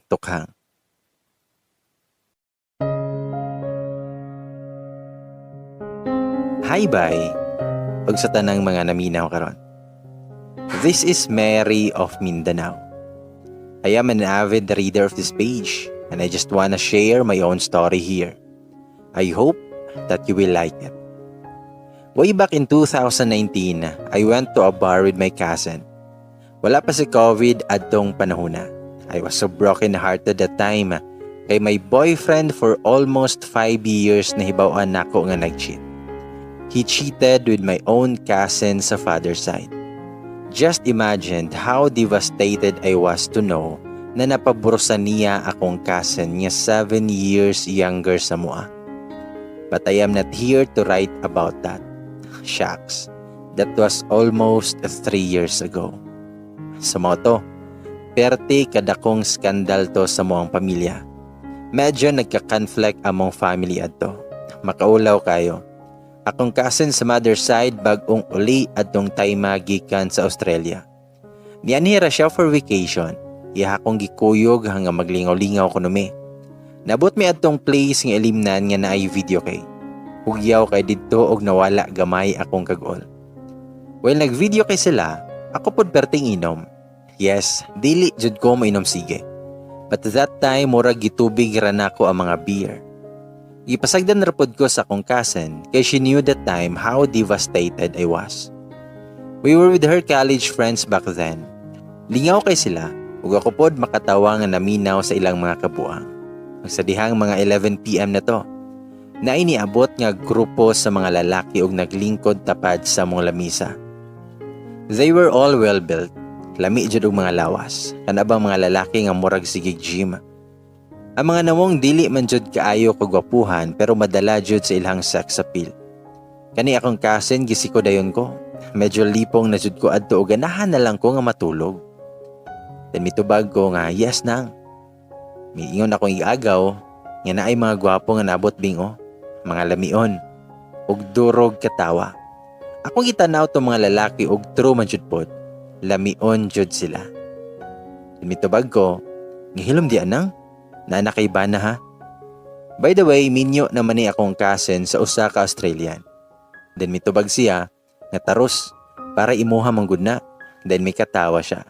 tukhang. Hi bye, ug sa tanang mga naminaw karon. This is Mary of Mindanao. I am an avid reader of this page and I just wanna share my own story here. I hope that you will like it. Way back in 2019, I went to a bar with my cousin. Wala pa si COVID adtong panahona. I was so broken hearted that time kay my boyfriend for almost 5 years na hibaw-an nako nga nag-cheat. He cheated with my own cousin sa father's side. Just imagine how devastated I was to know na napaburusan niya akong cousin niya 7 years younger sa mua. But I am not here to write about that. Shucks, that was almost 3 years ago. Sa moto, perti kadakong skandal to sa muang pamilya. Medyo nagka-conflict among family adto. Makaulaw kayo. Akong cousin sa mother's side bagong uli adtong tayma gikan sa Australia. Nianhira siya for vacation. Iya akong gikuyog hanggang maglingaw-lingaw ko numi. Nabot mi adtong place nga ilimnan nga naay video kay. Hugyaw kay didto og nawala gamay akong kag-ol. While nag-video kay sila, ako pod perting inom. Yes, dili jud ko mainom sige. But that time murag gitubig ra nako ang mga beer. Gipasagdan ra pod ko sa akong cousin kay she knew that time how devastated I was. We were with her college friends back then. Lingaw kay sila ug ako pod makatawa nga naminaw sa ilang mga kabuang. Sa dihang mga 11 PM na to, na iniabot nga grupo sa mga lalaki ug naglingkod tapad sa mong lamisa. They were all well built, lami jud og mga lawas, kanabang mga lalaki nga murag sigig gym. Ang mga namong dili man jud kaayo kag gwapuhan pero madala jud sa ilang sex appeal. Kani akong cousin gisikodayon ko, medyo lipong na jud ko adto og ganahan na lang ko nga matulog. Then mitubag ko nga yes nang. Miingon akong iagaw nga naay mga gwapo nga nabot bingo, mga lamion, ug durog katawa. Akong gitanaw to mga lalaki ug true man jud pod, lamion jud sila. Mitubag ko, ngihilom di anang, na kay bana ha. By the way, minyo naman ni akong cousin sa usa ka Australian. Then mitubag siya, nga taros, para imuha manggod na. Then may katawa siya.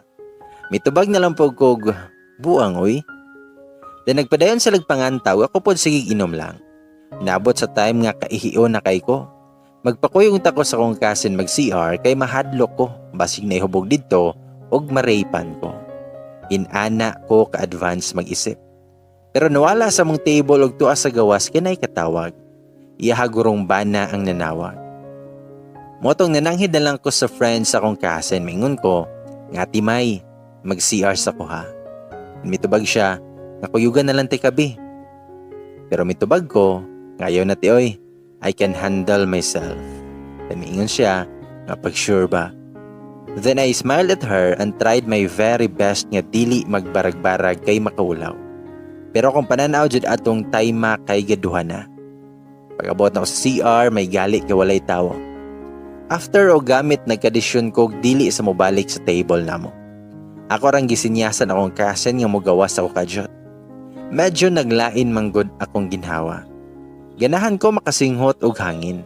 Mitubag na lang po kog, buang oy. Then nagpadayon sa lagpangantaw, ako pod sigig inom lang. Naabot sa time nga kaihiyo na kay ko. Magpakuyong tako sa kong cousin mag-CR kay mahadlok ko, basig na ihubog dito, og maraypan ko. Inana ko ka-advance mag-isip. Pero nawala sa mong table og tuwa sa gawas kinay katawag. Iyahagurong bana ang nanawag. Motong nananghid na lang ko sa friends sa kong cousin, mingon ko, nga timay, mag-CR sa ko ha. Mitubag siya, nakuyugan na lang kabi. Pero mitubag ko, ngayon na oy, I can handle myself. Tamiingon siya, nga pag-sure ba. Then I smiled at her and tried my very best nga dili magbarag-barag kay makaulaw. Pero kung pananaw jud atong tayma kay gaduha na. Pag-abot na ko sa CR, may gali ka walay tawo. After o gamit nagkadisyon ko dili sa mobalik sa table namo. Ako rang gisinyasan akong cousin nga mogawas ako kadyot. Medyo naglain manggod akong ginhawa. Ganahan ko makasinghot og hangin.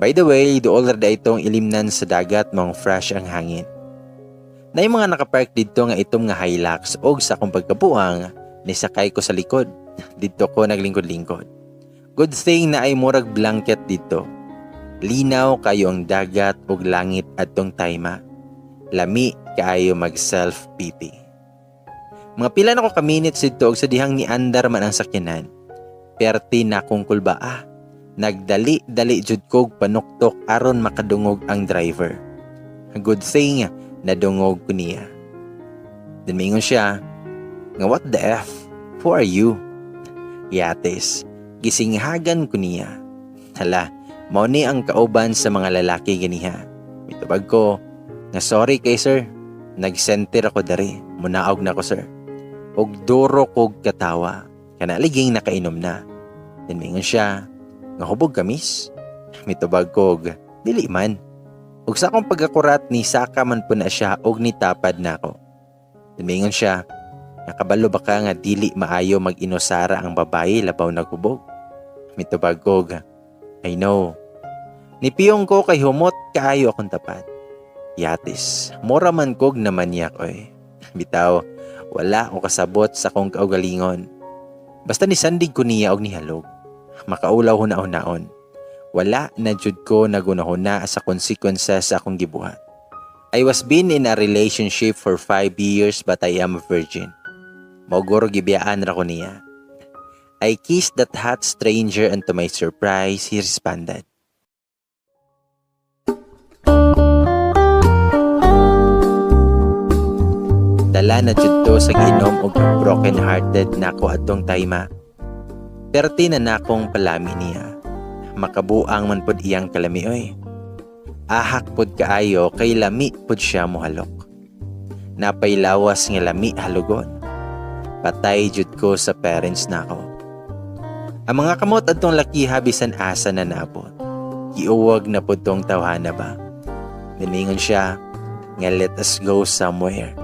By the way, dool ra itong ilimnan sa dagat mong fresh ang hangin. Nay mga nakapark dito nga itom nga Hilux og sa akong pagkabuang nisakay ko sa likod. Dito ko naglingkod-lingkod. Good thing na ay murag blanket dito. Linaw kayo ang dagat ug langit adtong tayma. Lami kaayo mag self-pity. Mga pila na ko ka-minutes dito og sa dihang ni andar man ang sakyanan. Perti na kong kulbaa. Nagdali-dali jud kog panuktok aron makadungog ang driver. A good thing nadungog ko niya. Then mingon siya, nga what the F? Who are you? Yates, gisinghagan ko niya. Hala, mao ni ang kauban sa mga lalaki ganiha. Mitubag ko, nga sorry kay sir. Nag-center ako dari, munaog na ko sir. Og duro kog katawa, kanaliging nakainom na. Then mingon siya, nga hubog kamis. Mitubag kog, dili man. Ug sa akong pagakurat ni saka man po na siya og nitapad na ako. Then mingon siya, Nakabalo ba ka nga dili maayo mag-inusara ang babae labaw naghubog? Mitubag kog, I know. Nipiyong ko kay humot kaayo akong tapat. Yatis, mura man kog na manyak oy. Bitaw, wala ko kasabot sa kong kaugalingon. Basta ni sandig ko niya og nihalog. Makaulaw huna-hunaon. Wala na jud ko nagunahuna sa consequences sa akong gibuhat. I was been in a relationship for 5 years but I am a virgin. Mauguro gibiyaan ra ko niya. I kissed that hot stranger and to my surprise, he responded. Dala na jud to sa ginom og broken-hearted nako adtong tayma. Perti na nakong palami niya. Makabuang man pod iyang kalami oy. Ahak pod kaayo kay lami pod siya mohalok. Napay lawas nga lami halugon. Patay jud ko sa parents nako. Ang mga kamot adtong laki habisan asa na nabot. Giuwag na pod tong tawhana ba. Niningon siya nga let us go somewhere.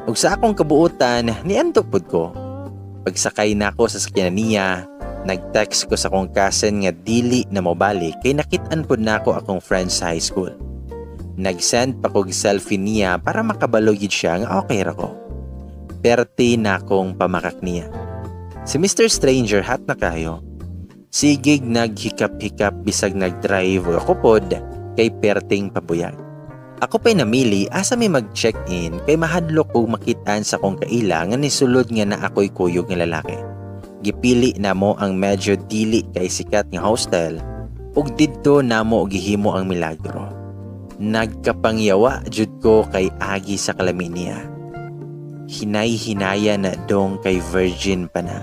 Ug sa akong kabuutan, nianto pod ko. Pagsakay nako sa sakyanan niya, nag-text ko sa akong cousin nga dili na mobalik kay nakit-an pod nako akong friends sa high school. Nag-send pa kog selfie niya para makabalo gid siya nga okay ra ko. Perti na akong pamakak niya. Si Mr. Stranger hat na kayo. Sigig naghikap-hikap bisag nag-drive o ako pod kay perting pabuyag. Ako pa'y namili asa may mag-check-in kay mahadlok kog makitaan sa kong kaila nga nisulod nga na ako'y kuyog nga lalaki. Gipili na mo ang medyo dili kay sikat nga hostel ug didto namo gihimo ang milagro. Nagkapangyawa jud ko kay agi sa kalami niya. Hinay-hinaya na dong kay virgin pa na.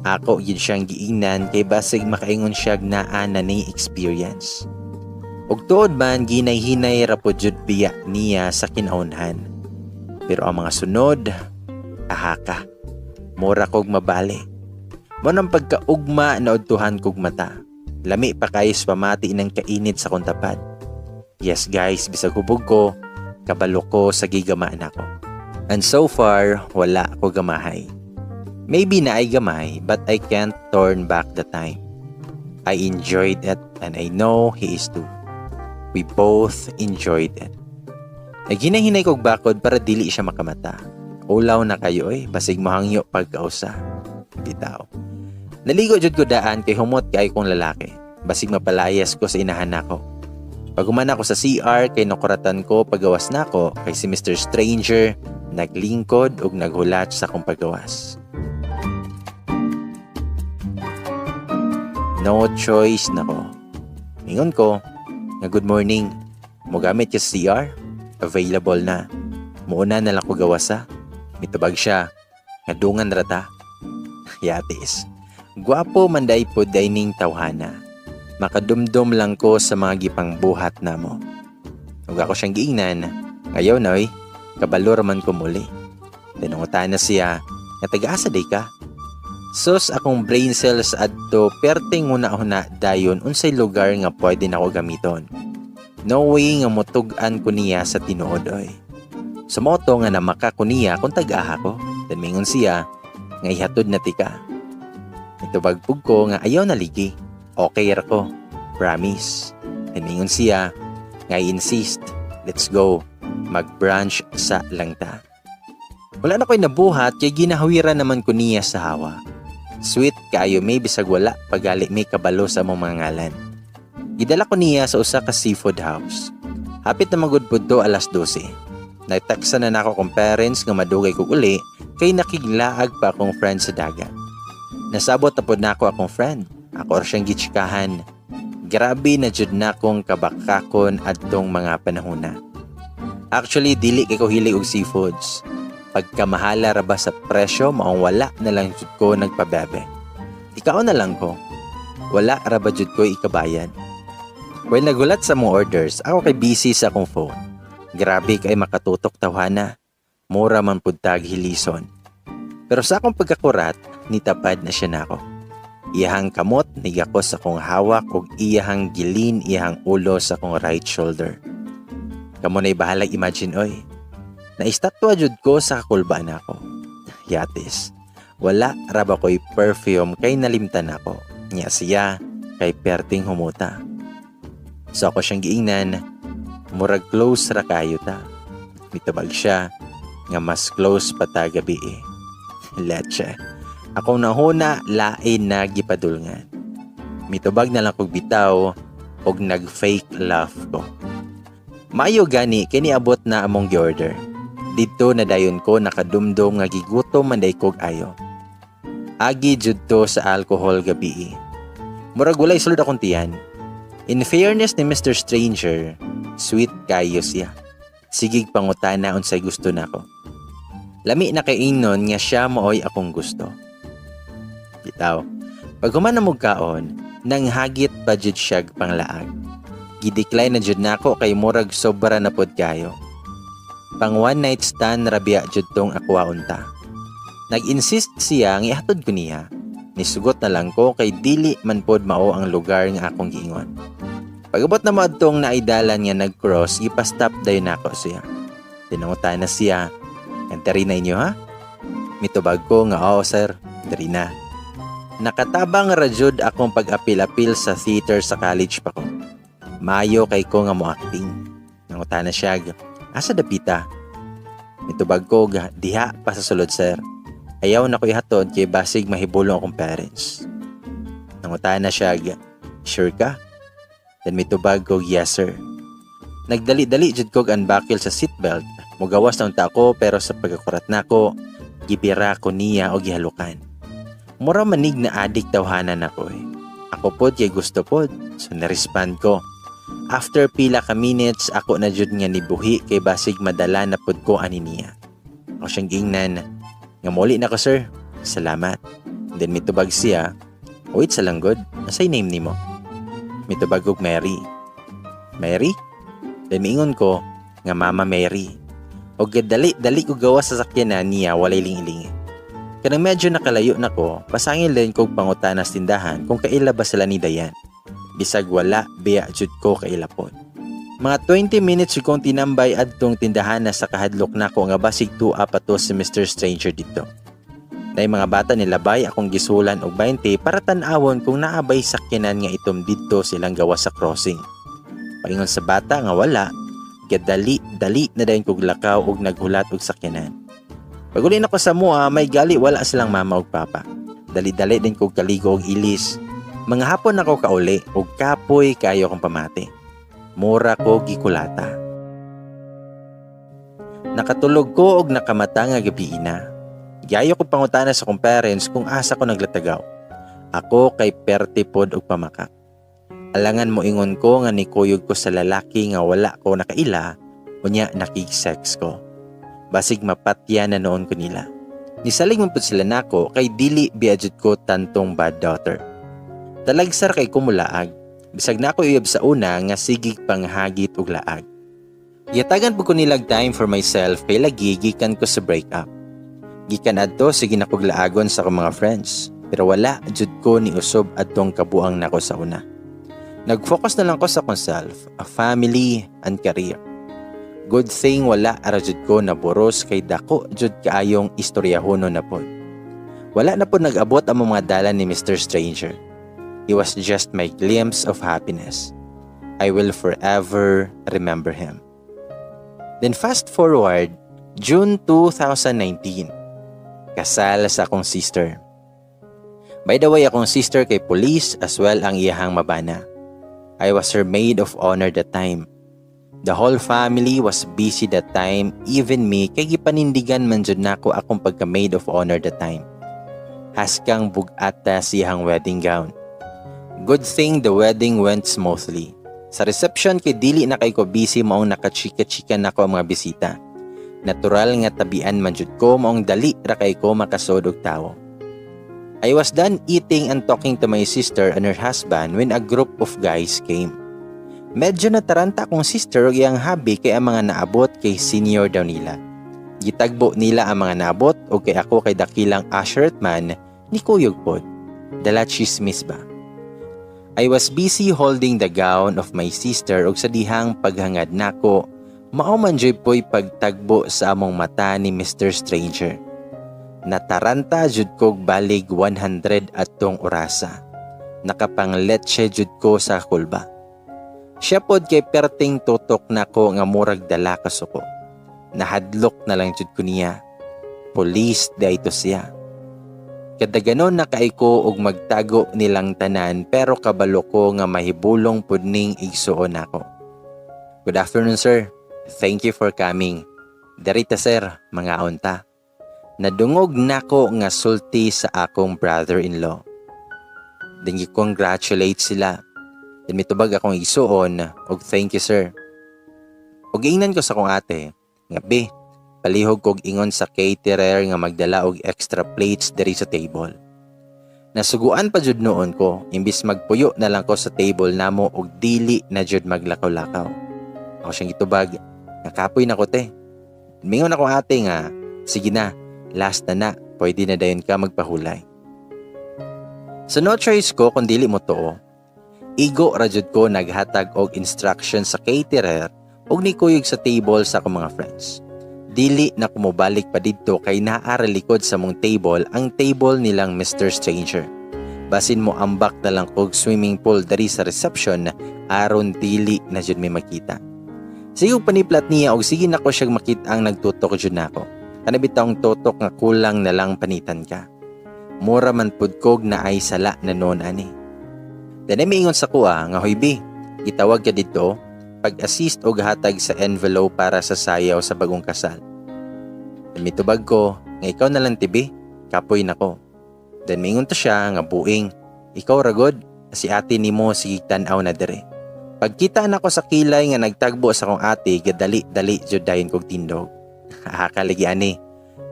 Ako yun siyang giingnan kay basig makaingon siya naa na ni experience. Ug tuod man ginay-hinay ra pod jud biya niya sa kinaunhan. Pero ang mga sunod, ahaka. Mura kog mabali. Mo nang pagkaugma na udtuhan kog mata. Lami pa kayos pamati ng kainit sa kong tapad. Yes guys, bisag hubog ko, kabalo ko sa gigamaan ako. And so far, wala ko gamahay. Maybe na ay gamay, but I can't turn back the time. I enjoyed it and I know he is too. We both enjoyed it. Naghinay-hinay kog bakod para dili siya makamata. Ulaw na kayo basig mahangyo pagkausa. Bitaw. Naligo jud ko daan kay humot kay kong lalaki. Basig mapalayas ko sa inahan nako. Paguman ako sa CR kay nakuratan ko pagawas nako kay si Mr. Stranger naglingkod ug naghulat sa akong pagawas. No choice nako. Mingon ko nga good morning. Mogamit ka sa CR? Available na. Muuna na lang ko gawasa. Mitubag siya. Ngadungan rata. Yatis. Gwapo manday po dining tawhana. Makadumdum lang ko sa mga gipang buhat na mo. Ug ako siyang giingnan. Ngayon oy, kabalor man ko muli. Tinungutan na siya. Nga taga-asa day ka? Sus akong brain cells adto perting huna-huna dayon unsay lugar nga pwede nako gamiton. No way nga motug-an ko niya sa tinuod oy. Sa moto nga namaka ko niya kung tag-aha ko. Then mingon siya nga ihatod na tika. Itubag pug ko nga ayaw na ligi. Okay ra ko. Promise. Then mingon siya nga insist. Let's go. Mag-brunch sa langta. Wala na ko'y nabuhat kay ginahawiran naman ko niya sa hawa. Sweet kaayo may bisag wala pagali may kabalo sa mong mga ngalan. Gidala ko niya sa usa ka seafood house. Hapit na magudpud to alas 12. Nagtaksa na nako kong parents nga madugay ko uli kay nakiglaag pa akong friend sa dagat. Nasabot na pod nako akong friend. Ako ra siyang gitsikahan. Grabe na jud nakong kabakakon adtong mga panahona. Actually dili kay ko hilig og seafoods. Pagkamahala ra ba sa presyo, maong wala na lang jud ko nagpabebe. Ikaw na lang ko. Wala ra ba jud ko ikabayan. While nagulat sa mong orders, ako kay busy sa akong phone. Grabe kay makatutok tawhana. Mura man pud tag hilison. Pero sa akong pagkakurat, nitapad na siya nako. Iyahang kamot nigako sa akong hawak ug iyahang gilin iyahang ulo sa akong right shoulder. Kamo na'y bahalag imagine oy. Naistatwa jud ko sa kakulbaan ako. yatis. Wala raba ko'y perfume kay nalimtan ako. Nya siya kay perting humuta. So ako siyang giingnan, murag close ra kayo ta. Mitubag siya nga mas close pa ta gabi eh. Leche. Ako nahuna lain na gipadulngan. Mitubag na lang kog bitaw og nag-fake laugh ko. Maayo gani kini abot na among gi-order. Dito na dayon ko nakadumdum nga gigutom manday kog ayo. Agi jud to sa alcohol gabi. Murag walay sulod akong tiyan. In fairness ni Mr. Stranger, sweet kayo siya. Sigig pangutana unsay gusto nako. Lami na kay ingnon nga siya mooy akong gusto. Bitaw, pag human na kaon, nang hagit pa jud siya panglaag. Gidecline na jud nako kay murag sobra na pod kayo. Pang one night stand rabia jud tong akwaunta. Nag-insist siya nga ihatod ko niya. Nisugot na lang ko kay dili man pod mao ang lugar nga akong giingon. Pag-abot na maadtong naidalan nga nag-cross, ipastop dayon nako siya. Tinangutan na siya, "Enteri na inyo ha?" Mitubag ko nga, "Oo sir, enteri na." Nakatabang rajud akong pag-apil-apil sa theater sa college pa ko. Mayo kay ko nga mo acting. Nangutan na siya, "Asa dapita?" Mitubag ko, "Diha pa sa sulod sir. Ayaw na ko ihatod kay basig mahibulong akong parents." Nangutan na siya, "Sure ka?" Then mitubag ko, "Yes sir." Nagdali-dali jud kog unbuckle sa seatbelt. Mugawas na unta ko pero sa pagkakurat nako, gibira ko niya og gihalukan. Mura manig na adik tawhanan ako eh. Ako pod kay gusto pod, so na-respond ko. After pila ka minutes, ako na jud nga nibuhi kay basig madala na pod ko ani niya. Ako siyang gingnan, nga muli na ko sir, salamat. Then mitubag siya, "Wait sa langgod, asay name nimo?" Mitubag og Mary. "Mary?" Then miingon ko, nga Mama Mary. O dali ko gawa sa sakyanan niya walay ling-ilingi. Kanang medyo nakalayo na ko, pasangil din kog pangutana sa tindahan kung kaila ba sila ni Dayan. Bisag wala, biya jud ko kailapon. Mga 20 minutes kong tinambay adtong tindahan na sa kahadlok nako nga basig tua pa to si Mr. Stranger dito. Nay mga bata nilabay akong gisulan og 20 para tan-awon kung naabay sakyanan nga itom didto silang gawa sa crossing. Paingon sa bata nga wala, dali na dayon kog lakaw og naghulat og sakyanan. Paguli na ko sa mua, may gali wala silang mama og papa. Dali-dali din kog kaligo og ilis. Mga hapon ako kauli og kapoy kayo kong pamati. Mura ko gikulata. Nakatulog ko og nakamata nga gabi na. Giayo ko pangutana sa kong parents kung asa ko naglatagaw. Ako kay perti pod og pamakak. Alangan mo ingon ko nga nikuyog ko sa lalaki nga wala ko nakaila, unya nakig-sex ko. Basig mapatya na noon ko nila. Nisalig mo po sila nako kay dili biadjud ko tantong bad daughter. Talagsar kay kumulaag. Bisag na ako uyab sa una nga sigig panghagit og laag. Yatagan po ko nilag time for myself kay lagi gikan ko sa breakup. Gikan adto sige na kog laagon sa akong mga friends. Pero wala jud ko ni usob adtong kabuang nako sa una. Nag-focus na lang ko sa akong self, a family and career. Good thing wala ara jud ko na boros kay dako jud kaayong istoryahono na pod. Wala na po nag-abot ang mga dalan ni Mr. Stranger. He was just my glimpse of happiness. I will forever remember him. Then fast forward, June 2019. Kasal sa akong sister. By the way, akong sister kay police as well ang iyahang mabana. I was her maid of honor that time. The whole family was busy that time, even me kay gipanindigan man jud nako akong pagka maid of honor that time. Haskang bugata siyang wedding gown. Good thing the wedding went smoothly. Sa reception kay dili na kay ko busy maong nakachika-chika nako ang mga bisita. Natural nga tabian man jud ko maong dali ra kay ko makasod og tawo. I was done eating and talking to my sister and her husband when a group of guys came. Medyo nataranta akong sister og iyang hubby kay ang mga naabot kay senior daw nila. Gitagbo nila ang mga naabot o kay ako kay dakilang ushered man ni kuyog pod. Dala chismis ba? I was busy holding the gown of my sister og sa dihang paghangad nako, mao man joy po'y pagtagbo sa among mata ni Mr. Stranger. Nataranta jud kog balig 100 atong orasa. Nakapangletse jud ko sa kulba. Siya pod kay perting tutok nako nga murag dala ka suko. Nahadlok na lang jud ko niya. Police dayto siya. Kadaganon na kaiko og magtago nilang tanan pero kabalo ko nga mahibulong pud ning igsuon nako. Good afternoon sir. Thank you for coming. Darita sir, mga unta. Nadungog nako nga sulti sa akong brother-in-law. Then congratulate sila. Then mitubag akong igsuon og thank you sir. Og ingnan ko sa akong ate, nga be, palihog kog ingon sa caterer nga magdala og extra plates diri sa table. Nasuguan pa jud noon ko, imbis magpuyo na lang ko sa table namo og dili na jud maglakaw-lakaw. Ako siyang gitubag, nga kapoy na ko te. Mingon ako ate nga, sige na, last na, pwede na dayon ka magpahulay. So no choice ko kung dili mo to. Igo ra jud ko naghatag og instruction sa caterer og nikuyog sa table sa akong mga friends. Dili na kumubalik pa didto kay naara likod sa mong table ang table nilang Mr. Stranger. Basin mo ambak na lang kog swimming pool dari sa reception aron dili na jud may makita. Sige paniplat niya og sige nako siyang makita ang nagtutok jud nako. Kanabitang tutok nga kulang na lang panitan ka. Mura man pud kog na ay sala na noon ani. Dene miingon sa kuha nga hoy bi, gitawag ka didto pag-assist og hatag sa envelope para sa sayaw sa bagong kasal. Mitubag ko nga ikaw na lang tibi, kapoy nako. Then miingon to siya nga buing, ikaw ragod, si ate nimo sige tan-aw na dire. Pagkita nako sa kilay nga nagtagbo sa akong ate, gadali-dali jud dayon kog tindog. Kaligi ani,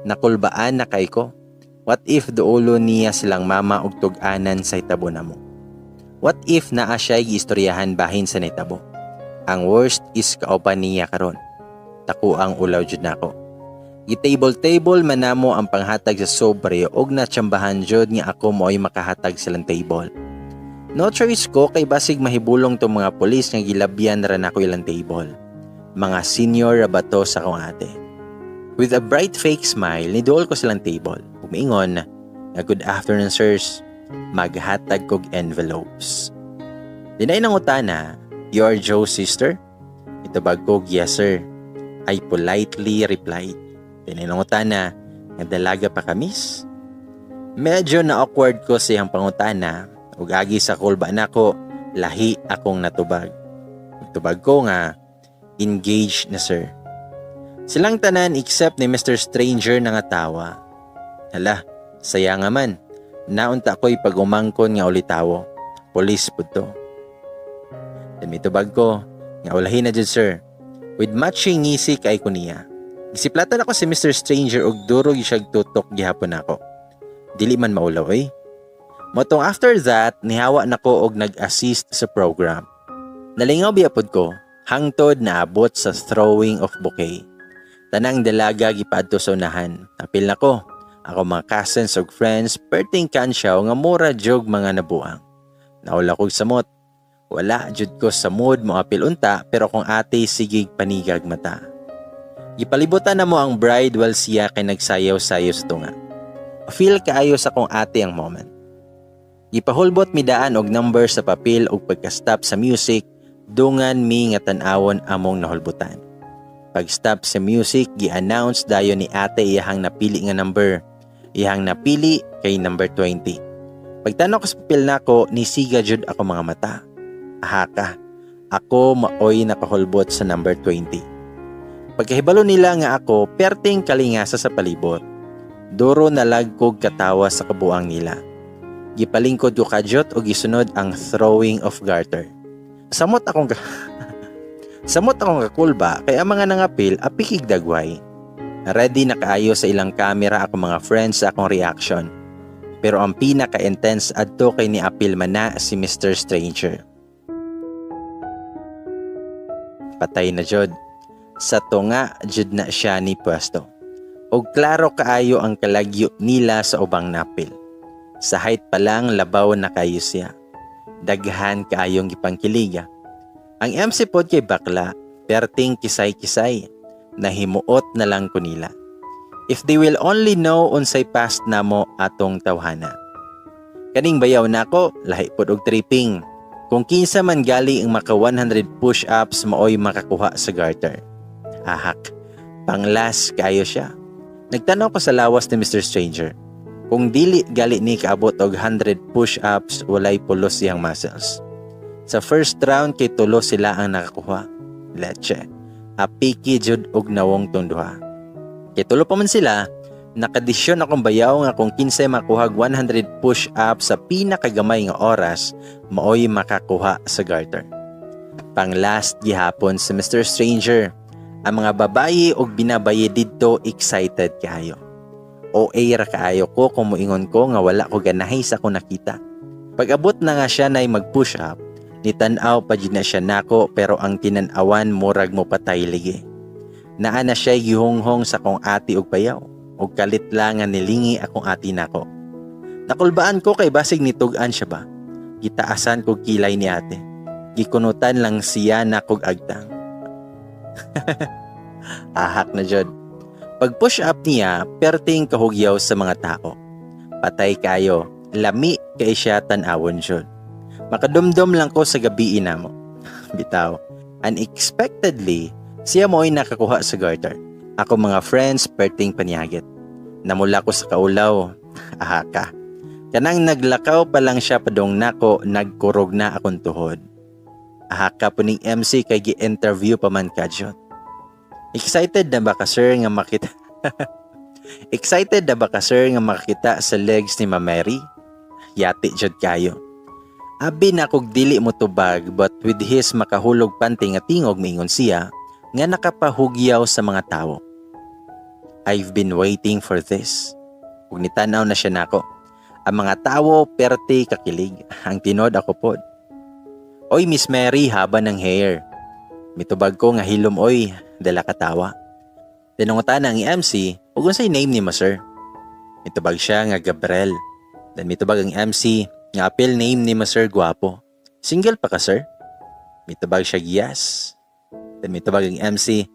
nakulbaan na kay ko. What if duulo niya silang mama og tug-anan sa hitabo namo? What if naa siya'y giistoryahan bahin sa nitabo? Ang worst is kauban niya karon. Tako ang ulaw jud nako. Gitable-table manamo ang panghatag sa sobre og natsambahan jud nga ako mo'y makahatag silang table. No choice ko kay basig mahibulong tong mga pulis nga gilabyan ra nako ilang table. Mga senior ra bato sa akong ate. With a bright fake smile, niduol ko silang table. Umiingon na good afternoon sirs. Maghatag kog envelopes. Dinay nang utana, you are Joe's sister? Itabag kog, yes sir. I politely replied. Dinay nang utana, nagdalaga pa ka miss? Medyo na-awkward ko siyang pangutana. Ug agi sa kulba nako, lahi akong natubag. Tubag ko nga, engaged na sir. Silang tanan except ni Mr. Stranger na nga tawa. Hala, saya nga man. Naunta ko'y pag-umangkon nga ulitawo. Police po to. Mitubag ko, nga ulahin na dyan sir. With matching ngisi kay ko niya. Gisiplatan ako si Mr. Stranger og durog siyag tutok gihapon ako. Dili man maulaw eh. Motong after that, nihawa nako og nag-assist sa program. Nalingaw biyapod ko, hangtod na abot sa throwing of bouquet. Tanang dalaga gipadto sa unahan. Apil nako. Ako mga cousins ug friends, perting kansyaw nga mura jog mga nabuang. Naula kog samot. Wala jud ko sa mood mo apil unta pero kung ate sigig panigag mata. Gipalibutan na mo ang bride while siya kay nagsayaw-sayaw sa tunga. Feel kaayo sa kong ate ang moment. Gipahulbot mi daan og number sa papel og pagka-stop sa music, dungan mi nga tan-awon among nahulbutan. Pag-stop sa music, gi-announce dayon ni ate iyahang napili nga number. Iyang napili kay number 20. Pagtanaw ko sa papel nako, nisiga jud ako mga mata. Ahaka, ako maoy nakahulbot sa number 20. Pagkahibalo nila nga ako, perting kalingasa sa palibot. Duro nalagkog katawa sa kabuang nila. Gipalingkod ko kadyot o gisunod ang throwing of garter. Samot akong kakulba kay ang mga nangapil apikig dagway. Ready na kaayo sa ilang camera ako mga friends sa akong reaction. Pero ang pinaka-intense adto kay ni apil man na si Mr. Stranger. Patay na jud. Sa tunga jud na siya ni pwesto. Og klaro kaayo ang kalagyo nila sa ubang napil. Sa height pa lang labaw na kayo siya. Daghan kaayong gipangkiliga. Ang MC pod kay bakla, perting kisay-kisay. Nahimuot na lang ko nila. If they will only know unsay past namo atong tawhana. Kaning bayaw nako, lahi pod og tripping. Kung kinsa man gali ang maka 100 push-ups maoy makakuha sa garter. Ahak, panglas kayo siya. Nagtanaw ko sa lawas ni Mr. Stranger. Kung dili gali ni kaabot og 100 push-ups, walay pulos siyang muscles. Sa first round kay tulo sila ang nakakuha. Leche, apiki jud og nawong tong duha. Kay tulo pa man sila, nakadisyon akong bayaw nga kung kinsay makuhag 100 push-ups sa pinakagamay nga oras, maoy makakuha sa garter. Pang last gihapon sa Mr. Stranger, ang mga babayi og binabayi didto excited kaayo. OA ra kaayo ko kung moingon ko nga wala ko ganahay sa akong nakita. Pag-abot na nga siya nay mag-push up, nitan-aw pa jud na siya nako pero ang tinan-awan murag mo patay ligi. Naa na siya gihonghong sa kong ati og bayaw. Og kalit lang nga nilingi akong ati nako. Nakulbaan ko kay basig nitugan siya ba. Gitaasan ko kilay ni ate. Gikunutan lang siya na kog agtang. Ahak na jud. Pag push up niya, perting kahugyaw sa mga tao. Patay kayo, lami kay siya tan-awon jud. Makadumdum lang ko sa gabi namo. Bitaw, unexpectedly, siya mo'y nakakuha sa garter. Ako mga friends, perting panyagit. Namula ko sa kaulaw. Ahaka. Kanang naglakaw pa lang siya padong nako, nagkurog na akong tuhod. Ahaka po ning MC kay gi-interview pa man kadyot. Excited na ba ka sir nga makita? Excited na ba ka sir nga makita sa legs ni Ma'am Mary? Yati jud kayo. Abi na kog dili mo tubag but with his makahulog panting nga tingog miingon siya nga nakapahugyaw sa mga tao. I've been waiting for this. Ug nitanaw na siya nako. Ang mga tao perti kakilig. Ang tinod ako pod. Oy Miss Mary, haba ng hair. Mitubag ko nga hilom oy, dala katawa. Tinungutan ang MC, ug unsay name ni mo sir? Mitubag siya nga Gabriel. Dan mitubag ang MC, nga apel name ni mo sir Guapo. Single pa ka sir? Mitubag siya yes. Dan mitubag ang MC,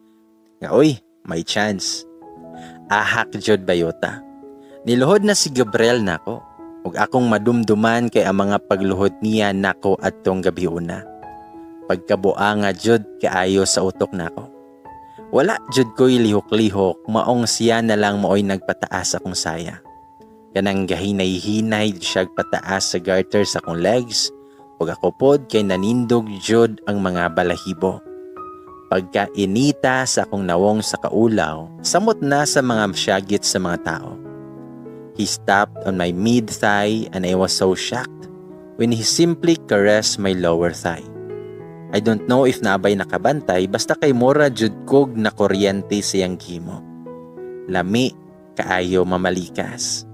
nga oy, may chance. Ahak jud bayota. Niluhod na si Gabriel nako. Ug akong madumduman kay ang mga pagluhod niya nako adtong gabi una. Pagkabuang nga jud kaayo sa utok nako. Wala jud ko'y lihok-lihok, maong siya na lang mooy nagpataas akong saya. Kanang gahinay-hinay siya pataas sa garter sa akong legs, ug ako pod kay nanindog jud ang mga balahibo. Pagkainita sa akong nawong sa kaulaw, samot na sa mga masyagit sa mga tao. He stopped on my mid-thigh and I was so shocked when he simply caressed my lower thigh. I don't know if naabay nakabantay basta kay mura jud kog na kuryente siyang gimo. Lami kaayo mamalikas.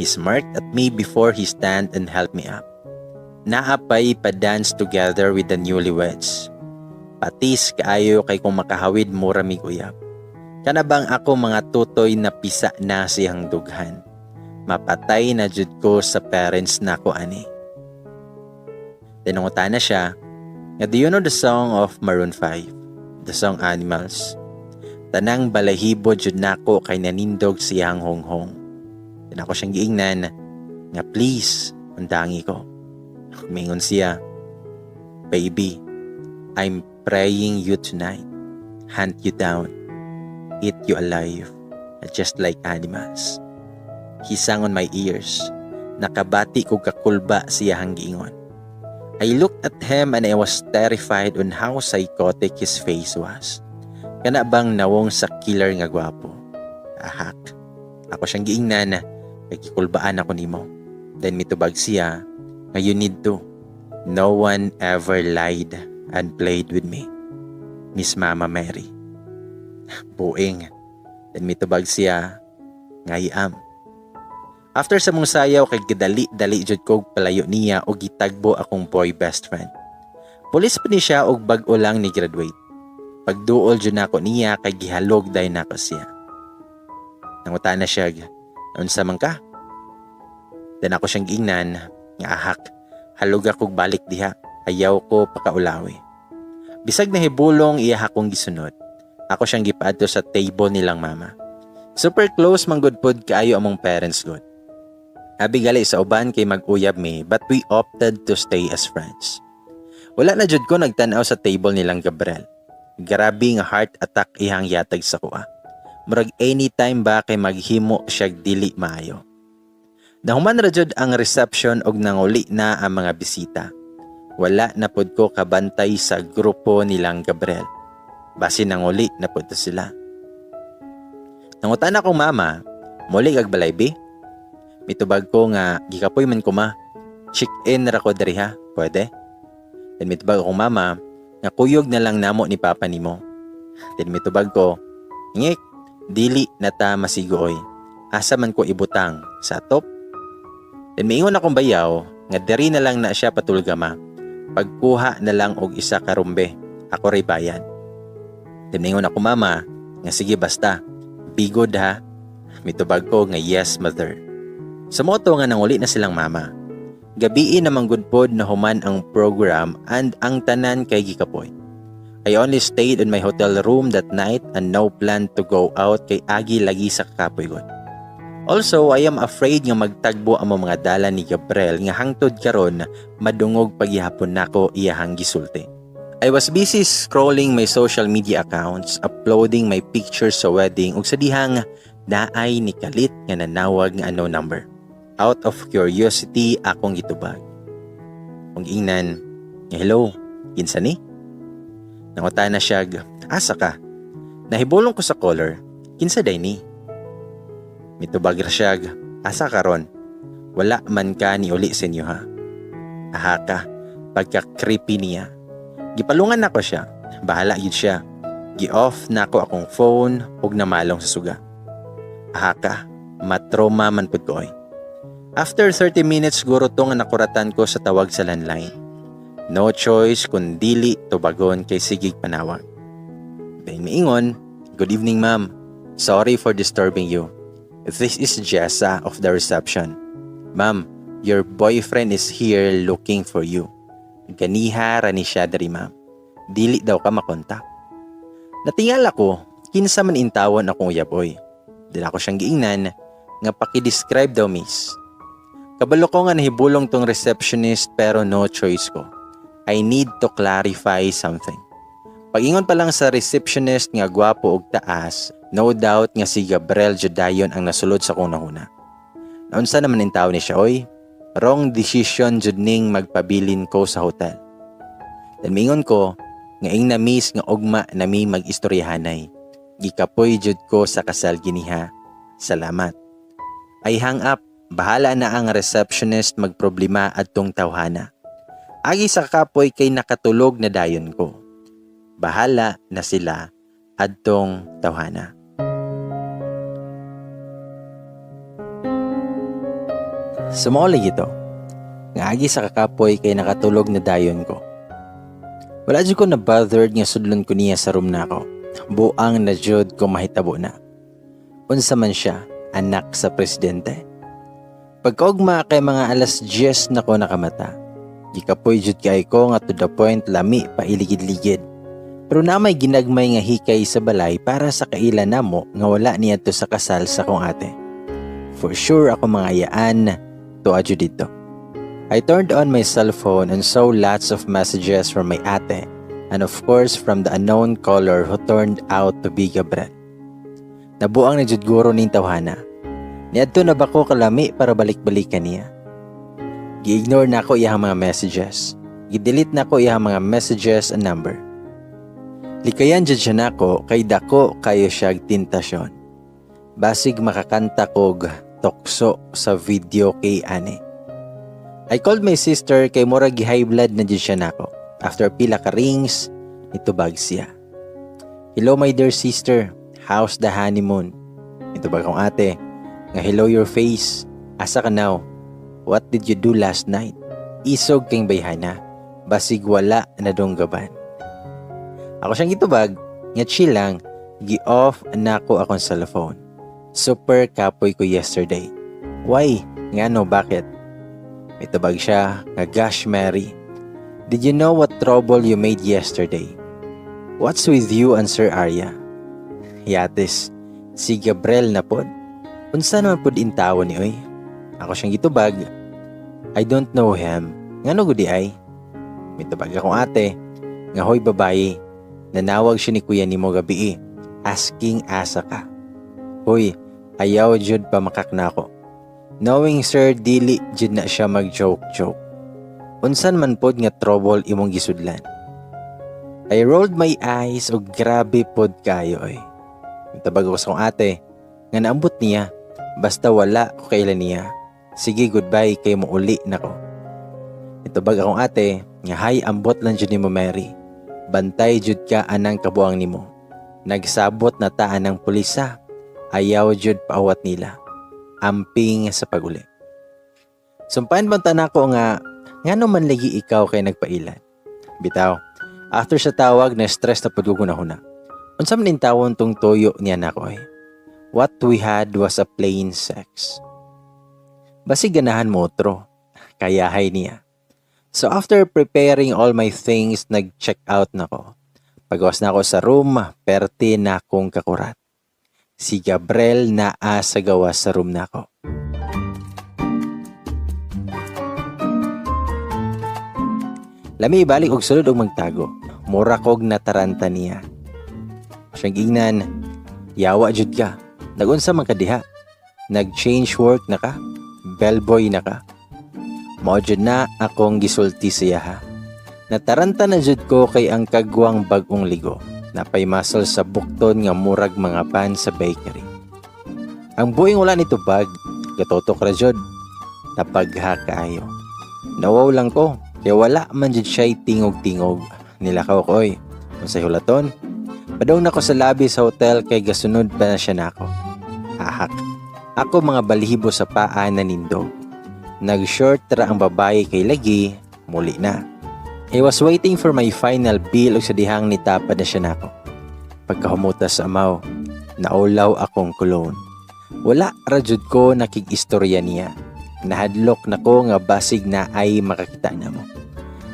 He smirked at me before he stand and helped me up. Naapay pa-dance together with the newlyweds. Patis kaayo kay kung makahawid mura mig uyab. Kanabang ako mga tutoy na pisa na siyang dughan. Mapatay na jud ko sa parents nako ani. Tinungutan na siya. Do you know the song of Maroon 5? The song Animals? Tanang balahibo jud nako kay nanindog siyang honghong. Then ako siyang giingnan nga please, undangi ko. Mingon siya, baby, I'm praying you tonight. Hunt you down. Eat you alive. Just like animals. He sang on my ears. Nakabati ko kakulba siya hang giingon. I looked at him and I was terrified on how psychotic his face was. Kana bang nawong sa killer nga gwapo. Ahak. Ako siyang giingnan, nagkikulbaan ako nimo. Then mitubag siya, nga you need to. No one ever lied and played with me. Miss Mama Mary. Buing. Then mitubag siya, nga iam. After sa mong sayaw kay gidali-dali jud kog palayo niya o gitagbo akong boy best friend. Pulis pa ni siya og bag-o lang ni graduate. Pagduol jud nako niya kay gihalog day nako siya. Nangutan na siya, unsa man ka? Then ako siyang giingnan, nga ahak, halog akong balik diha, ayaw ko pakaulawi. Bisag na hibulong iya akong gisunod. Ako siyang gipaadto sa table nilang mama. Super close man good pod kaayo among parents good. Abi gali sa uban kay mag-uyab mi but we opted to stay as friends. Wala na jud ko nagtan-aw sa table nilang Gabriel. Grabe nga heart attack ihang yatag sa kuha. Murag anytime ba kay maghimo siya dili maayo. Nahuman ra jud ang reception og nanguli na ang mga bisita. Wala na pod ko kabantay sa grupo nilang Gabriel. Basi nanguli na pod sila. Nangutan akong mama, muli kag balay be? Mitubag ko nga gikapoy man ko ma. Check-in ra ko diri ha, pwede? Then mitubag akong mama, nga kuyog na lang namo ni papa nimo. Then mitubag ko, ngik, dili na ta masigoy. Asa man ko ibutang sa top? Then miingon akong bayaw, nga diri na lang na siya patulgama. Pagkuha na lang og isa ka rumbe, ako ray bayad. Then miingon ako mama, nga sige basta, bigod ha. Mitubag ko nga yes mother. Sa moto nga nanguli na silang mama. Gabii namang good pod na human ang program and ang tanan kay gikapoy. I only stayed in my hotel room that night and no plan to go out kay agi lagi sa kakapoy god. Also, I am afraid nga magtagbo ang mga dala ni Gabriel nga hangtod karon madungog paghihapon nako iyahang gisulti. I was busy scrolling my social media accounts, uploading my pictures sa wedding ug sa dihang naay ni kalit nga nanawag nga unknown number. Out of curiosity, akong gitubag. Kung ingnan, hello, kinsa ni? Nanguta na siya, asa ka? Nahibulong ko sa caller, kinsa day ni? Mitubag ra siya, asa ka ron? Wala man ka ni uli sa inyo ha? Aha ka, pagka-creepy niya. Gipalungan nako siya, bahala yun siya. Gi-off nako akong phone, ug namalong sa suga. Aha ka, matroma man pud ko oy. After 30 minutes guro tong nakuratan ko sa tawag sa landline. No choice kundili tubagon kay sigig panawag. Then miingon, good evening ma'am. Sorry for disturbing you. This is Jessa of the reception. Ma'am, your boyfriend is here looking for you. Ganiha rani siya dari ma'am. Dili daw ka makontak. Natingal ako, kinsa man intawon akong uyaboy. Dila ko siyang giingnan nga paki-describe daw miss. Kabalo ko nga nahibulong tong receptionist pero no choice ko. I need to clarify something. Pag-ingon pa lang sa receptionist nga gwapo og taas, no doubt nga si Gabriel Judayon ang nasulod sa kong nahuna. Naunsa naman in tao ni siya, oy? Wrong decision jud ning magpabilin ko sa hotel. Dan mingon ko, nga ing na-miss nga ugma nami mag-istoryahanay. Gikapoy jud ko sa kasal giniha. Salamat. I hang up. Bahala na ang receptionist magproblema adtong tawhana. Agi sa kapoy kay nakatulog na dayon ko. Bahala na sila adtong tawhana. Sumoli ito. Nga agi sa kakapoy kay nakatulog na dayon ko. Wala dyan ko na bothered nga sudlon ko niya sa room na ako. Buang na jud ko mahitabo na. Unsa man siya, anak sa presidente. Pagkaugma kay mga alas 10 na ko nakamata. Gikapoy jud kay ko nga to the point lami pa iligid-ligid. Pero na may ginagmay nga hikay sa balay para sa kaila namo nga wala niya to sa kasal sa kong ate. For sure ako mga yaan to adyo dito. I turned on my cell phone and saw lots of messages from my ate and of course from the unknown caller who turned out to be Gabriel. Nabuang na jud guro ning tawhana. Niadto na ba ko kalami para balik-balikan niya? Gi-ignore na ko iyang mga messages. Gi-delete na ko iyang mga messages and number. Likayan dyan siya nako kay dako kayo siya tintasyon. Basig makakanta kog tokso sa video kay ane. I called my sister kay mura gi-high blood na dyan siya nako. After pila ka rings, itubag siya. Hello my dear sister, how's the honeymoon? Itubag kong ate. Nga hello your face, asa ka now? What did you do last night? Isog kang bayhana, basig wala na donggaban. Ako siyang gitubag, nga chill lang, gi-off na ko akong cellphone. Super kapoy ko yesterday. Why? Nga no, bakit? May tubag siya, nga gosh Mary. Did you know what trouble you made yesterday? What's with you and Sir Arya? Yates, Si Gabriel na pod. Unsa naman pod intawo ni oy? Ako siyang gitubag. I don't know him. Ngano gudi ay? Mitubag akong ate. Nga hoy babae. Nanawag siya ni kuya nimo gabi asking asa ka. Hoy, ayaw jud pa makaknako. Knowing sir dili jud na siya mag-joke. Unsan man pod nga trouble imong gisudlan. I rolled my eyes og grabe pod kayo oy. Mitabag ako sa kong ate nga naambot niya basta wala ko kailan niya. Sige goodbye kay mo uli nako. Mitabag akong ate nga hay ambot lang jud nimo Mary. Bantay jud ka anang kabuang nimo. Nagsabot na taan ng pulisa. Ayaw jud paawat nila. Amping sa paguli. Sumpahan banta nako nga ngano man lagi ikaw kay nagpailan. Bitaw. After sa tawag, na-stress na pud ko na huna. Unsa man tawon tong toyo niya nako ay. What we had was a plain sex. Basig ganahan mo otro. Kayahay niya. So after preparing all my things, nag-check out nako. Pagawas na ako sa room, perti na akong kakurat. Si Gabriel na sa gawas sa room nako. Lami ibalik og sulod og magtago. Mura kog nataranta niya. Siyang gingnan, yawa jud ka. Nagunsa man ka diha. Nag-change work na ka. Bellboy na ka. Mao jud na akong gisulti siya ha. Nataranta na jud ko kay ang kagwang bagong ligo. Napay muscle sa bukton nga murag mga pan sa bakery. Ang buing wala nito bag. Gatotok ra jud. Napagha kaayo. Nawaw lang ko. Kaya wala man jud siya tingog-tingog. Nilakaw ko oy. Unsay hulaton? Padong nako sa lobby sa hotel kay gasunod pa na siya nako. Hahak. Ako mga balihibo sa paa na nindog. Nag-short ra ang babae kay lagi, muli na. I was waiting for my final bill ug sa dihang nitapad na siya nako. Pagkahumutas sa amaw, naulaw akong cologne. Wala ra jud ko nakig-istorya niya. Nahadlok nako nga basig na ay makakita na mo.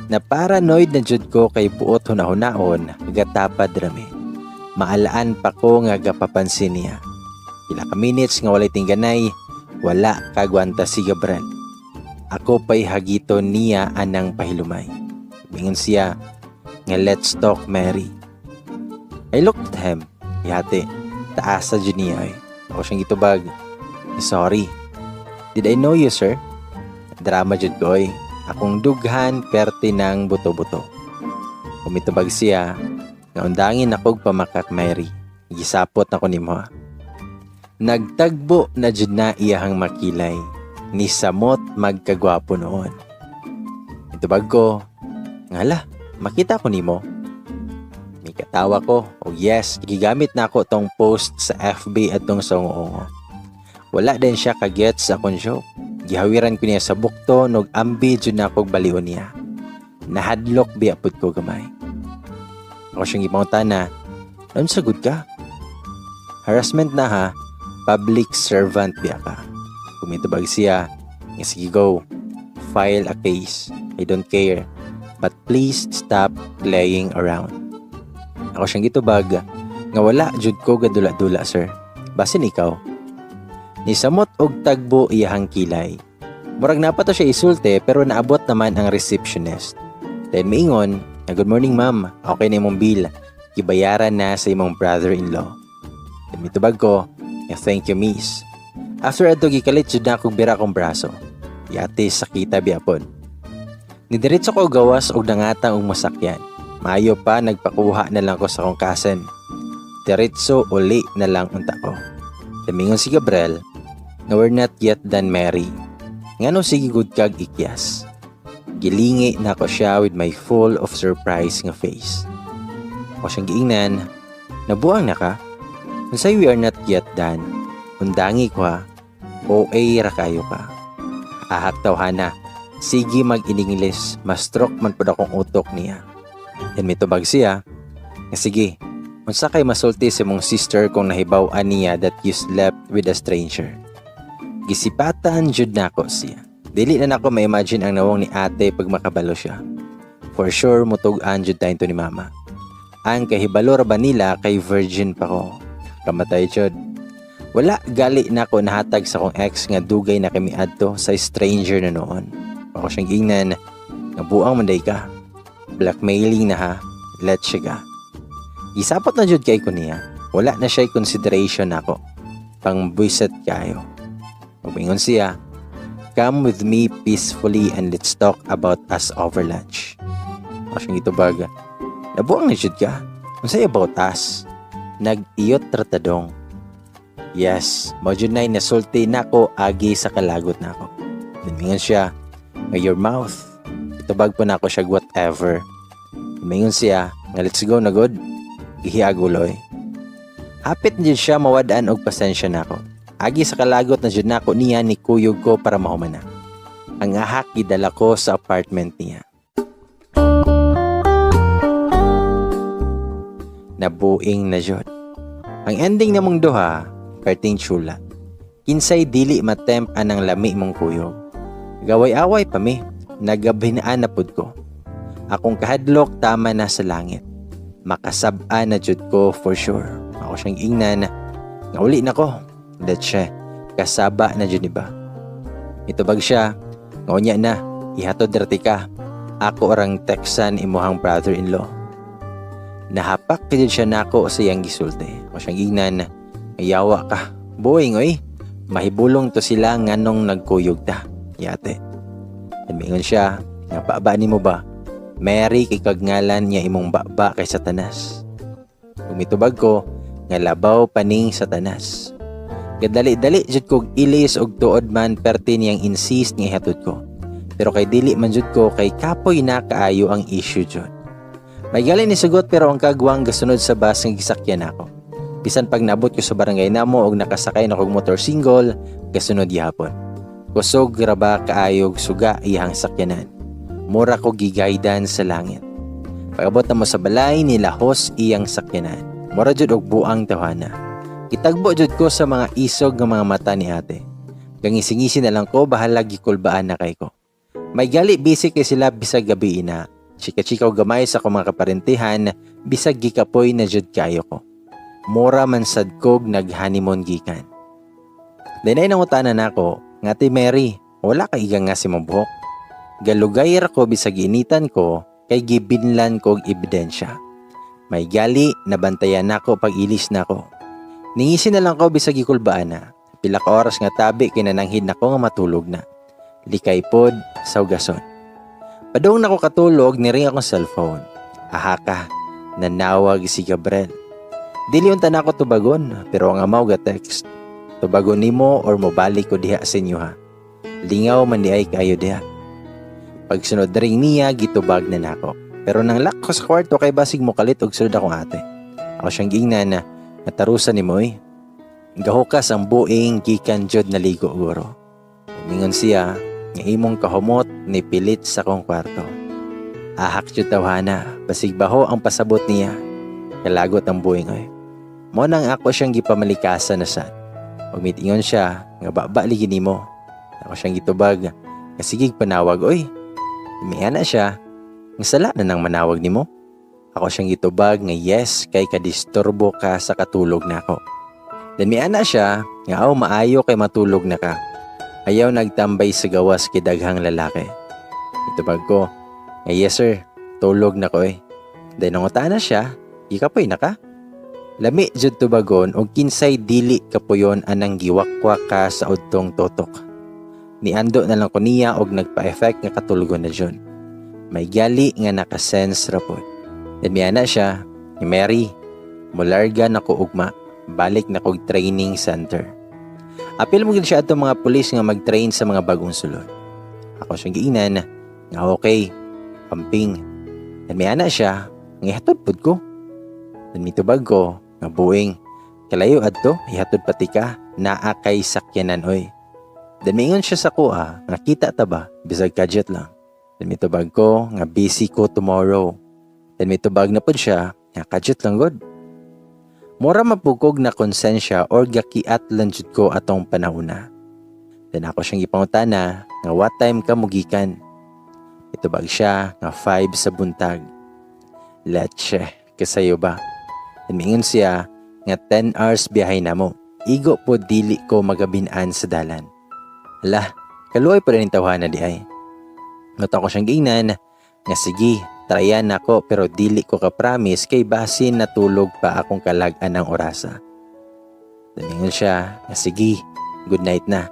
Na paranoid na jud ko kay buot hunahunaon gatapad rami. Maalaan pa ko nga gapapansin niya. Pila ka minutes nga walay tingganay, wala kagwanta si Gabriel. Ako pa'y hagito niya anang pahilumay. Bingon siya nga let's talk Mary. I looked at him. Yate, taas sa jud niya ay. Ako siyang gitubag. Sorry. Did I know you, sir? Drama jud ko ay. Akong dughan perti ng buto-buto. Kumitubag siya, nga undangin akong pamakak Mary. Gisapot ako nimo. Nagtagbo na jud na iyahang makilay. Ni samot magkagwapo noon. Itubag ko, ngala, makita ko nimo. May katawa ko, yes, gigamit na ako tong post sa FB at tong sa ungo. Wala din siya kagets sa akong joke. Gihawiran ko niya sa bukto nog ambi jud na kog balion niya. Nahadlok biapod ko gamay. Ako siyang gipangutan na, unsa gud ka? Harassment na ha, public servant biya ka. Kumitubag siya, nga sige go, file a case. I don't care, but please stop playing around. Ako siyang gitubag, nga wala jud ko gadula-dula sir. Basin ikaw. Nisamot og tagbo iyahang kilay. Murag napato siya isulte pero naabot naman ang receptionist. Then miingon, good morning ma'am, okay na imong bill. Gibayaran na sa imong brother-in-law. Then mitubag ko, thank you miss. After ato gikalit jud na akong bira kong braso. Yate sakita biapon. Nidiretso ko gawas og nangatang og masakyan. Maayo pa nagpakuha na lang ko sa kong cousin. Diretso uli na lang unta ko. Damingon si Gabriel, nga we're not yet done Mary. Ngano sige good kag ikyas. Gilingi na ko siya with my full of surprise nga face. Ako siyang giingnan, nabuang na ka? Unsay we are not yet done. Undangi ko ha, OA ra kayo ka. Ahak tawhana, sige mag-in-English, ma-stroke man po akong utok niya. Yan mitubag siya, nga sige, unsa kay masulti si mong sister kung nahibaw-an niya that you slept with a stranger. Gisipatan jud nako siya. Dili na nako ma-imagine ang nawong ni ate pag makabalo siya. For sure, mutug-an jud tayo to ni mama. Ang kahibalo ra ba nila kay virgin pa ko. Kamatay jud. Wala gali na ko nahatag sa kong ex nga dugay na kami adto sa stranger na noon. Ako siyang ingnan, nga buang manday ka. Blackmailing na ha, let siya ka. Isapot na jud kay ko niya, wala na siya consideration ako. Pang buiset kayo. Magmingon siya, come with me peacefully and let's talk about us over lunch. Ako siyang itubag, nabuang na jud ka, unsay about us? Nag-iyot tratadong. Yes, module 9 nasulti na ko agi sa kalagot na ako. Lumingon siya, nga your mouth. Itubag po na ako siya whatever. Lumingon siya, nga let's go na good. Gihiaguloy. Hapit na siya mawadaan og pasensya na ako. Agi sa kalagot na dyan ako niya ni kuyog ko para mahuman na. Ang ahak gidala ko sa apartment niya. Nabuing na jud. Ang ending namong duha, perting chula. Kinsay dili matemp anang lami mong kuyog. Gaway-away pa mi, nagabhinaan na pud ko. Akong kahadlok tama na sa langit. Makasab-a na jud ko for sure. Ako siyang ingnan, nga uli na ko. That siya, kasaba na jud iba. Itubag siya, nga unya na, ihatod derti ka. Ako orang Texan imuhang brother-in-law. Nahapak kajud siya nako sa iyang gisulti. Ako siyang ingnan, ayawa ka. Boing oy, mahibulong to sila nganong nagkuyog ta. Yate. Mingon siya, nga baba ni mo ba? Mary kay kagngalan niya imong baba kay Satanas. Umitubag ko, nga labaw paning Satanas. Gadali-dali jud kog ilis og tuod man perti niyang insist nga ihatod ko. Pero kay dili man jud ko kay kapoy na kaayo ang issue jud. May galing ni sugot pero ang kagwang gasunod sa bus nga gisakyan ako. Bisan pag nabot ko sa barangay namo og nakasakay na kog motor single, gasunod gihapon. Kusog raba kaayog suga iyang sakyanan. Mura ko gigaydan sa langit. Pagabot na mo sa balay nilahos iyang sakyanan. Mura jud og buang tawhana. Kitagbo jud ko sa mga isog nga mga mata ni ate. Gangisingisi na lang ko bahala gikulbaan na kay ko. May gali busy kay sila bisag gabi ina. Chika-chikaw gamay sa akong mga kaparentihan, bisag gikapoy na jud kayo ko. Mura man sad kog nag-honeymoon gikan. Dinay nangutanan nako, nga ti Mary, wala ka igang nga si mabuhok. Galugay ra ko bisag initan ko, kay gibinlan kog ebidensya. May gali, nabantayan nako pag ilis nako. Ningisin na lang ko bisag gikulbaan na. Pila ka oras nga tabi kinananghid nako nga matulog na. Likay pod sa ugason. Padung nako katulog, niring akong cellphone. Ahaka, nanawag si Gabriel. Dili unta nako tubagon, pero ang amaw ga text. Tubagon nimo or mobalik ko diha sa inyo ha. Lingaw man di ay kayo diha. Pagsunod ring niya, gitubag na nako. Pero nang lock ko sa kwarto kay basig mo kalit og sunod akong ate. Ako siyang giingnan na natarusan ni Moy. Gahukas ang buing gikan jud naligo guro. Mingon siya, nga imong kahumot ni pilit sa kong kwarto. Ahak jud tawhana, basig baho ang pasabot niya. Kalagot ang buing oy. Mo nang ako siyang gipamalikasan na sad. Pagmitingon siya, nga baba ligi nimo. Ako siyang gitubag, nga sigig panawag oy. Imiana siya, nga sala na nang manawag nimo. Ako siyang gitubag nga yes kay kadisturbo ka sa katulog nako. Then miana siya, nga aw maayo kay matulog na ka. Ayaw nagtambay sa gawas kay daghang lalaki. Itubag ko, yes sir, tulog na ko eh. Then nangutaan na siya, ikapoy na ka. Lami jud tubagon og kinsay dili kapuyon anang giwakwak ka sa udtong totok. Niando na lang ko niya og nagpa-effect nga katulgon na jud. May gali nga nakasense ra pod. Then miana siya, ni Mary, mularga na ko ugma, balik na kog training center. Apil mo gid siya atong mga pulis nga mag-train sa mga bagong sulod. Ako siyang giingnan nga okay, camping. Then miana siya, nga ihatod pod ko. Then mitubag ko, nga buing, kalayo adto, ihatod pati ka, naa kay sakyanan oy. Then mingon siya sa kuha, nga kita ta ba, bisag kadjet lang. Then mitubag ko, nga busy ko tomorrow. Then mitubag na pod siya, nga kadjet lang god. Mura mapugkog na konsensya or gakiat lang jud ko atong panahuna. Then ako siyang ipangutana nga what time ka mugikan. Itubag siya nga 5 sa buntag. Leche, kasayo ba? Then mingon siya nga 10 hours biyahe na mo. Igo po dili ko magabinaan sa dalan. Hala, kaluoy po rin tawhana di ay. Mata ko siyang giingnan nga sige, tryan ako pero dili ko ka-promise kay basin natulog pa akong kalag-an ng orasa. Damingon siya nga sige, good night na,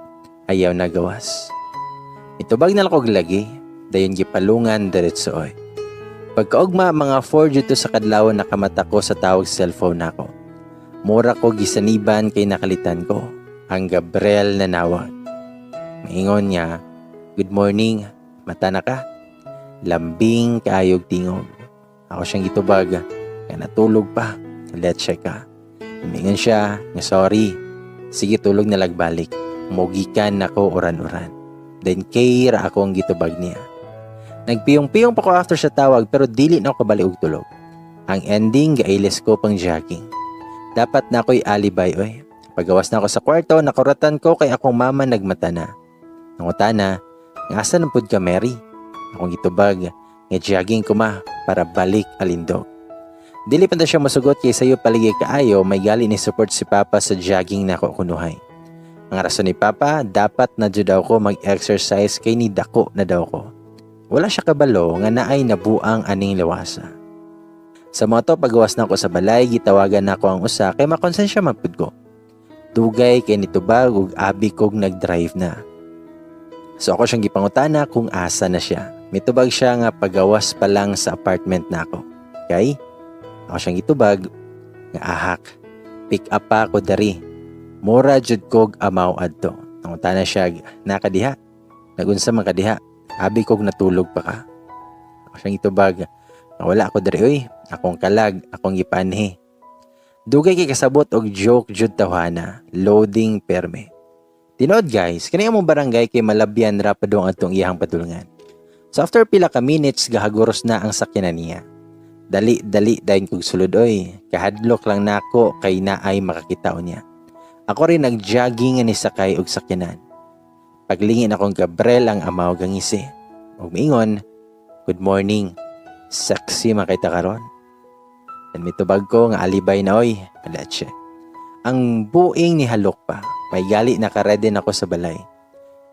ayaw na gawas. Itubag na lang kog lagi, dayon gipalungan diretso oy. Pagkaugma mga 4 dito sa kadlaw nakamata ko sa tawag cellphone nako. Mura ko gisaniban kay nakalitan ko, ang Gabriel na nawag. Maingon niya, good morning, mata na ka? Lambing kaayog tingog. Ako siyang gitubag, kaya natulog pa, let's check ka. Maingon siya, nga sorry, sige tulog na lagbalik, mugikan nako oran-oran. Then kaya ako ang gitubag niya. Nagpiyong-piyong pa ko after sa tawag pero dili na ako kabali og tulog. Ang ending, gailes ko pang jogging. Dapat na ako'y alibay oy. Pagawas na ako sa kwarto, nakuratan ko kay akong mama nagmata na. Nangutana, nga asa nampud ka Mary? Akong gitubag, nga jogging ko ma para balik alindog. Dili pa na siya masugot kay sayo paligay kaayo, may gali ni support si Papa sa jogging na ako kunuhay. Ang rason ni Papa, dapat na jud daw ko mag-exercise kay ni dako na daw ko. Wala siya kabalo nga naay nabuang aning lawasa. Sa moto pagawas na ako sa balay, gitawagan na ako ang usa kay makonsensya mapud ko. Dugay kay nitubag ug abi kog nag-drive na. So ako siyang gipangutana kung asa na siya. Mitubag siya nga pagawas pa lang sa apartment na ako. Kay ako siyang gitubag nga ahak. Pick up pa ako dari. Mura jud kog amaw adto. Nangutana siya, nakadiha. Nagunsa man kadiha. Abi kog natulog pa ka. Ako siyang gitubag, wala ako dari oy. Akong kalag, akong gipanhi. Dugay kay kasabot og joke jud tawhana. Loading perme. Tinood guys, kani among barangay kay malabyan ra padung atong iyang patulungan. So after pila ka minutes gahaguros na ang sakyanan niya. Dali dayon kog sulod oy. Kahadlok lang nako kay naay makakitao niya. Ako rin nag-jogging ni sakay og sakyanan. Paglingin akong Gabriel ang amaw gangisi. Og miingon, good morning. Sexy makita karon. Dan mitubag ko nga alibay na oy, palatse. Ang buing ni halok pa. May gali nakaredy na ako sa balay.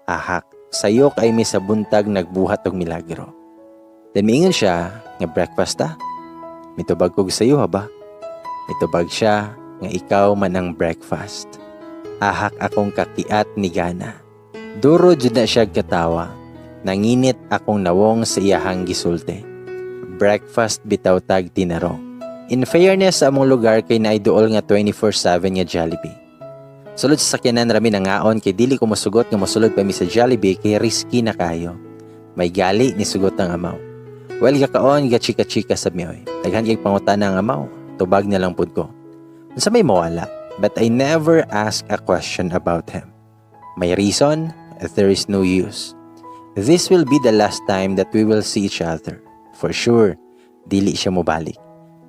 Ahak, sayok ay may sa buntag nagbuhat og milagro. Then miingon siya, nga breakfast ta? Mitubag ko sayo ha ba? Mitubag siya, nga ikaw man ang breakfast. Ahak akong kakiat ni Gana. Duro jud na siya katawa. Nanginit akong nawong sa iyahang gisulte. Breakfast bitaw tag tinarong. In fairness sa among lugar kay naiduol nga 24/7 nga Jollibee. Sulod sa sakyanan rami nangaon kay dili ko mosugot nga mosulod pa mi sa Jollibee kay risky na kayo. May gali ni sugot ang amaw. Well kakaon gachika-chika sa miyoy. Daghan kay pangutana ang amaw. Tubag na lang pud ko. Unsa may mawala? But I never ask a question about him. May reason? There is no use. This will be the last time that we will see each other. For sure, dili siya mobalik.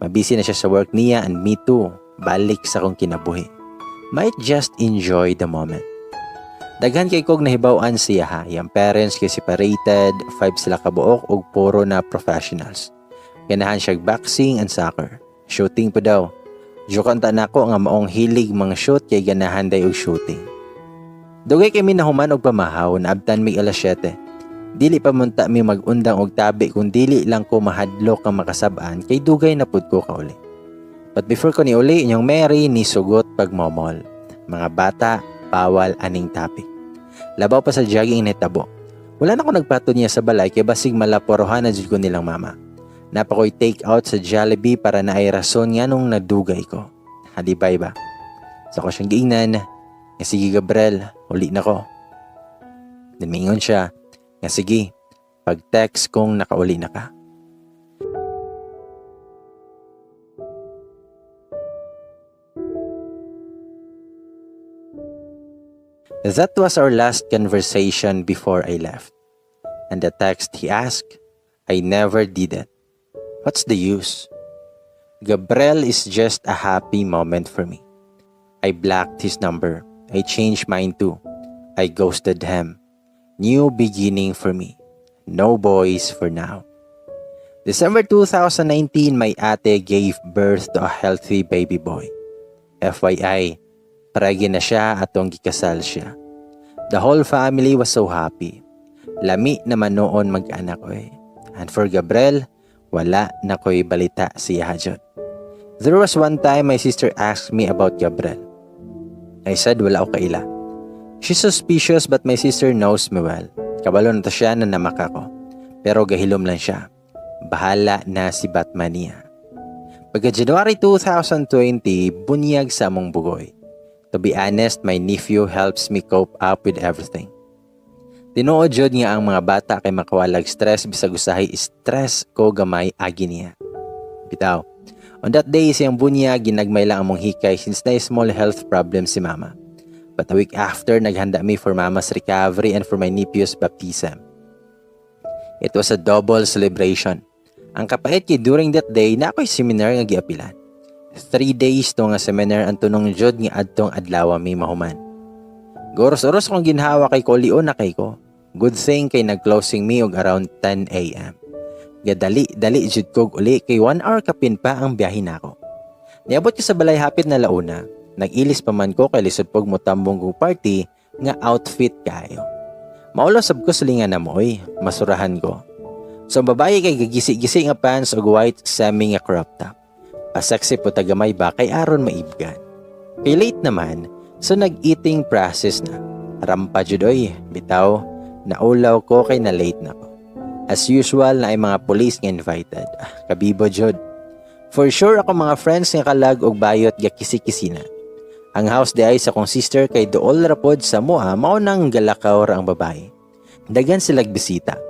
Mabisi na siya sa work niya and me too. Balik sa kong kinabuhi. Might just enjoy the moment. Daghan kay kog nahibaw-an siya ha. Yang parents kay separated, 5 sila kabuok ug puro na professionals. Ganahan siya boxing and soccer. Shooting pa daw. Jokan ta nako nga maong hilig mga shoot kay ganahan day og shooting. Dugay kami nahuman og pamahaw na abtan mig alas 7. Dili pa munta mi mag-undang og tabi kung dili lang ko mahadlok ang makasab-an kay dugay na pud ko kauli. But before ko ni uli inyong Mary ni sugot pagmomol. Mga bata, bawal aning topic. Labaw pa sa jogging nitabo. Wala na ko nagpato niya sa balay kay basig malaporohan na jud ko nilang mama. Napakoy take out sa Jollibee para na ay rason nga nung nadugay ko. Halibay ba? So ko siyang giingnan. Nga sige Gabriel, uli na ko. Namingon siya. Nga sige, pag-text kong nakauli na ka. That was our last conversation before I left. And the text he asked, I never did it. What's the use? Gabriel is just a happy moment for me. I blocked his number. I changed mine too. I ghosted him. New beginning for me. No boys for now. December 2019, my ate gave birth to a healthy baby boy. FYI, Pregi na siya atong gikasal siya. The whole family was so happy. Lami naman noon mag-anak oy. And for Gabriel, wala na ko'y balita siya jud. There was one time my sister asked me about Gabriel. I said wala ko kaila. She's suspicious but my sister knows me well. Kabalo na to siya na namaka ko. Pero gahilom lang siya. Bahala na si Batman niya. Pagka January 2020, bunyag sa among bugoy. To be honest, my nephew helps me cope up with everything. Tinuod jud nga ang mga bata kay makawalag stress bisag usahay stress ko gamay agi niya. Bitaw. On that day, siyang bunyag ginagmay lang among hikay since na small health problem si mama. But a week after, naghanda me for mama's recovery and for my nephew's baptism. It was a double celebration. Ang kapait kay during that day na ako'y seminar nga giapilan. 3 days to nga seminar ang tunong jud nga adtong adlaw mi mahuman. Goros-oros kong ginhawa kay Kolio na kay ko. Good thing kay nag-closing me og around 10 a.m. Gadali jud kog uli kay 1 hour kapin pa ang biyahe nako. Niabot ko sa balay hapit na launa. Nag-ilis pa man ko kay lisod pog motambong kong party nga outfit kayo. Maulo sab ko sa linga na moy, masurahan ko. So babae kay gagisi-gisi nga pants og white semi nga crop top. Pasexy po tagamay ba kay aron maibgan. Kay late naman, so nag-eating process na. Rampa jud oy, bitaw, naulaw ko kay na late na ko. As usual na ay mga police nga invited. Kabibo jud. For sure ako mga friends nga kalag og bayot gakisi-kisi na. Ang house di ay sa kong sister kay dool rapod sa mua mao nang galakaw ra ang babae. Dagan silag bisita.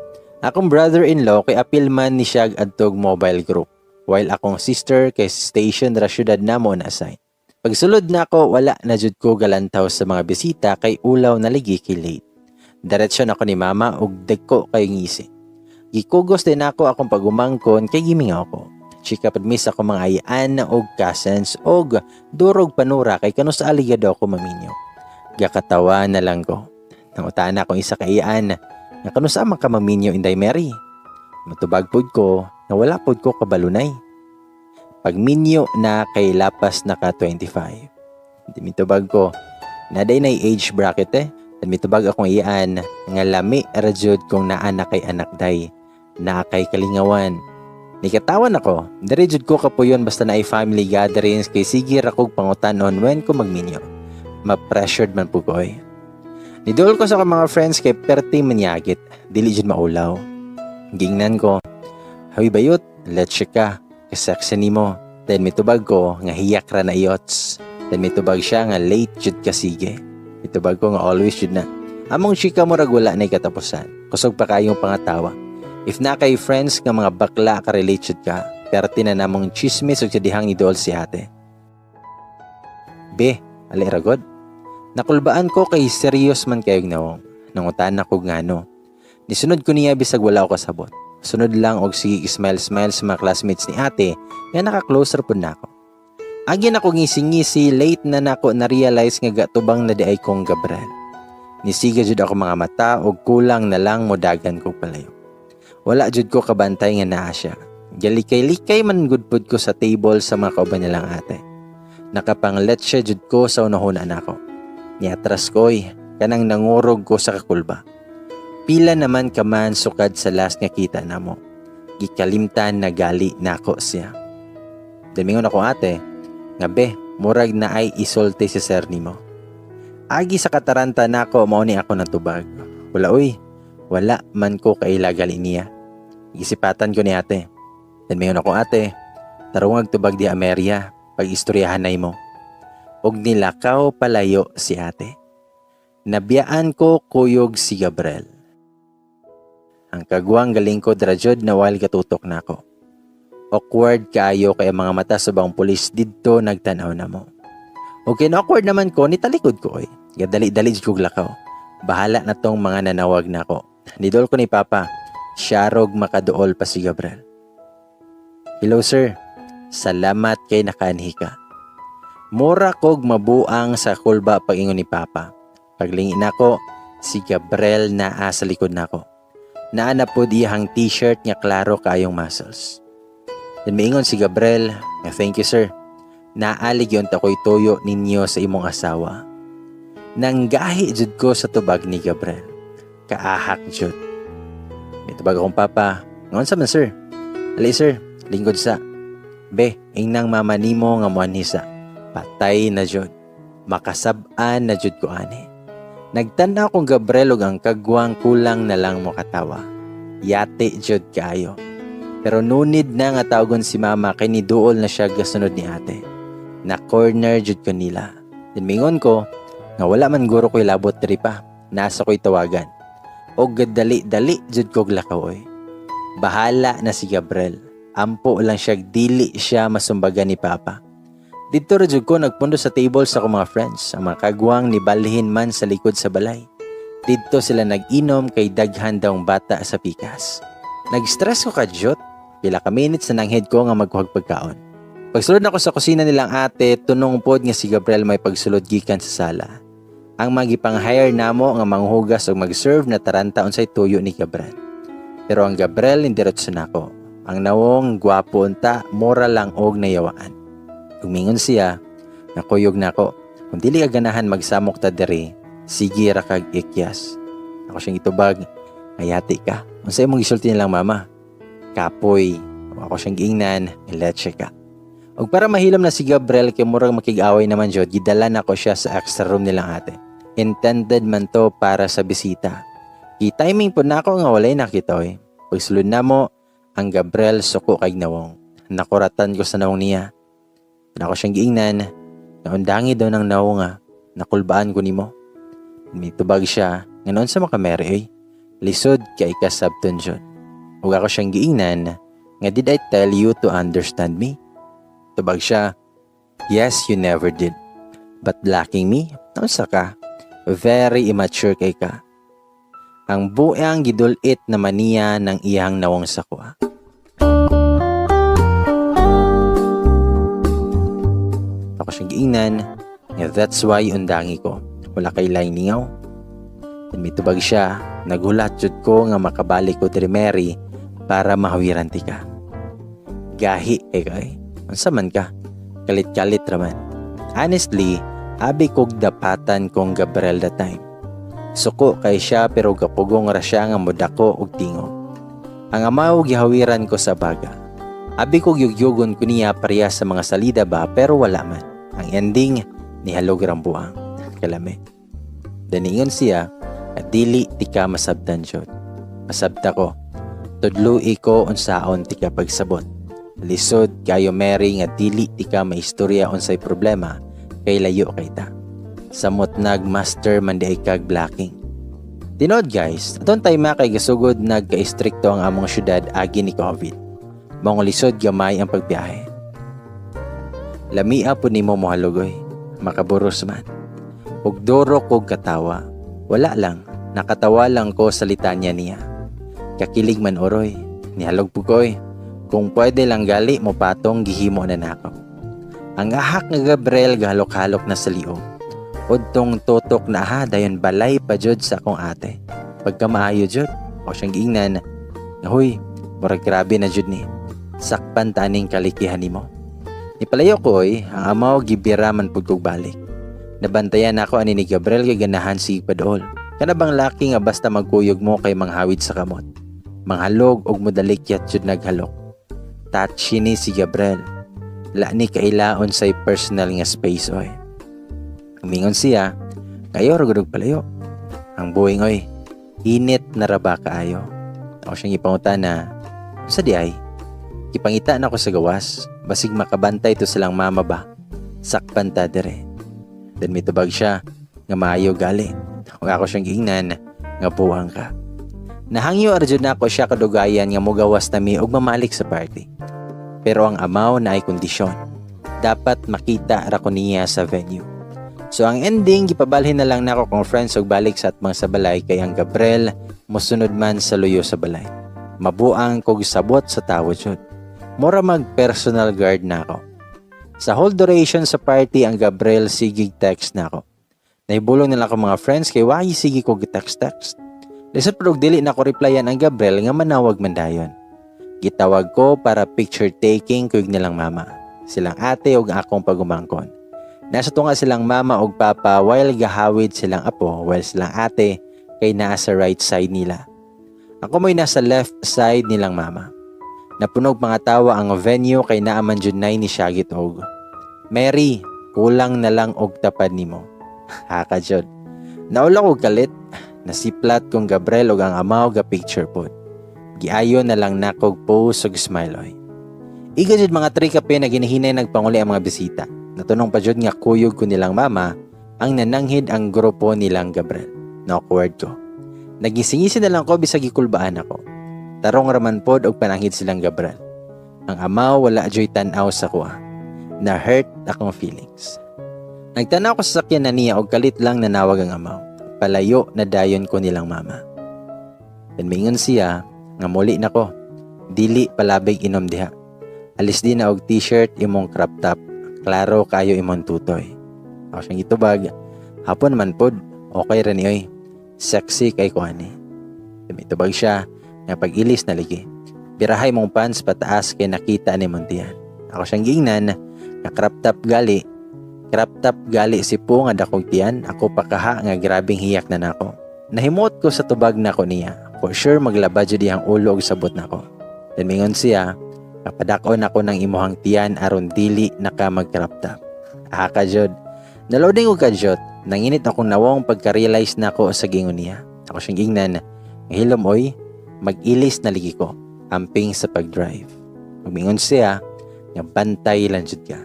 Akong brother-in-law kay apil man ni siya adtog mobile group. While akong sister kay station ra syudad namo na assign. Pagsulod na ako, wala na jud ko galantaw sa mga bisita kay ulaw na ligi kay late. Diretsyon ako ni mama og dagko kay ngisi. Gikugos din ako akong pagumangkon kay gimingaw ko. Chika padmis ako mga ayaan og cousins og durog panura kay kano sa aligado ako maminyo. Gakatawa na lang ko. Nangutaan akong isa kay ayaan nga kano sa man ka maminyo Inday Mary. Matubag pod ko na wala pod ko kabalunay. Pag minyo na kay lapas naka 25. Di mitubag ko naday na age bracket at mitubag akong iyaan nga lami rajud kong naana kay anak day na kay kalingawan. Nikatawan ako, diri jud ko kapuyon basta na family gatherings kay sige ra kog pangutanon when ko magminyo. Ma-pressured man po ko eh. Nidol ko sa mga friends kay perti manyagit, dili jud maulaw. Gingnan ko, hawi bayot, let's ka, kasaksa nimo. Then mitubag ko nga hiyak ra na iyots. Then mitubag siya nga late jud kasige. Mitubag ko nga always jud na. Among chika mo rag wala na katapusan. Kusog pa kayong pangatawa. If na kay friends nga mga bakla ka related ka, perti na namong chismis o dihang idol si ate. Be, ali ragod. Nakulbaan ko kay serious man kayong nawong. Nangutan ako nga no. Nisunod ko niya bisag wala ko kasabot. Sunod lang og sige smile-smile sa mga classmates ni ate nga naka-closer po na ako. Agyan ako ngisi-ngisi, late na nako na-realize nga gatubang na di ay kong Gabriel. Nisiga jud ako mga mata og kulang na lang modagan kog palayo. Wala jud ko kabantay nga naa siya. Galikay-likay man gudpod ko sa table sa mga kauban nilang ate. Nakapanglet siya jud ko sa unahunan ako. Niatras ko'y kanang nangurog ko sa kakulba. Pila naman ka man sukad sa last nga kita na mo. Gikalimtan na gali nako siya. Damingon ako ate, nga be, murag na ay isolte si sir nimo. Agi sa kataranta nako mao ni ako natubag. Wala oy, wala man ko kailagali niya. Gisipatan ko ni ate. Damingon ako ate, tarungag tubag di Ameria, pag-istoryahan na mo. Og nilakaw palayo si ate. Nabiyaan ko kuyog si Gabriel. Ang kagwang galing ko drajod na while katutok na ako. Awkward kayo kay mga mata sa bang pulis didto nagtanaw na mo. Okay na awkward naman ko, nitalikod ko eh. Gadali-dali jud kog lakaw. Bahala na tong mga nanawag na ko. Nidol ko ni Papa, siyarog makaduol pa si Gabriel. Hello sir, salamat kay nakaanhi ka. Mura kog mabuang sa kulba pagingon ni Papa. Paglingin nako, si Gabriel naa sa likod nako. Naa na po iyang t-shirt nga klaro kayong muscles. Then maingon si Gabriel, thank you sir. Naalig yun tako'y tuyo ninyo sa imong asawa. Nanggahi jud ko sa tubag ni Gabriel. Kaahak jud. May tubag akong papa. Ngon sa man sir? Ali sir, lingkod sa. Be, inang mama nimo nga muanhisa. Patay na jud. Makasab-an na jud ko ani. Nagtanaw kong Gabriel ug ang kagwang kulang na lang mo katawa. Yate jud kaayo. Pero nunid na nga tawgon si mama kay niduol na siya gasunod ni ate. Na corner jud ko nila. Then mingon ko nga wala man guro ko'y labot diri pa. Nasa ko'y tawagan. O gadali-dali jud ko glakaw oy. Bahala na si Gabriel. Ampo lang siya dili siya masumbagan ni papa. Dito ra jud ko nagpundo sa table sa akong mga friends. Ang mga kagwang ni balhin man sa likod sa balay. Dito sila nag-inom kay daghan daw bata sa pikas. Nag-stress ko kadyot. Pila ka minutes na nanghead ko nga magkuhag pagkaon. Pagsulod na ko sa kusina nilang ate, tunong pod nga si Gabriel may pagsulod gikan sa sala. Ang magipang-hire namo nga manghugas o mag-serve na taranta unsay tuyo ni Gabriel. Pero ang Gabriel indiretso nako. Ang nawong gwapo unta, mura lang og nayawaan. Umingon siya, nakuyog nako. Kung dili ka ganahan magsamok ta diri, sige ra kag ikyas. Ako siyang itubag, ayati ka. Unsay imong gisulti nilang mama? Kapoy. Ako siyang giingnan, iletche ka. Og para mahilom na si Gabriel kay murag makig-away naman jud, gidala nako siya sa extra room nilang ate. Intended man to para sa bisita. I-timing po na ako nga walay nakita oy. Pagsulod na mo, ang Gabriel suko kay nawong. Nakuratan ko sa nawong niya. Ako siyang giingnan, naundangi daw ng nawong nga, nakulbaan ko nimo. May tubag siya, nganoon sa makamere oy. Lisod kay kasabton jud. Ug ako siyang giingnan, nga did I tell you to understand me? Tubag siya, yes, you never did. But blocking me, naunsa ka? Very immature kay ka. Ang buang gidulit na maniya ng iyang nawong sakwa. Ako siyang giingnan, nga that's why undangi ko. Wala kay laing ningaw. Then may tubag siya, nagulat jud ko nga makabalik ko diri Mary para mahawiran ti ka. Gahi kay. Unsa man ka? Kalit-kalit raman. Honestly, abi kog dapatan kong Gabriel that time. Suko kay siya pero gapugong ra siya nga modako og tingo. Ang amaw gihawiran ko sa baga. Abi kog yugyugon ko niya pareha sa mga salida ba pero wala man. Ang ending ni halog rang buang. Kalame. Daningon siya at dili ti ka masabtan jud. Masabta ko. Tudloi ko unsaon ti ka pagsabot. Lisod kayo Mary nga dili ti ka maistorya unsay problema kay layo kay ta. Samot nag-master man di ay kag blocking. Tinod guys, aton tay makay gasugod nagka-istrikto ang among syudad agi ni COVID. Mong lisod gamay ang pagbiyahe. Lamia po nimo mohalugoy, makaburos man. Ug doro kog katawa. Wala lang, nakatawa lang ko sa litanya niya. Kakilig man oroy, nihalog po ko'y. Kung pwede lang gali mo patong gihimo na nako. Ang ahak nga Gabriel gahalok-halok na sa liog. Udtong tutok na dayon balay pa jud sa akong ate. Pagka maayo jud, o siyang giingnan, huy, murag grabe na jud ni. Sakpan taning kalikihan nimo. Nipalayo ko ang amaw gibira man pud kog balik. Nabantayan ako ani ni Gabriel kay ganahan si Padol. Kana bang laki nga basta magkuyog mo kay manghawid sa kamot. Manghalog og modalikyat jud naghalok. Touchy ni si Gabriel. La ni kailaon say personal nga space oy. Umingon siya, kayo ragudog palayo. Ang buwing oy, init na raba kaayo. Ako siyang ipangutan na, sa di ay, ipangita na ako sa gawas, basig makabantay to silang mama ba, sakpan ta dire. Then may tubag siya, nga maayo gali. Ako siyang giingnan, nga buwang ka. Nahangyo arjud na ako siya kadugayan nga mogawas nami og mamalik sa party. Pero ang amaw na ay kondisyon. Dapat makita ra ko niya sa venue. So ang ending, gipabalhin na lang nako kung friends og balik sa atmang sa balay kay ang Gabriel mosunod man sa luyo sa balay. Mabuang kog sabot sa tawo jud. Mura mag personal guard nako. Sa whole duration sa party ang Gabriel sigig text nako. Nahibulong nila ko mga friends kay why sige ko gi-text. Lisod pero dili na ko replyan ang Gabriel nga manawag man dayon. Gitawag ko para picture taking kuyog nilang mama. silang ate ug akong pagumangkon. Nasa tunga silang mama ug papa while gahawid silang apo while silang ate kay naa sa right side nila. Ako mo'y nasa left side nilang mama. Napunog mga tawa ang venue kay naaman jud nay ni Shagit og, Mary, kulang na lang og tapad nimo. Haka jud. Naula ko kalit, nasiplat kong Gabriel og ang amaw ga picture pod. Giayon na lang nakog pose og smile oy. Iga jud mga 3 kape na ginihinay nagpanguli ang mga bisita. Natunong pa jud nga kuyog ko nilang mama ang nananghid ang grupo nilang Gabriel. Na-awkward ko. Nagisingisi na lang ko bisag gikulbaan ako. Tarong raman pod og pananghid silang Gabriel. Ang amaw wala joy tan-aw sa kuha. Na-hurt akong feelings. Nagtanaw ko sa sakyan na niya og kalit lang nanawag ang amaw. Palayo na dayon ko nilang mama. Then mingon siya nga muli na ko. Dili palabig inom diha. Alis din na og t-shirt imong crop top. Klaro kayo imong tutoy. Ako siyang itubag. Hapon man pod. Okay ra ni oy. Sexy kay ko ani. Itubag siya nga pag-ilis na ligi. Birahay mong pants pataas kay nakita ni Montian. Ako siyang giingnan nga crop top gali. Crop top gali si po nga dakog tiyan. Ako pakaha nga grabing hiyak na nako. Nahimot ko sa tubag nako niya. For sure maglaba jud diyang ulo og sabot nako. Then mingon siya, kapadakon ako ng imuhang tiyan aron dili naka mag-crop top. Haka jud. Naloading ko kadyot. Nanginit akong nawong pagka-realize nako sa gingon niya. Ako siyang gingnan. Hilom oy, mag-ilis na ligi ko. Amping sa pag-drive. Magmingon siya, nga bantay lang jud ka.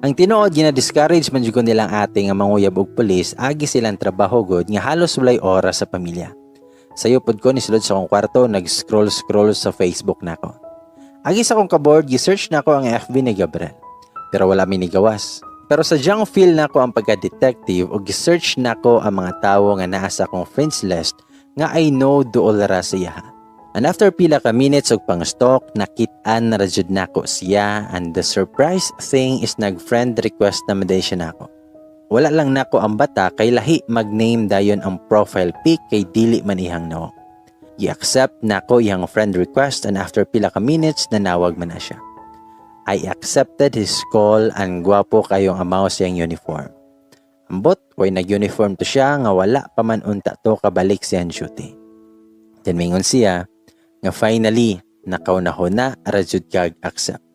Ang tinuod gina-discourage man jud ko nilang ate nga manguyab og pulis, agi silang trabaho god nga halos walay oras sa pamilya. Sayo pod ko ni sulod sa akong kwarto, nag-scroll sa Facebook nako. Agi sa akong kaboard, gi-search nako ang FB ni Gabriel. Pero wala mi ni gawas. Pero sa sadyang feel nako ang pagka-detective o gi-search nako ang mga tawo nga naa sa akong friends list nga I know duol ra siya. And after pila ka minutes og pang-stalk, nakit-an na rajud nako siya, and the surprise thing is nag-friend request na maday siya nako. Wala lang nako ang bata kay lahi mag-name dayon ang profile pic kay dili man ihang nawag. I-accept nako iyang friend request, and after pila ka minutes nanawag man na siya. I accepted his call, and gwapo kayong amaw siyang uniform. Ambot, way nag-uniform to siya nga wala pa man unta to kabalik siyang duty. Then mingon siya nga finally nakaunahuna rajud kag accept.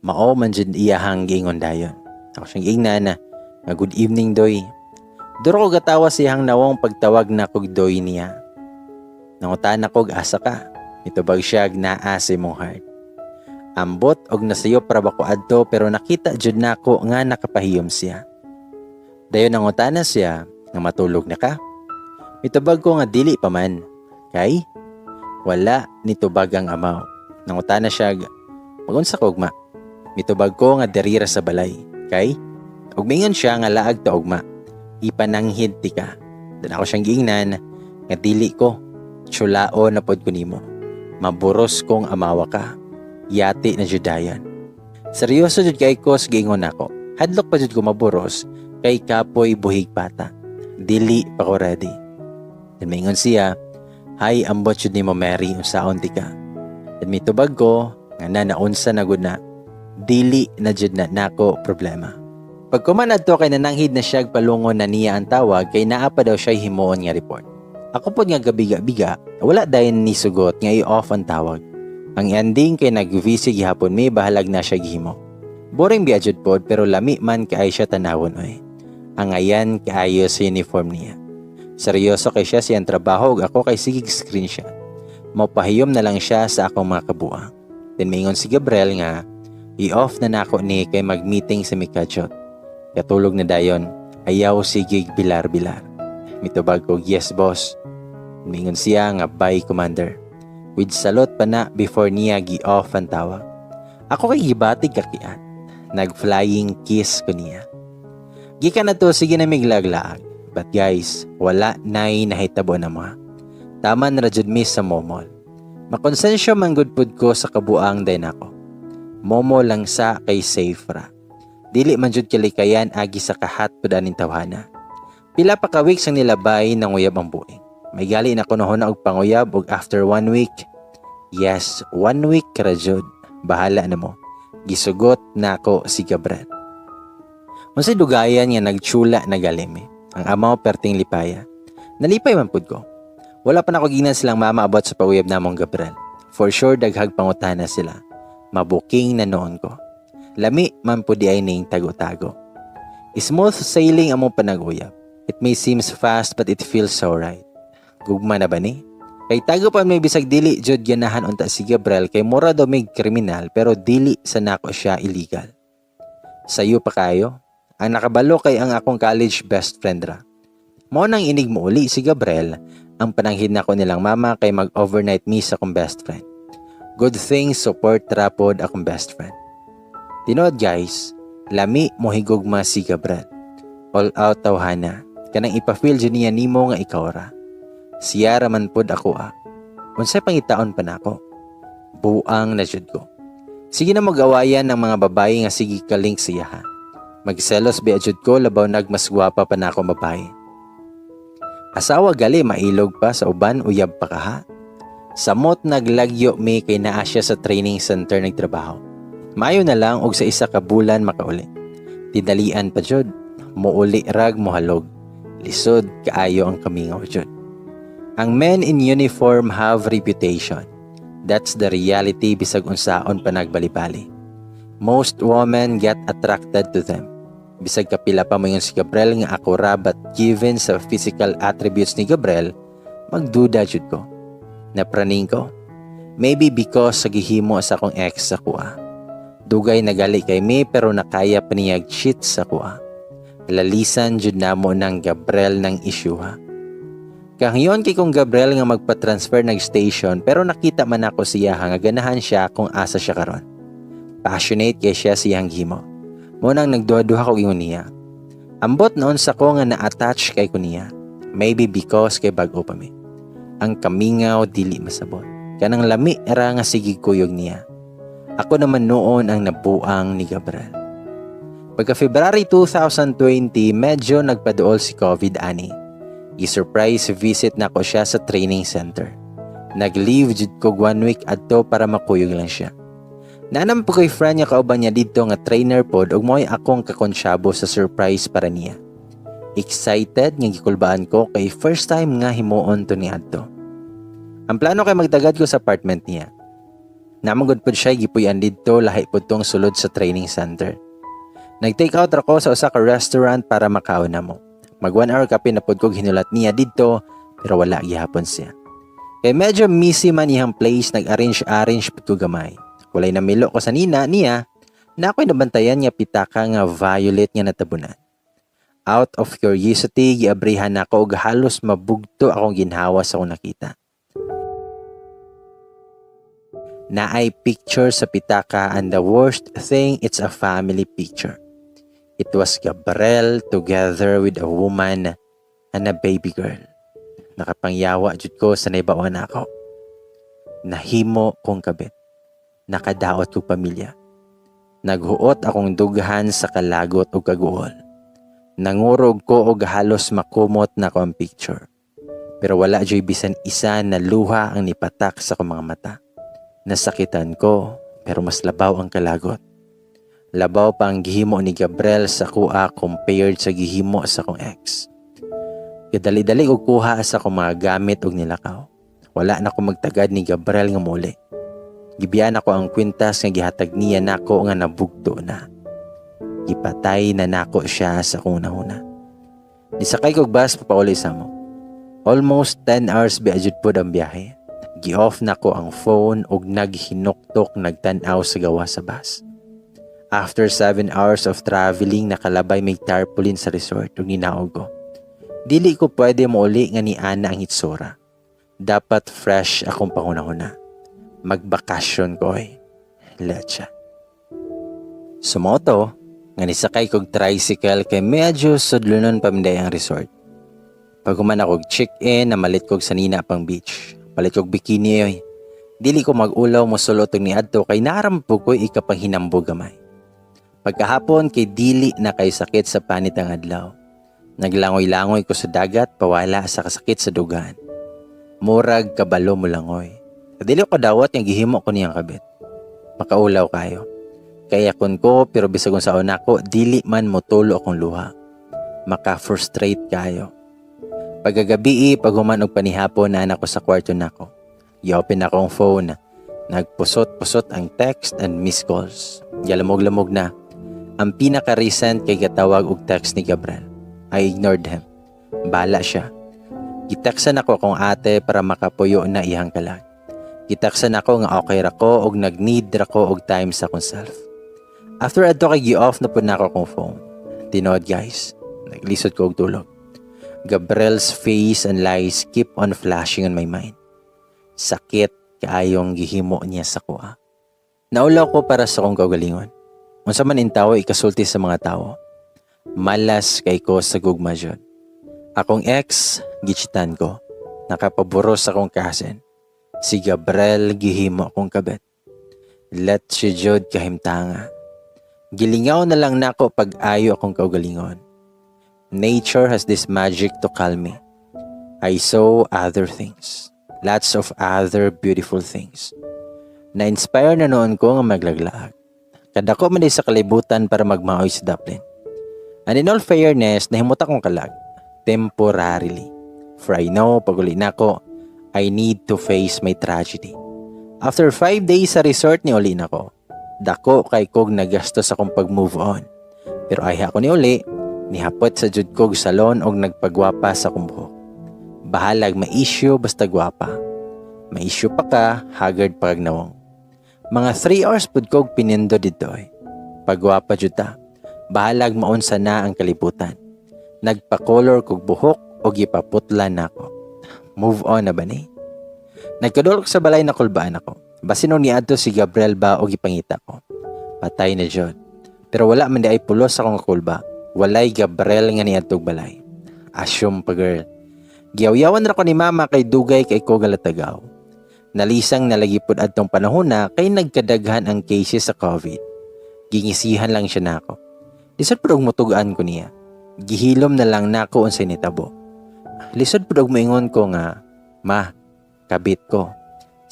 Mao man jud iyahang gingon dayon. Ako siyang ingnan nga good evening doy. Duro ko gatawa siyang nawong pagtawag na kog doy niya. Nangutan kog asa ka. Mitubag siya naa sa imong heart. Ambot og nasayo para ba ko adto pero nakita jud nako nga nakapahiyom siya. Dayon nangutana siya nga matulog na ka. Mitubag ko nga dili pa man. Kay wala nitubag ang amaw. Nangutana siya, magunsa ko ugma. Mitubag ko nga derira sa balay. Kay ug mingon siya nga laag ta ugma. Ipananghid ti ka. Dan ako siyang giingnan nga dili ko. Tsulao na pod ko nimo. Maburos kong amawa ka. Yati na judayan. Seryoso jud kay ko sa giingon nako. Hadlok pa jud ko maburos kay kapoy buhig bata. Dili pa ko ready. Dan mingon siya, hay ambot jud nimo Mary unsaon ti ka. Dan mitubag ko nga naunsa na gud na. Dili na jud na nako problema. Pagkuman adto kay nananghid na siya palungon na niya ang tawag kay naa pa daw siya himuon nga report. Ako pod nga gabiga-biga, wala dayon ni sugot nga i-off ang tawag. Ang ending kay nag-busy gihapon may bahalag na siya gihimo. Boring biadjud pod pero lami man kay siya tanawon oy. Ang ayan kaayo sa uniform niya. Seryoso kay siya siyang trabaho ug ako kay sigig screenshot. Mapahiyom na lang siya sa akong mga kabuang. Then mingon si Gabriel nga i-off na nako ni kay mag-meeting sa Mikachot. Katulog na dayon, ayaw sigig bilar-bilar. Mitubag ko, yes boss. Mingon siya nga bye commander. With salot pa na before niya gi-off ang tawag. Ako kay gibatig kakiat. Nag-flying kiss ko niya. Gikan na to, sige na miglaglaag. But guys, wala na'y nahitabo na mga. Tama na rajud miss sa momol. Makonsensyo man good food ko sa kabuang din ako. Momo lang sa kay safe ra. Dili man jud kalikayan agi sa kahat pudanin tawhana. Pila pa ka weeks ang nilabay nang uyab ang buing. May gali na kunohon na og panguyab ug after 1 week. Yes, 1 week ra jud. Bahala na mo. Gisugot nako si Gabriel. Unsay dugayan nga nagtsula na galimi. Ang amaw perting lipaya. Nalipay man pud ko. Wala pa nako ginan silang mama abot sa paguyab namong Gabriel. For sure daghag pangutana sila. Mabuking na noon ko. Lami man pud di ay ning tago-tago. Smooth sailing among panag-uyab. It may seems fast but it feels so right. Gugma na ba ni? Kay tago pa may bisag dili jud ganahan unta si Gabriel kay mura daw may kriminal pero dili sa nako siya illegal. Sayo pa kayo? Ang nakabalo kay ang akong college best friend ra. Mao nang inig mo uli si Gabriel ang pananghid nako nilang mama kay mag-overnight me sa akong best friend. Good thing support ra pod akong best friend. Tinood guys, lami mo higugma si Gabriel. All out tawhana. Kanang ipa-feel dyan niya nimo nga ikaw ra. Siya raman pod ako Unsay pangitaon pa nako. Buang na jud ko. Sige na mag-awayan ng mga babae nga sige kalink siya ha. Magselos ba jud ko labaw nagmas gwapa pa nako babae. Asawa gali mailog pa sa uban uyab pa ka ha. Samot naglagyo mi kay naa siya sa training center nagtrabaho. Maayo na lang og sa isa ka bulan makauli. Tidalian pa jud. Muuli rag mohalog. Lisod kaayo ang kamingaw jud. Ang men in uniform have reputation. That's the reality bisag unsaon pa nagbali-bali. Most women get attracted to them. Bisag kapila pa mo yung si Gabriel nga ako ra but given sa physical attributes ni Gabriel, magduda jud ko. Napraning ko. Maybe because sa gihimo sa akong ex sa kuha. Dugay nagali kay me pero nakaya pa niyag cheat sa kuha. Lalisan jud namo ng Gabriel ng issue ha. Kahyon kay kong Gabriel nga magpa-transfer nag station pero nakita man ako siya nga ganahan siya kung asa siya karon. Passionate kay siya siyang himo. Mo nang nagduha-duha ko ingon niya. Ambot noon sa ko nga na-attach kay ko niya. Maybe because kay bag-o pa mi. Ang kamingaw dili masabot. Kanang lami ra nga sigig kuyog niya. Ako naman noon ang nabuang ni Gabriel. Pagka February 2020, medyo nagpaduol si COVID ani. I-surprise visit na ko siya sa training center. Nag-leave jud ko 1 week adto para makuyog lang siya. Nanam po kay friend niya kauban niya dito nga trainer pod ug mo'y akong kakonsyabo sa surprise para niya. Excited nga gikulbaan ko kay first time nga himuon to ni adto. Ang plano kay magtagad ko sa apartment niya. Namagod pod siya gipuy-an didto lahi pod tong sulod sa training center. Nag-take out ako sa usa ka restaurant para makaon na mo. Mag 1 hour kape na pod ko ginulat niya didto pero wala gihapon siya. Kay medyo messy man iyang place nag-arrange pod ko gamay. Walay namilo ko sa nina niya na ako'y nabantayan niya pitaka nga violet nga natabunan. Out of curiosity, giabrihan ako og halos mabugto akong ginhawa sa akong nakita. Naay picture sa pitaka and the worst thing, it's a family picture. It was Gabriel together with a woman and a baby girl. Nakapangyawa jud ko sa naibawan ako. Nahimo kong kabit. Nakadaot ko pamilya. Naghuot akong dughan sa kalagot o kaguol. Nangurog ko og halos makumot na ko ang picture. Pero wala joy bisan isa na luha ang nipatak sa kong mga mata. Nasakitan ko pero mas labaw ang kalagot. Labaw pa ang gihimo ni Gabriel sa kuha compared sa gihimo sa kong ex. Kadali-dali og kuha sa kong mga gamit og nilakaw. Wala na ko magtagad ni Gabriel nga muli. Gibiyan ako ang kwintas nga gihatag niya nako nga nabugto na. Gipatay na nako siya sa kong nahuna. Nisakay kog bus papauli sa mo. Almost 10 hours biadjud pod ang biyahe. Gi-off nako ang phone og naghinuktok nagtan-aw sa gawa sa bus. After 7 hours of traveling, nakalabay may tarpaulin sa resort ug ninaog ko. Dili ko pwede mauli nga ni Ana ang hitsura. Dapat fresh akong pangunahuna. Magbakasyon ko Lecha. Sumoto, nga nisakay kog tricycle kay medyo sudlunon paminday ang resort. Pagkuman akog check-in, namalit kog sa nina pang beach. Palit kog bikini Dili ko mag-ulaw mo sulot ni adto kay narampog ko ikapanghinambog gamay. Pagkahapon kay dili na kay sakit sa panit ang adlaw. Naglangoy-langoy ko sa dagat pawala sa kasakit sa dugan. Murag kabalo mo langoy. Dili ko dawat yung gihimo ko niyang kabit. Makaulaw kayo. Kayakon ko pero bisag kung saon ako dili man motulo akong luha. Maka-frustrate kayo. Pagagabi pag human og panihapon na ako sa kwarto nako. I-open ako ang phone. Nagpusot-pusot ang text and missed calls. Yalamog-lamog na. Ang pinaka-recent kay gatawag og text ni Gabriel. I ignored him. Bala siya. Gitaksan ako akong ate para makapuyo na iyang kalag. Gitaksan ako nga okay ra ko og nag-need ra ko og time sa akong self. After adto kay gi-off na pud nako akong phone. Tinood guys, naglisod ko og tulog. Gabriel's face and lies keep on flashing on my mind. Sakit kaayong gihimo niya sa kuha. Naulaw ko para sa akong kaugalingon. Unsa man intawo ikasulti sa mga tao. Malas kay ko sa gugma jud. Akong ex, gichitan ko. Nakapaboros akong cousin. Si Gabriel gihimo akong kabet. Let si jud kahimtanga. Gilingaw na lang nako pag-ayo akong kaugalingon. Nature has this magic to calm me. I saw other things. Lots of other beautiful things. Na-inspire na noon ko nga maglaglaag. Kadako man din sa kalibutan para magmaoy sa Dublin. And in all fairness, nahimuta kong kalag. Temporarily. For I know, pag uli na ko, I need to face my tragedy. After 5 days sa resort ni uli na ko, dako kay kog nagastos akong pag-move on. Pero ay ako ni uli, nihapot sa jud kog salon og nagpagwapa sa akong buhok. Bahalag ma-issue basta gwapa. Ma-issue pa ka, haggard pagnawong. Mga 3 hours pud kog pinindo dito eh. Pagwapa jud ta. Bahalag maunsa na ang kalibutan. Nagpa-color kog buhok o gipaputla na ako. Move on na ba ni? Nagkadulok sa balay na kulbaan ako. Basin nung niadto si Gabriel ba o gipangita ko. Patay na jud. Pero wala man di ay pulos akong kulba. Walay Gabriel nga niadtog balay. Assume pa girl. Giyaw-yawan ra ko ni mama kay dugay kay ko galatagaw. Nalisang nalagipod adtong panahon na kay nagkadaghan ang cases sa COVID. Gingisihan lang siya nako. Lisod pud og mutugaan ko niya. Gihilom na lang nako unsay nitabo. Lisod pud og moingon ko nga, ma, kabit ko.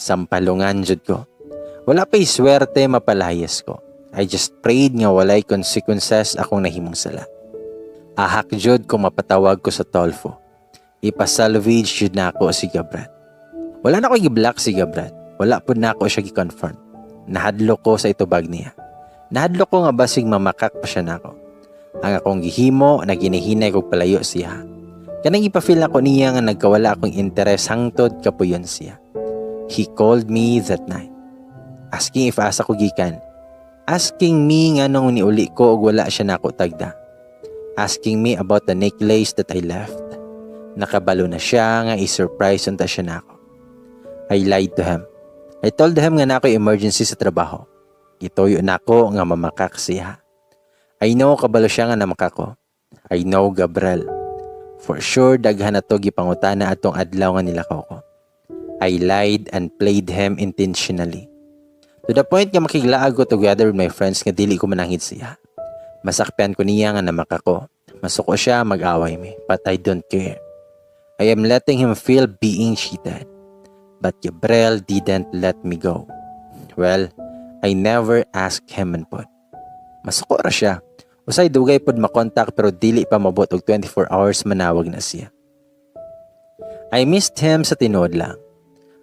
Sampalungan jud ko. Wala pa'y swerte mapalayas ko. I just prayed nga walay consequences akong nahimong sala. Ahak jud ko mapatawag ko sa Tolfo. Ipasalvage jud na ako si Gabriel. Wala na ko gi-block si Gabriel. Wala pud na ako siya gi-confront. Nahadlo ko sa itubag niya. Nahadlo ko nga basig mamakak pa siya nako. Ang akong gihimo na ginihinay kog palayo siya. Kanang ipafeel ako niya nga nagkawala akong interes hangtod kapuyon siya. He called me that night. Asking if asa ko gikan. Asking me nga nung niuli ko og wala siya nako tagda. Asking me about the necklace that I left. Nakabalo na siya nga i-surprise unta siya nako. I lied to him. I told him nga nako emergency sa trabaho. Ituyo nako nga mamakak siya. I know kabalo siya nga namakako. I know Gabriel. For sure daghan na to gipangutana atong adlaw nga nilakaw ko. I lied and played him intentionally. To the point nga makiglaag ko together with my friends nga dili ko manangit siya. Masakpan ko niya nga namakako. Masuko siya mag-away me, but I don't care. I am letting him feel being cheated. But Gabriel didn't let me go. Well, I never asked him man pod. Masuko ra siya. Usay dugay pod makontak pero dili pa mabot og 24 hours manawag na siya. I missed him sa tinuod lang.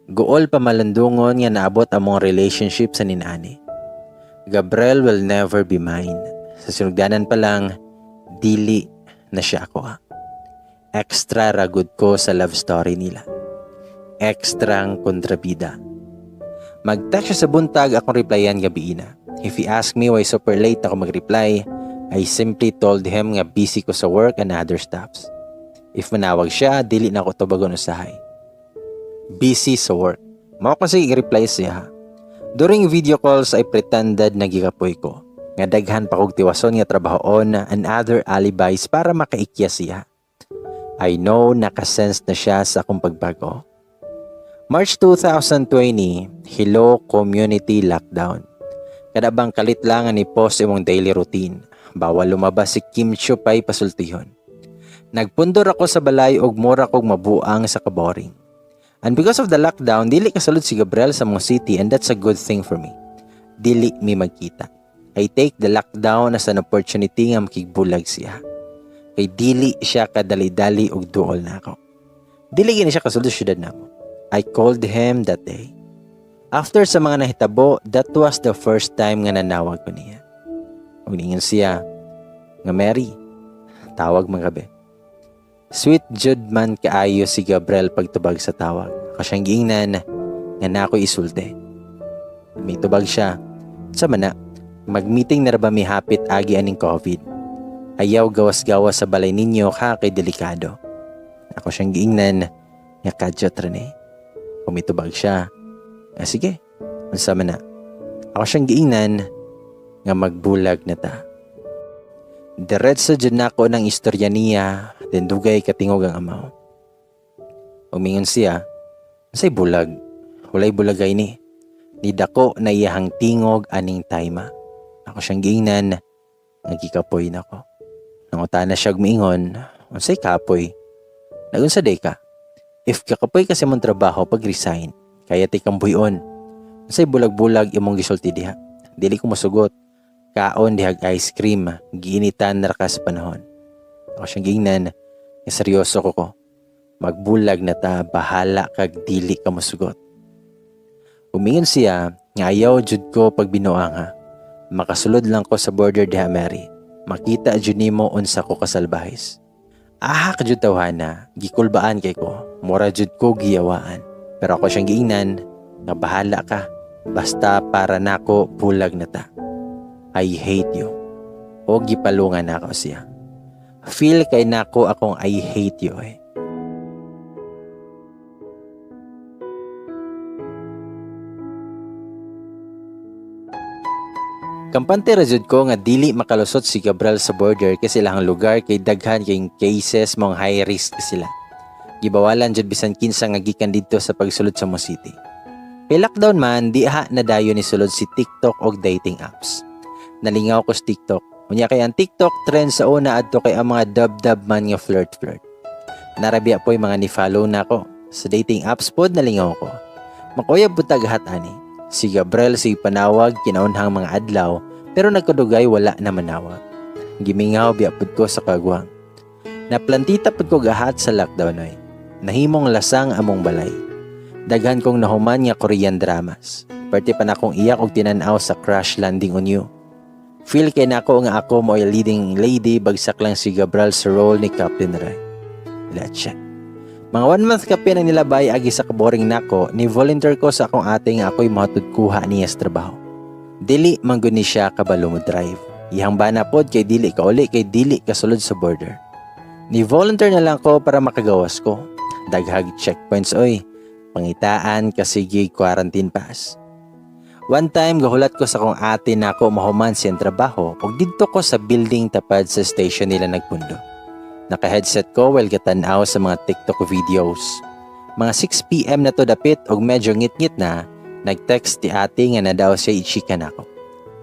Guol pa malandungon nga naabot among relationship sa ninani. Gabriel will never be mine. Sa sinugdanan pa lang, dili na siya ako. Extra ragod ko sa love story nila. Extrang kontrabida. Mag-text siya sa buntag akong replyan gabi na. If he asked me why super late ako mag-reply, I simply told him nga busy ko sa work and other stuffs. If manawag siya, dili na ako tubagon usahay. Busy sa work. Mao kasi i-reply siya. During video calls, I pretended na gikapoy ko. Nga daghan pa kog tiwason nga trabahoon and other alibis para makaikya siya. I know nakasense na siya sa akong pagbago. March 2020, hello community lockdown. Kada bang kalit lang ni post imong daily routine. Bawal lumabas si Kim Chiu pay pasultihon. Nagpundor ako sa balay og mura kog mabuang sa kaboring. And because of the lockdown, dili kasulod si Gabriel sa mong city and that's a good thing for me. Dili mi magkita. I take the lockdown as an opportunity nga makigbulag siya. Kay dili siya kadali-dali og duol na ako. Dili gini siya kasulod sa syudad namo. I called him that day. After sa mga nahitabo, that was the first time nga nanawag ko niya. Ug ningon siya nga Mary, tawag mga gabi. Sweet jud man kaayo si Gabriel pagtubag sa tawag. Kasyang giingnan nga na ako isulti. May tubag siya. Sa mana, mag-meeting na ba mi hapit agi aning COVID. Ayaw gawas-gawas sa balay ninyo kay delikado. Ako siyang giingnan nga kadyot rin. Kung may tubag siya, sige, unsa man na. Ako siyang giingnan nga magbulag na ta. Diretso dyan nako ng istorya niya, then dugay katingog ang amaw. Umingon siya, say bulag, walay bulagay ni. Nidako na iyahang tingog aning tayma. Ako siyang giingnan, nagkikapoy na ko. Nanguta na siya gumingon, unsay kapoy. Nagunsa day ka, if kakapoy kasi mong trabaho pag resign, kaya tikang buyon. Unsay bulag-bulag imong gisulti diha. Dili ko masugot. Kaon dihag ice cream, giinitan na ka sa panahon. Ako siyang giingnan, nga seryoso ko. Magbulag na ta, bahala kag dili ka masugot. Umingon siya, nga ayaw jud ko pag binuanga. Makasulod lang ko sa border diha Mary. Makita jud nimo unsa ko kasalbahis. Aha ka jud tawhana, gikulbaan kay ko. Mura jud ko giyawaan. Pero ako siyang giingnan, nga bahala ka. Basta para nako bulag na ta. I hate you. O gipalungan na ako siya. Feel kay nako akong I hate you eh. Kampante rajud ko nga dili makalusot si Gabriel sa border kasi lahang lugar kay daghan kay cases mong high risk sila. Gibawalan jud bisan kinsa nga gikan didto sa pagsulod sa Mo City. Kay lockdown man, di na dayon ni sulod si TikTok og dating apps. Nalingaw ko sa TikTok. Unya kay ang TikTok trend sa una adto kay ang mga dub-dub man nga flirt-flirt. Narabya po'y mga ni-follow na ko. Sa dating apps pod nalingaw ko. Makuyab butag hat-ani. Si Gabriel si panawag kinaunhang mga adlaw pero nagkadugay wala na manawag. Gimingaw biya pod ko sa kagwang. Naplantita pod ko gahat sa lockdown ay. Nahimong lasang among balay. Daghan kong nahuman nga Korean dramas. Parte pa na akong iyak og tinanaw sa Crash Landing on You. Feel kay nako nga ako mo ay leading lady bagsak lang si Gabriel sa role ni Captain Ray. Let's check. Mga 1 month kape nang nilabay agi sa kaboring nako, ni volunteer ko sa akong ate nga ako'y mahatod kuha niya sa trabaho. Dili manggod ni siya kabalo mo drive. Ihang bana pod kay dili ka uli kay dili kasulod sa border. Ni volunteer na lang ko para makagawas ko. Daghag checkpoints oy. Pangitaan kasigi quarantine pass. One time gahulat ko sa kong ate na ako mahuman siyang trabaho ug didto ko sa building tapad sa station nila nagpundo. Naka-headset ko while katanaw sa mga TikTok videos. Mga 6 PM na to dapit ug medyo ngit-ngit na, nag-text ti ate nga na daw siya ichika na ako.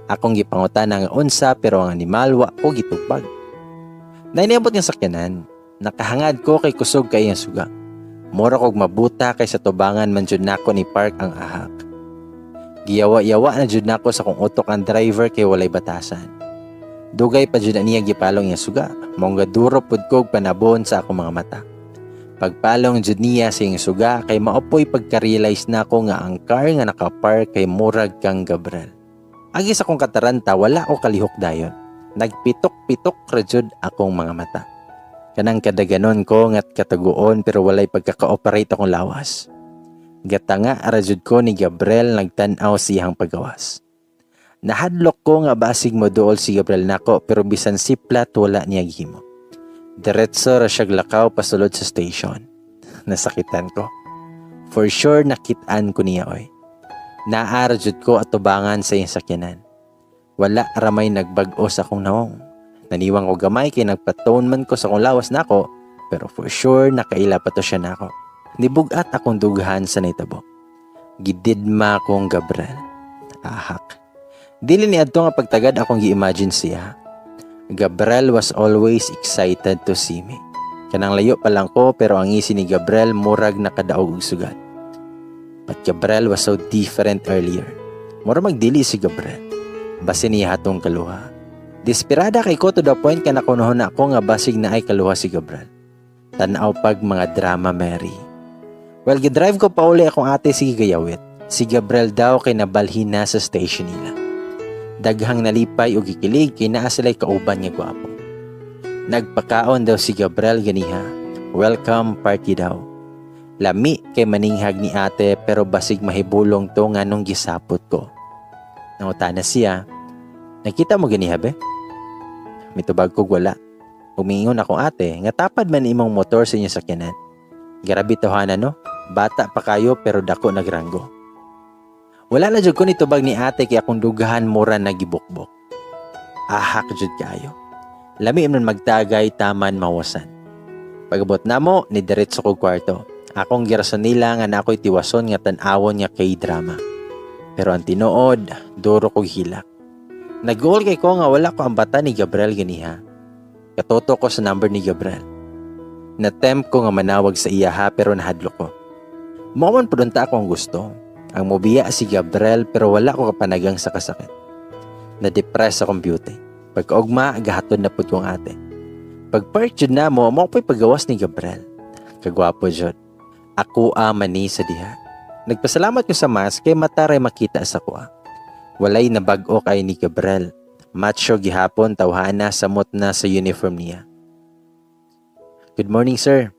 Akong gipangutan nga unsa pero ang animal wa ko gitupag. Nainabot nga sakyanan, nakahangad ko kay kusog kay ang suga. Mura kog mabuta kay sa tubangan man jud nako ni park ang ahak. Giyawa-yawa na jud nako sa kung utok ang driver kay walay batasan. Dugay pa jud niya gipalong yang suga, mong gaduro pud kog panabon sa akong mga mata. Pagpalong jud niya sa iyang suga kay maopoy pagka-realize nako nga ang car nga nakapark kay murag kang Gabriel. Agi sa kong kataranta wala ko kalihok dayon. Nagpitok-pitok ra jud akong mga mata. Kanang kadaganon ko ngat kataguon pero walay pagkaka-operate akong lawas. Gatanga arajud ko ni Gabriel nagtan-aw siyang paggawas. Nahadlok ko nga basig mo dool si Gabriel nako pero bisan siplat wala niya gihimo. Diretso ra siya lakaw pasulod sa station. Nasakitan ko. For sure nakitaan ko niya oy. Naarajud ko atubangan sa iyang sakyanan. Wala ramay nagbag-o sa akong naong. Naniwang ko gamay kay nagpatone man ko sa kong lawas nako pero for sure nakaila pa to siya nako. Nibugat akong dughan sa naitabo. Gididma akong Gabriel. Ahak. Dili ni adto nga pagtagad akong gi-imagine siya. Gabriel was always excited to see me. Kanang layo pa lang ko pero ang isi ni Gabriel murag nakadaog og sugat. But Gabriel was so different earlier. Mura magdili si Gabriel. basin niya hatong kaluha. Desperada kay ko to the point ka nakunohon ako nga basig na ay kaluha si Gabriel. Tanaw pag mga drama, Mary. Well, gidrive ko pa uli akong ate si Gayawit. Si Gabriel daw kay nabalhin na sa station nila. Daghang nalipay o gikilig kay naa sila'y kauban nga gwapo. Nagpakaon daw si Gabriel ganiha. Welcome party daw. Lami kay maninghag ni ate pero basig mahibulong to nga nung gisapot ko. Nangutana siya, nakita mo ganiha be? Mitubag ko wala. Umingon akong ate, nga tapad man imong motor sa inyo sakyanan. Grabe tawhanan no? Bata pa kayo pero dako nagranggo. Wala na jud ko nitubag ni ate kay akong dugahan mura nagibukbok. Ahak jud kayo. Lami man magtagay taman mawasan. Pagabot namo ni diretso ko kwarto. Akong girason nila nga nakoy tiwason nga tan-awon nga kay drama. Pero ang tinuod, duro ko hilak. Nag-goal kay ko nga wala ko ang bata ni Gabriel ganiha. Katoto ko sa number ni Gabriel. Na-tempt ko nga manawag sa iya ha pero nahadlo ko. Maman punta ako ang gusto. Ang mobiya si Gabriel pero wala ko kapanagang sa kasakit. Na-depress akong beauty. Pagkaugma, gahatod na po kong ate. Pag-park jud na mo ko'y paggawas ni Gabriel. Kagwapo jud. Ako mani sa diha. Nagpasalamat ko sa mas kay mataray makita sa kuha. Walay nabag-o kay ni Gabriel. Macho gihapon tawhana samot na sa uniform niya. Good morning, sir.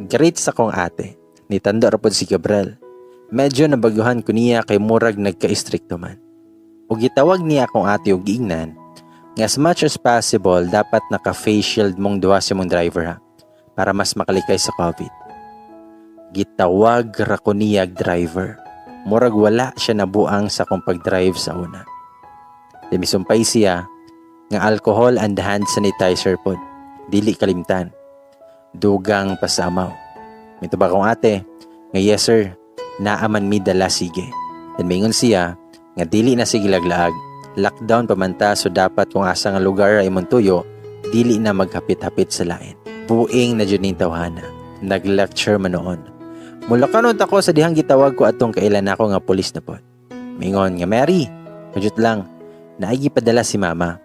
Great sa kong ate. Nitando rapod si Gabriel. Medyo nabaguhan ko niya kay murag nagka-istrikto man. O gitawag niya akong ate o giingnan, nga as much as possible dapat naka-face shield mong duha si mong driver ha, para mas makalikay sa COVID. Gitawag ra ko niya driver. Murag wala siya nabuang sa kong pag-drive sa una. Misumpay siya nga alcohol and hand sanitizer pod. Dili kalimtan. Dugang pasamaw. Mitubag kong ate nga yes sir, naaman mi dala sige. Dan mingon siya nga dili na sige laglaag. Lockdown pamanta so dapat kung asa nga lugar ay montuyo, dili na maghapit-hapit sa lain. Buing na dyan tawhana. Nag-lecture man noon. Mula kanon ako sa dihang gitawag ko atong kailan ako nga pulis na pod. Mingon nga Mary, kujut lang, naigi padala si mama.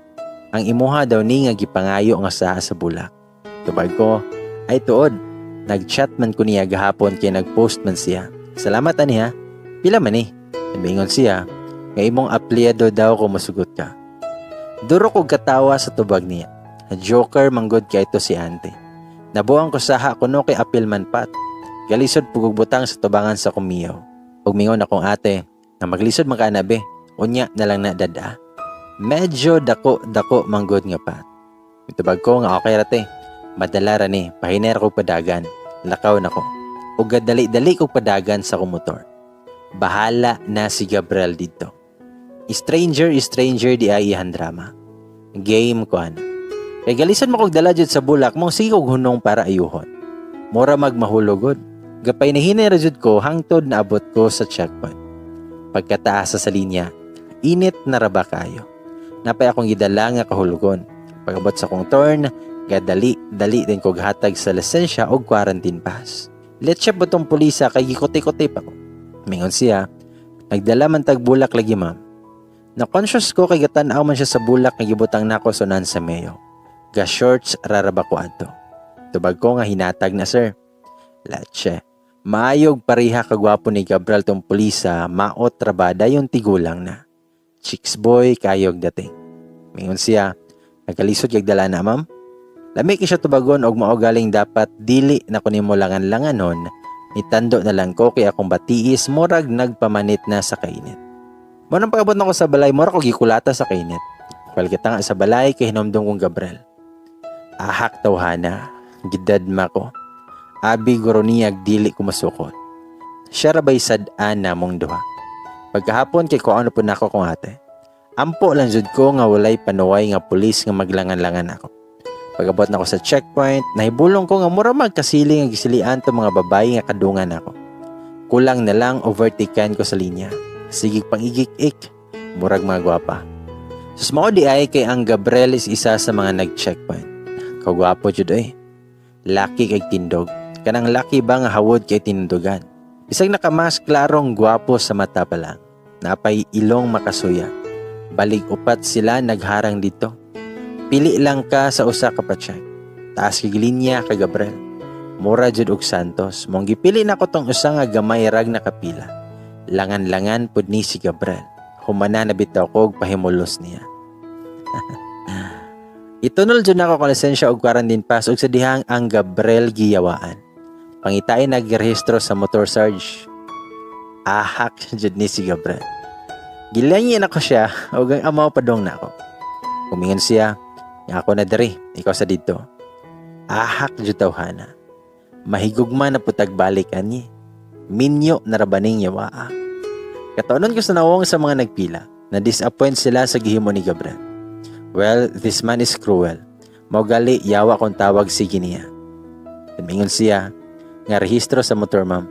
Ang imuha daw ni nga gipangayo nga sa bulak. Tubag ko, ay tuod. Nag-chat man ko niya gahapon kay nag-post man siya. Salamat ani ha. Pila man eh. Mingon siya, nga imong aplyado daw ko masugot ka. Duro ko katawa sa tubag niya. Joker manggod kay ito si ante. Nabuang ko saha kuno kay apil man pat. Galisod pugog butang sa tubangan sa kumiyaw. Ug mingon akong ate, na maglisod man ka na be, unya na lang na dada. Medyo dako manggod nga pat. Itubag ko nga okay rate. Madala ra ni, pahiner ko padagan. Lakaw na ko. Ug dali-dali ko padagan sa kumotor. Bahala na si Gabriel dito. Stranger di ay ihan drama. Game ko ana. Kay galisan mo kog dala jud sa bulak mong sige kog hunong para ayuhon. Mura magmahulogod. Gapay na hinay ko hangtod na abot ko sa checkpoint. Pagkataas sa linya, init na raba kayo. Napay akong gidala nga kahulugon. Pagabot sa kong turn, dali din ko hatag sa lisensya o quarantine pass. Let's check butong pulisa kay gikote-kote pa ko. Mingon siya, nagdala man tag bulak lagi ma'am. Na-conscious ko kay gatanaw man siya sa bulak nga gibutang nako sunan sa mayo. Ga shorts raraba ko adto. Tubag ko nga hinatag na sir. Latche. Maayog pariha kagwapo ni Gabriel tong pulisa, maot trabada yung tigulang na. Chicks boy kayog dating. Mingon siya, nagkalisod kag dala na ma'am. Lami siya tubagon og mao galing dapat dili na kunimo langan-langanon, nitando na lang ko kay akong batiis murag nagpamanit na sa kainit. Mo nang pagabot nako sa balay mura ko gikulata sa kainit. Well kita nga sa balay kay hinomdom kong Gabriel. Ahak tawhana, gidadma ko. Abi guro niyag dili ko masukot. Siya rabay sad-an na mong duha. Pagkahapon kay ko ano po nako kong ate. Ampo lang jud ko nga walay panuway nga pulis nga maglangan-langan ako. Pagabot nako sa checkpoint, nahibulong ko nga mura magkasiling nga gisilian to mga babae nga kadungan ako. Kulang na lang overtaken ko sa linya. Sige pang igik-ik, murag mga gwapa. Sus mao di ay kay ang Gabriel is isa sa mga nag-checkpoint. Kagwapo jud eh. Laki kay tindog. Kanang laki ba nga hawod kay tindugan. Bisag nakamas klarong gwapo sa mata pa lang. Napay ilong makasuya. Balig upat sila nagharang dito. Pili lang ka sa usa ka patsyan. Taas kay linya kay Gabriel. Mura jud og Santos. Mong gipili nako tong usa nga gamay rag nakapila. Langan-langan pud ni si Gabriel. Humana na bitaw ko og pahimulos niya. Itunol jud nako kung lisensya og quarantine pass ug sa dihang ang Gabriel giyawaan. Pangitay nagrehistro sa motor sarge. Ahak jud ni si Gabriel. Gilangin ako siya ug ang amaw padong nako. Kumingon siya, "Nga ako na diri, ikaw sa dito." Ahak jud tawhana. Mahigugma na putag balik ani. Minyo na rabaning yawaa. Kataonon ko sa nawong sa mga nagpila na disappoint sila sa gihimo ni Gabriel. Well, this man is cruel. Maugali yawa kung tawag si Ginia. Mingon siya nga rehistro sa motor ma'am.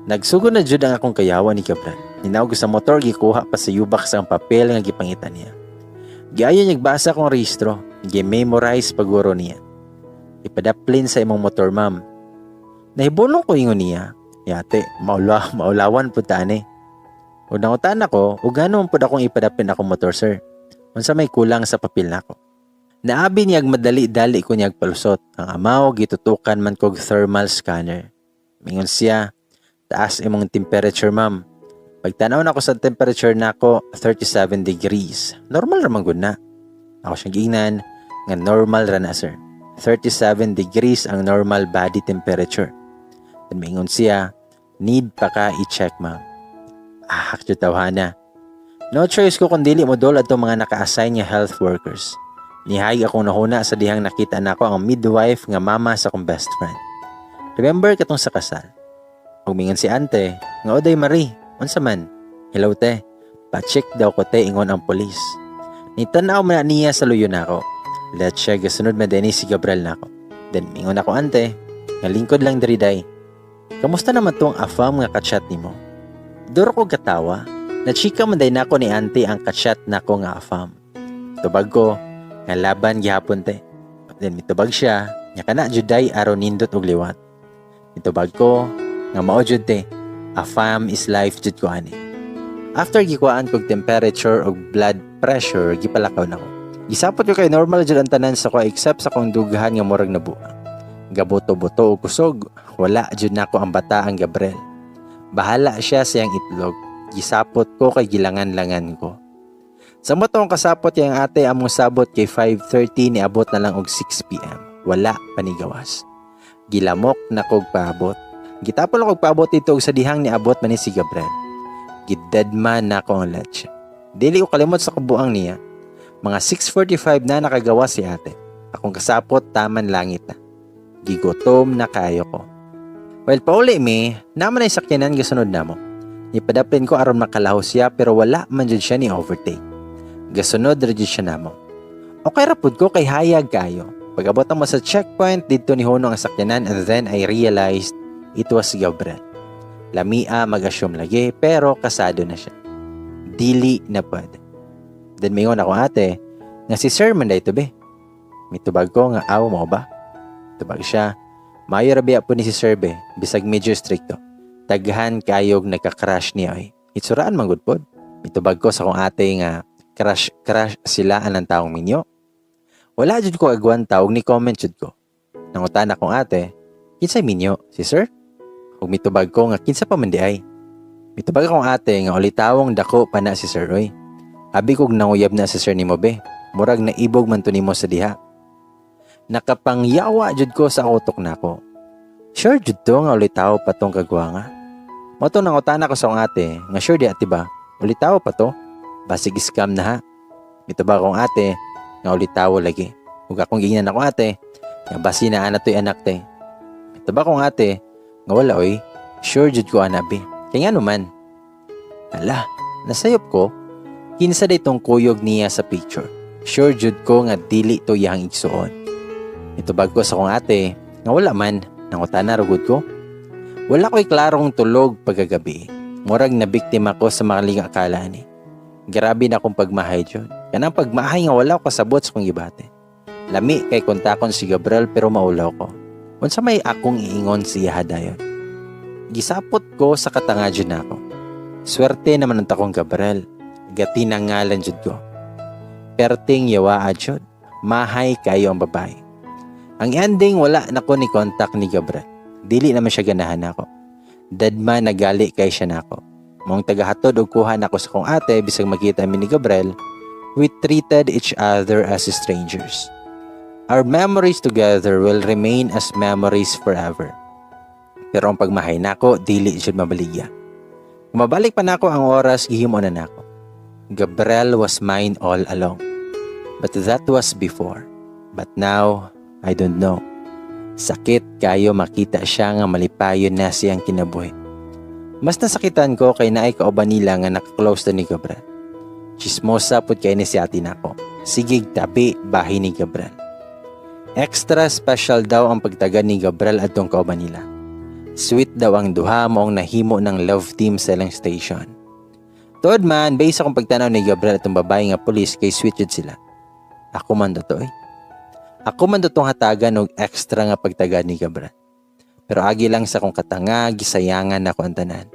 Nagsugo na jud ang akong kayawa ni Gabriel. Ninawag sa motor gikuha pa sa yubak sa papel nga gipangitan niya. Giayo nagbasa kong rehistro, gi-memorize paguro niya. Ipadaplin sa imong motor ma'am. Nahibulong ko ingon niya. Yate, maulawan po tani. O nangutan ako, o gano'n po akong ipadapin akong motor sir. Unsa may kulang sa papel nako. Naabi niyag madali-dali ko niyag palusot. Ang amaw gitutukan man kog thermal scanner. Mingon siya, taas imong temperature ma'am. Pagtanaw na ako sa temperature nako, 37 degrees. Normal raman gud na. Ako siyang giingnan nga normal ra na sir. 37 degrees ang normal body temperature. Then mingon siya, need pa ka i-check ma'am. Ahak jud tawhana. No choice ko kung dili mo dol adto mga naka-assign nga health workers. Nihay akong nahuna sa dihang nakita nako ang midwife nga mama sa akong best friend. Remember katong sa kasal. Umingon si ante, nga oday Marie, unsa man? Hello te, pa-check daw ko te ingon ang polis. Nitanaw man niya sa luyo nako. Let's check gasunod man din si Gabriel nako. Then mingon ako ante, nga lingkod lang diri day. Kamusta naman tong afam nga kachat nimo? Duro ko gatawa, na chika man day nako ni ante ang kachat nako nga afam. Tubag ko, nga laban gihapon te. Then mitubag siya, nga kana juday aron nindot og liwat. Mitubag ko, nga mao jud te, afam is life jud ko ani. After gikuan kog temperature og blood pressure, gipalakaw nako. Gisapot ko kay normal jud ang tanan sa ko except sa kong dughan nga murag nabuang. Gaboto-boto og kusog, wala jud nako ang bata ang Gabriel. Bahala siya siyang itlog. Gisapot ko kay gilangan-langan ko. Sa matong kasapot yang ate among sabot kay 5:30 ni abot na lang og 6 PM. Wala panigawas. Gilamok na kog paabot. Gitapon kog paabot dito og sa dihang ni abot man ni si Gabriel. Gidadman na ko ang leche. Dili ko kalimot sa kabuang niya. Mga 6:45 na nakagawa si ate. Akong kasapot taman langit na. Gigotom na kayo ko. Well, pauli mi, naman ay sakyanan gasunod na mo. Ipadaplin ko aron makalaho siya pero wala man jud siya ni overtake. Gasunod ra jud siya namo. Okay ra pud ko kay hayag kayo. Pag-abot mo sa checkpoint dito ni Hunong ang sakyanan and then I realized it was Gabriel. Lamia mag-assume lagi pero kasado na siya. Dili na pwede. Then mayon ako ate nga si Sir man dayto be. Mitubag ko nga aw mo ba? Tubag siya. Mayo rabi po ni si Sir be bisag medyo stricto. Taghan kayog nagka-crash niya ay. Itsuraan man gud pod. Mitubag ko sa kong ate nga crash sila anang taong minyo. Wala jud ko agwan tawag ni comment jud ko. Nangutan akong ate, kinsay minyo, si Sir? Ug mitubag ko nga kinsa pa man di ay. Mitubag akong ate nga ulitawong dako pa na si Sir oy. Abi kog nanguyab na si Sir nimo be. Murag naibog man to nimo sa diha. Nakapangyawa jud ko sa utok nako. Sure jud to nga ulitaw pa tong kagwanga. Moto nangutan ako sa akong ate nga sure di ati ba? Ulitaw pa to? Basig scam na ha. Mitubag akong ate nga ulitaw lagi. Ug akong gingnan ako ate nga basi na ana toy anak te. Mitubag akong ate nga wala oy. Sure jud ko anabi. Kaya nga naman. Ala, nasayop ko. Kinsa day tong kuyog niya sa picture. Sure jud ko nga dili to yang igsuon. Mitubag ko sa akong ate nga wala man. Nangutan na rugod ko. Wala ko'y klarong tulog pagkagabi. Murag na biktima ko sa makaling akala ni. Grabe na akong pagmahay dyan. Kanang pagmahay nga wala ko kasabot sa kong ibate. Lami kay kontakon si Gabriel pero maulaw ko. Unsa may akong iingon siya dayon. Gisapot ko sa katanga dyan ako. Swerte naman ang takong Gabriel. Gati na ngalan dyan ko. perting yawa adyod. Mahay kayo ang babae. Ang ending, wala nako ni kontak ni Gabriel. Dili naman siya ganahan ako. Dadma nagali kay siya nako. Mong tagahatod og kuha nako sa kong ate bisag makita mi ni Gabriel, we treated each other as strangers. Our memories together will remain as memories forever. Pero ang pagmahay nako, dili jud mabaligya. Kung mabalik pa nako ang oras, gihimo na nako. Gabriel was mine all along. But that was before. But now, I don't know. Sakit kayo makita siya nga malipayon na siyang kinabuhi. Mas nasakitan ko kay naay kauban nila nga nakaklose na ni Gabriel. Chismosa pud kay ni si ate nako. Sigig tabi bahay ni Gabriel. Extra special daw ang pagtaga ni Gabriel atong kauban nila. Sweet daw ang duha moong nahimo ng love team sa ilang station. Tuod man, based akong pagtanaw ni Gabriel atong babae nga pulis kay sweet jud sila. Ako man to eh. Ako man tong hatagan og extra nga pagtaga ni Gabriel. Pero agi lang sa kong katanga, gisayangan ako ang tanan.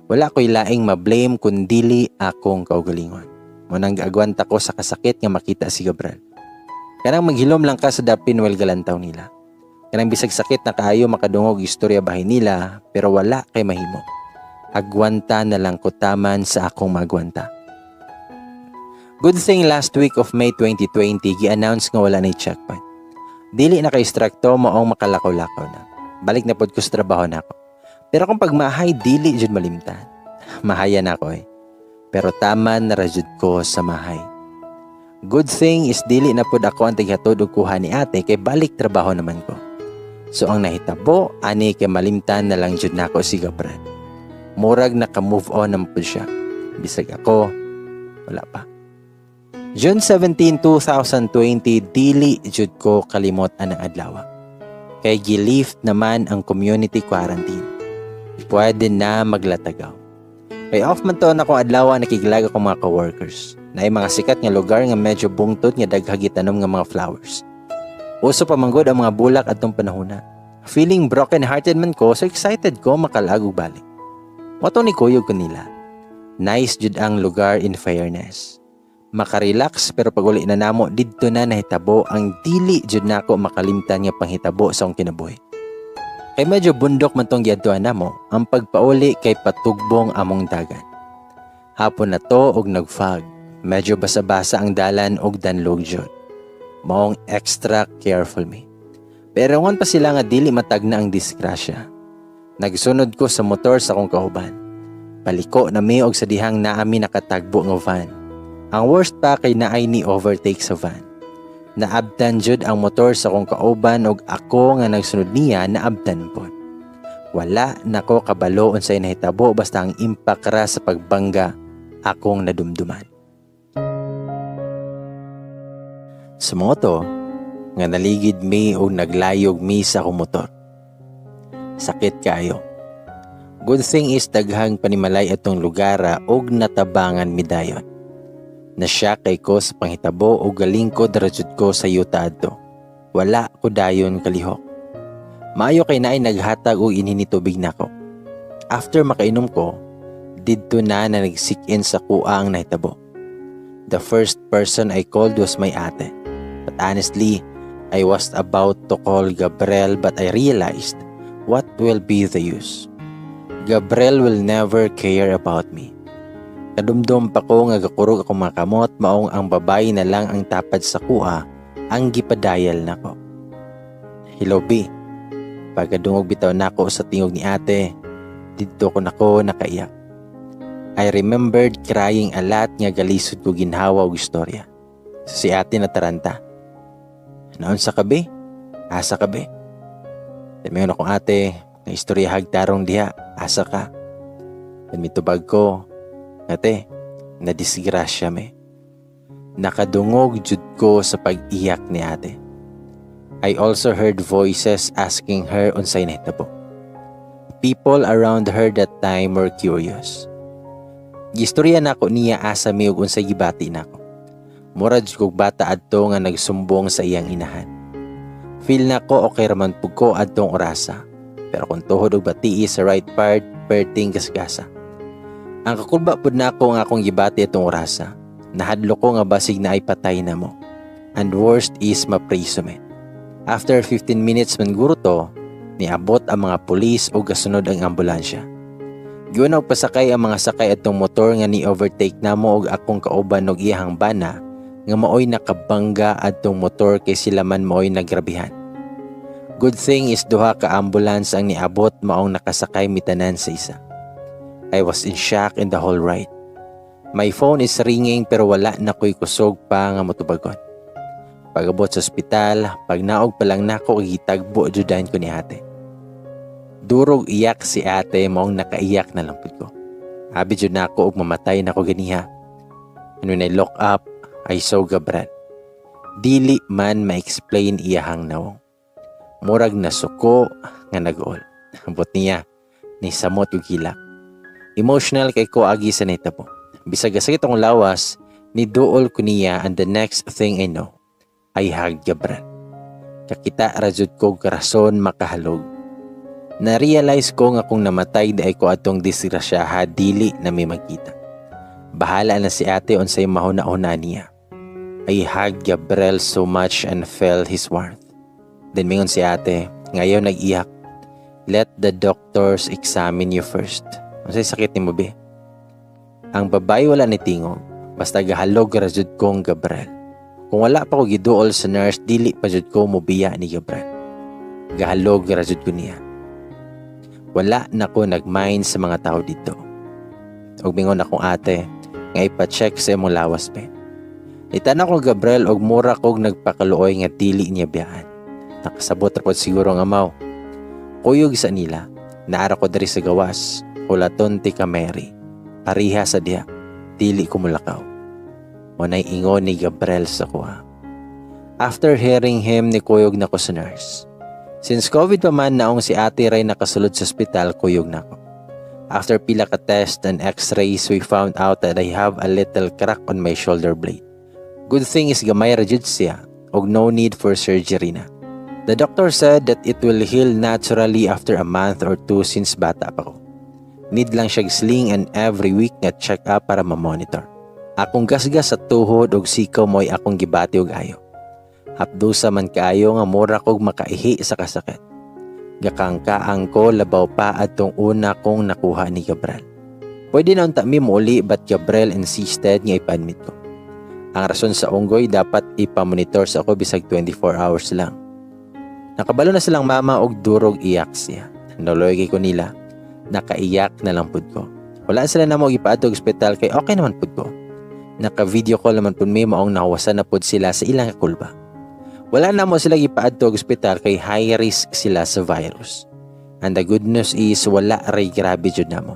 Wala ko'y laing ma-blame kundili akong kaugalingon. Munang gaagwanta ko sa kasakit nga makita si Gabriel. Kanang maghilom lang ka sa dapin while galantaw nila. Kanang bisag sakit na kaayo makadungog istorya bahay nila, pero wala kay mahimo. Agwanta na lang ko taman sa akong magwanta. Good thing last week of May 2020, gi-announce nga wala na checkpoint. Dili na ka-extracto moong makalakaw-lakaw na. Balik na pod ko sa trabaho na ako. Pero kung pagmahay, dili jud malimtan. Mahaya na ako eh. Pero taman na rajud ko sa mahay. Good thing is dili na pod ako ang tighatod og kuha ni ate kay balik trabaho naman ko. So ang nahitabo, ani kay malimtan na lang jud nako si Gabriel. Murag naka-move on naman po siya. Bisag ako, wala pa. June 17, 2020, dili jud ko kalimot ang adlaw. Kay gilift naman ang community quarantine. Pwede na maglatagaw. Kay off man to na kong adlaw nakiglaga kong mga coworkers. Naay mga sikat nga lugar nga medyo bungtot nga daghag itanom nga mga flowers. Uso pa manggod ang mga bulak atong panahona. Feeling broken-hearted man ko, so excited ko makalagog balik. Moto ni kuyog ko nila. Nice jud ang lugar in fairness. Makarelax pero pag uli na namo didto na nahitabo ang dili jud nako makalimtan nga panghitabo sa akong kinabuhi. Kay medyo bundok man tong giadtuan namo, ang pagpauli kay patugbong among dagan. Hapon na to og nagfog. Medyo basa-basa ang dalan og danlog jud. Maong extra careful me. Pero ngon pa sila nga dili matagna ang disgrasya. Nagsunod ko sa motor sa akong kauban. Paliko na mi og sa dihang naami nakatagbo nga van. Ang worst pa kay naay ni overtake sa van. Naabtan jud ang motor sa kong kauban og ako nga nagsunod niya naabtan pod. Wala nako kabalo unsay nahitabo basta ang impact ra sa pagbangga akong nadumduman. Sa moto nga naligid mi og naglayog mi sa akong motor. Sakit kayo. Good thing is daghang panimalay atong lugara og natabangan mi dayon. Nasya kay ko sa panghitabo o galing ko darajud ko sa yuta adto. Wala ko dayon kalihok. Maayo kay naay naghatag og inhini tubig nako. After makainom ko, didto na nag-sick-in sa kuha ang nahitabo. The first person I called was my ate. But honestly, I was about to call Gabriel but I realized what will be the use. Gabriel will never care about me. Kadumdum pa ko nga gakurog akong makamot maong ang babae na lang ang tapad sa kuha ang gipadayal nako. Hello B. Pagkadungog bitaw nako sa tingog ni ate, didto ko nako nakaiyak. I remembered crying a lot nga galisod ko ginhawa og istorya. Si ate na taranta. Naon sa kabe? Asa kabe? Damihan akong ate, nga istorya hagtarong diha, asa ka? Mitubag ko, ate, nadisgrasya me. Nakadungog jud ko sa pag-iyak ni ate. I also heard voices asking her unsay nahitabo. People around her that time were curious. Gistorya nako niya asa mi ug unsay gibati nako. Murad kog bata adto nga nagsumbong sa iyang inahan. Feel nako okay raman pug ko adtong orasa. Pero kung tuhod og batii sa right part, perting gasgasa. Ang kakulba pud nako nga akong gibati atong orasa. Nahadlo ko nga basig na ay patay na mo. And worst is mapriso me. After 15 minutes man guro to, niabot ang mga pulis o gasunod ang ambulansya. Giuna og pasakay ang mga sakay atong motor nga ni-overtake namo og akong kauban og iyahang bana nga maoy nakabangga adtong motor kay sila man maoy nagrabihan. Good thing is duha ka ambulance ang niabot maong nakasakay mitanan sa isa. I was in shock in the whole ride. My phone is ringing pero wala na ko'y kusog pa nga motubagon. Pag-abot sa ospital, pag naog pa lang nako gitagbo judan ko ni ate. Durog iyak si ate maong nakaiyak na lang pud ko. Abi jud nako og mamatay nako ganiha. And when I look up, I saw Gabriel. Dili man ma-explain iyahang nawong. Murag nasuko nga nag-ol. Ambot niya, ni samot yung kilak. Emotional kay ko agi sa nitabo. Bisag sa itong lawas, ni duol ko niya and the next thing I know, I hugged Gabriel. Kakita rajud ko karason makahalog. Na-realize ko nga kung namatay di ay ko atong disgrasyaha dili na may magkita. Bahala na si ate unsay mahuna-una niya. I hugged Gabriel so much and felt his warmth. Then mingon si ate, ngayon nag-iyak. Let the doctors examine you first. Unsay sakit ni mo be? Ang babae wala ni tingog, basta gahalog rajud kong Gabriel. Kung wala pa ko giduol sa nurse, dili pa jud ko mobiya ni Gabriel. Gahalog rajud ko niya. Wala na ko nagmind sa mga tao dito. Og mingon akong ate, nga ipa-check sa imong lawas pe. Itana ko Gabriel og mura kog nagpakaluoy nga dili niya biyaan. Nakasabot ra pod siguro nga maw. Kuyog sa nila, naara ko diri sa gawas, ulaton ti ka Mary. Pariha sa diha, dili ko mulakaw. Munay ingon ni Gabriel sa kuha. After hearing him, ni kuyog na ko sa nurse. Since COVID pa man naong si ate ray nakasulod sa ospital, kuyog na ko. After pila ka test and x-rays, we found out that I have a little crack on my shoulder blade. Good thing is gamay ra jud siya, og no need for surgery na. The doctor said that it will heal naturally after a month or two since bata pa ko. Need lang siya sling and every week nga check up para ma-monitor. Akong gasgas sa tuhod og sikaw mo'y akong gibati og ayo. Hapdusa man kaayo nga mura kog makaihi sa kasakit. Gakangkaang ko labaw pa atong una kong nakuha ni Gabriel. Pwede na unta mi muli but Gabriel insisted nga ipa-admit ko. Ang rason sa unggoy dapat ipamonitor sa ako bisag 24 hours lang. Nakabalo na silang mama og durog iyak siya. Noloy ko nila. Nakaiyak na lang pud ko. Wala sila na mo ipaadto og ospital kay okay naman pud ko. Naka-video call naman pud mi maong nahawasan na pud sila sa ilang kulba. Wala na mo sila ipaadto og ospital kay high risk sila sa virus. And the good news is wala ray grabe jud namo.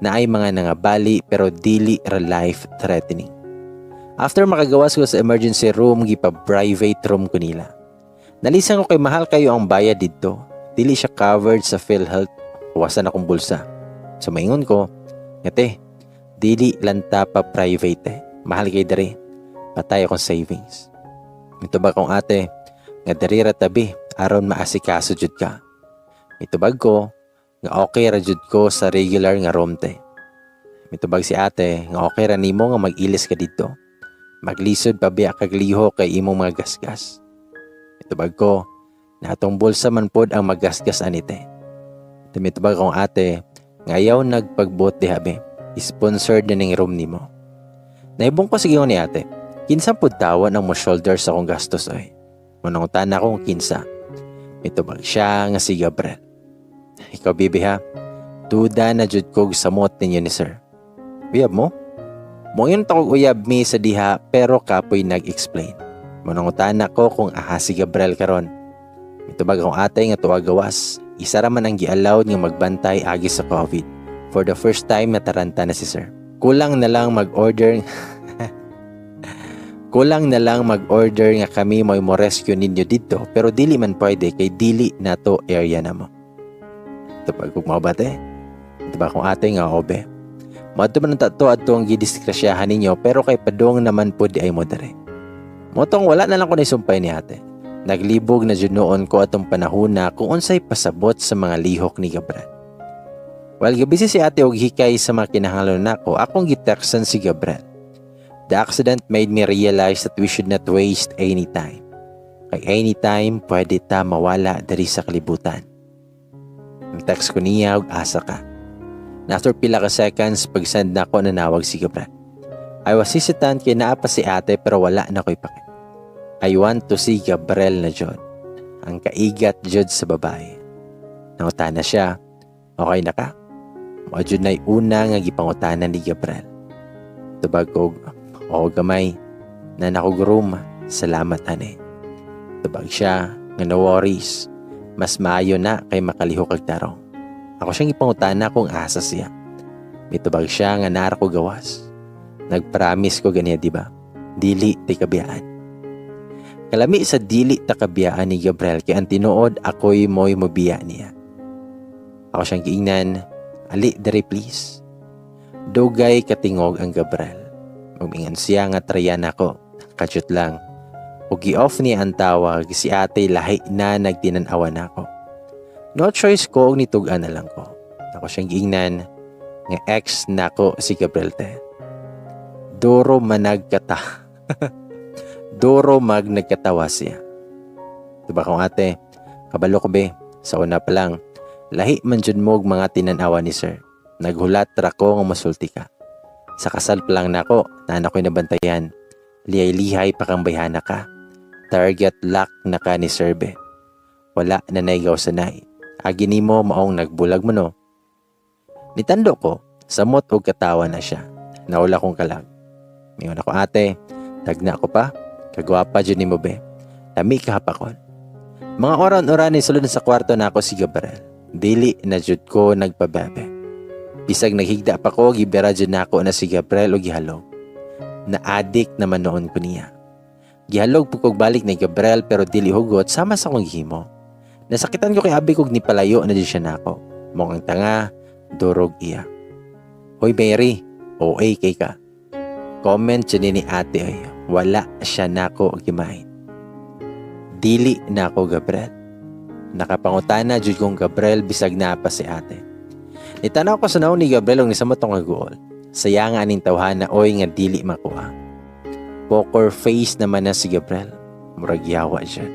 Naay mga nangabali pero dili ra life threatening. After makagawas ko sa emergency room, gipa-private room ko nila. Nalisan ko kay mahal kayo ang bayad dito. Dili siya covered sa PhilHealth. Huwasan akong bulsa. So maingon ko, ngate, dili lanta pa private Mahal kay dere. Patay akong savings. Ito ba kong ate, nga dere ra tabi, aron maasikaso jud ka. Mitubag ko, nga okay ra jud ko sa regular nga room te. Mitubag si ate, nga okay ra nimo nga mag-ilis ka dito. Maglisod pa biya kag liho kay imong mga gasgas. Mitubag ko, na atong bulsa man pod ang magasgas anite. Tumitubag kong ate, ngayaw nagpagbot di habi, sponsored na ng room nimo. Naibong ko sige ni ate, kinsa pud tawan ang mo shoulder sa akong gastos oy. Manungutan ako kung kinsa. Mitubag siya nga si Gabriel. Ikaw bibi ha, duda na jud kog samot ninyo ni sir. Uyab mo? Moyon takog uyab mi sa diha pero kapoy nag-explain. Manungutan ako kung aha si Gabriel karon. Mitubag akong ate nga tuwa gawas. Isa raman ang gi-allowed nga magbantay agi sa COVID. For the first time nataranta na si sir. Kulang na lang mag-order nga kami mo rescue ninyo dito pero dili man pwede kay dili na to area na mo. Ito pag kumabate. Ito ba kung ate nga obe. Mato man tato ato ang gidiskrasyahan ninyo pero kay padong naman po di ay mo dere. Motong wala na lang ko naisumpay ni ate. Naglibog na jud noon ko atong panahona kung unsay pasabot sa mga lihok ni Gabriel. While gabisi si ate og hikay sa mga kinahanglan nako, akong gitextan si Gabriel. The accident made me realize that we should not waste any time. Kay anytime, pwede ta mawala dari sa kalibutan. Ang text ko niya, og asa ka. And after pila ka seconds, pag-send na ako, nanawag si Gabriel. I was hesitant kay naa pa si ate pero wala na ko'y pakit. I want to see Gabriel na jud. Ang kaigat jud sa babae. Nangutana siya, okay na ka? Mao jud na'y una nga gipangutanan ni Gabriel. Tubag ko, oo gamay, na nakog-room, salamat ane. Tubag siya, nga no worries, mas maayo na kay makaliho kag tarong. Ako siyang ipangutana kung asa siya. May tubag siya nga nara ko gawas. Nagpromise ko ganiya diba? Dili ti kabiyaan. Kalami sa dili ta kabiyaan ni Gabriel kay ang tinuod ako'y mo'y mobiya niya. Ako siyang giingnan, ali dere please. Dugay katingog ang Gabriel. Umingan siya nga trayan ako. Kasyut lang. Ug gi-off niya ang tawag, si ate lahi na nagtinanawan ako. No choice ko og nitugan na lang ko. Ako siyang giingnan nga ex nako si Gabriel te. Duro managkata. Duro nagkatawa siya. Diba kong ate, kabalo ko be, sa una pa lang, lahi man jud mo og mga tinanawa ni sir. Naghulat ra ko nga masulti ka. Sa kasal pa lang nako, nana ko'y nabantayan. Liyay-lihay pa kang bayhana ka. Target lock na ka ni sir be. Wala na naigaw sa nai. Agi ni mo maong nagbulag mo no. Nitando ko, samot og katawa na siya. Naula kong kalag. Ngayon ako ate, tagna ko pa, kagwapa dyan ni mo be. Lami kahapakon. Mga oran-oran ni sulod sa kwarto na ako si Gabriel. Dili na jud ko nagpabebe. Bisag naghigda pa ko, gibera dyan na ako na si Gabriel o gihalog. Na-addict naman noon ko niya. Gihalog po kog balik ni Gabriel pero dili hugot sama sa kong himo. Nasakitan ko kay abi kog ni palayo na di siya nako. Mong tanga, durog iya. Hoy Mary, OA kay ka. Comment dyan ni ate ay, wala siya nako gimain. Dili nako Gabriel. Nakapangutana jud kong Gabriel bisag na pa si ate. Nitanaw ko sa naon ni Gabriel og nisamot tong aguol. Sayang aning tawhana oy nga dili makuha. Poker face naman na si Gabriel. Murag yawa siya.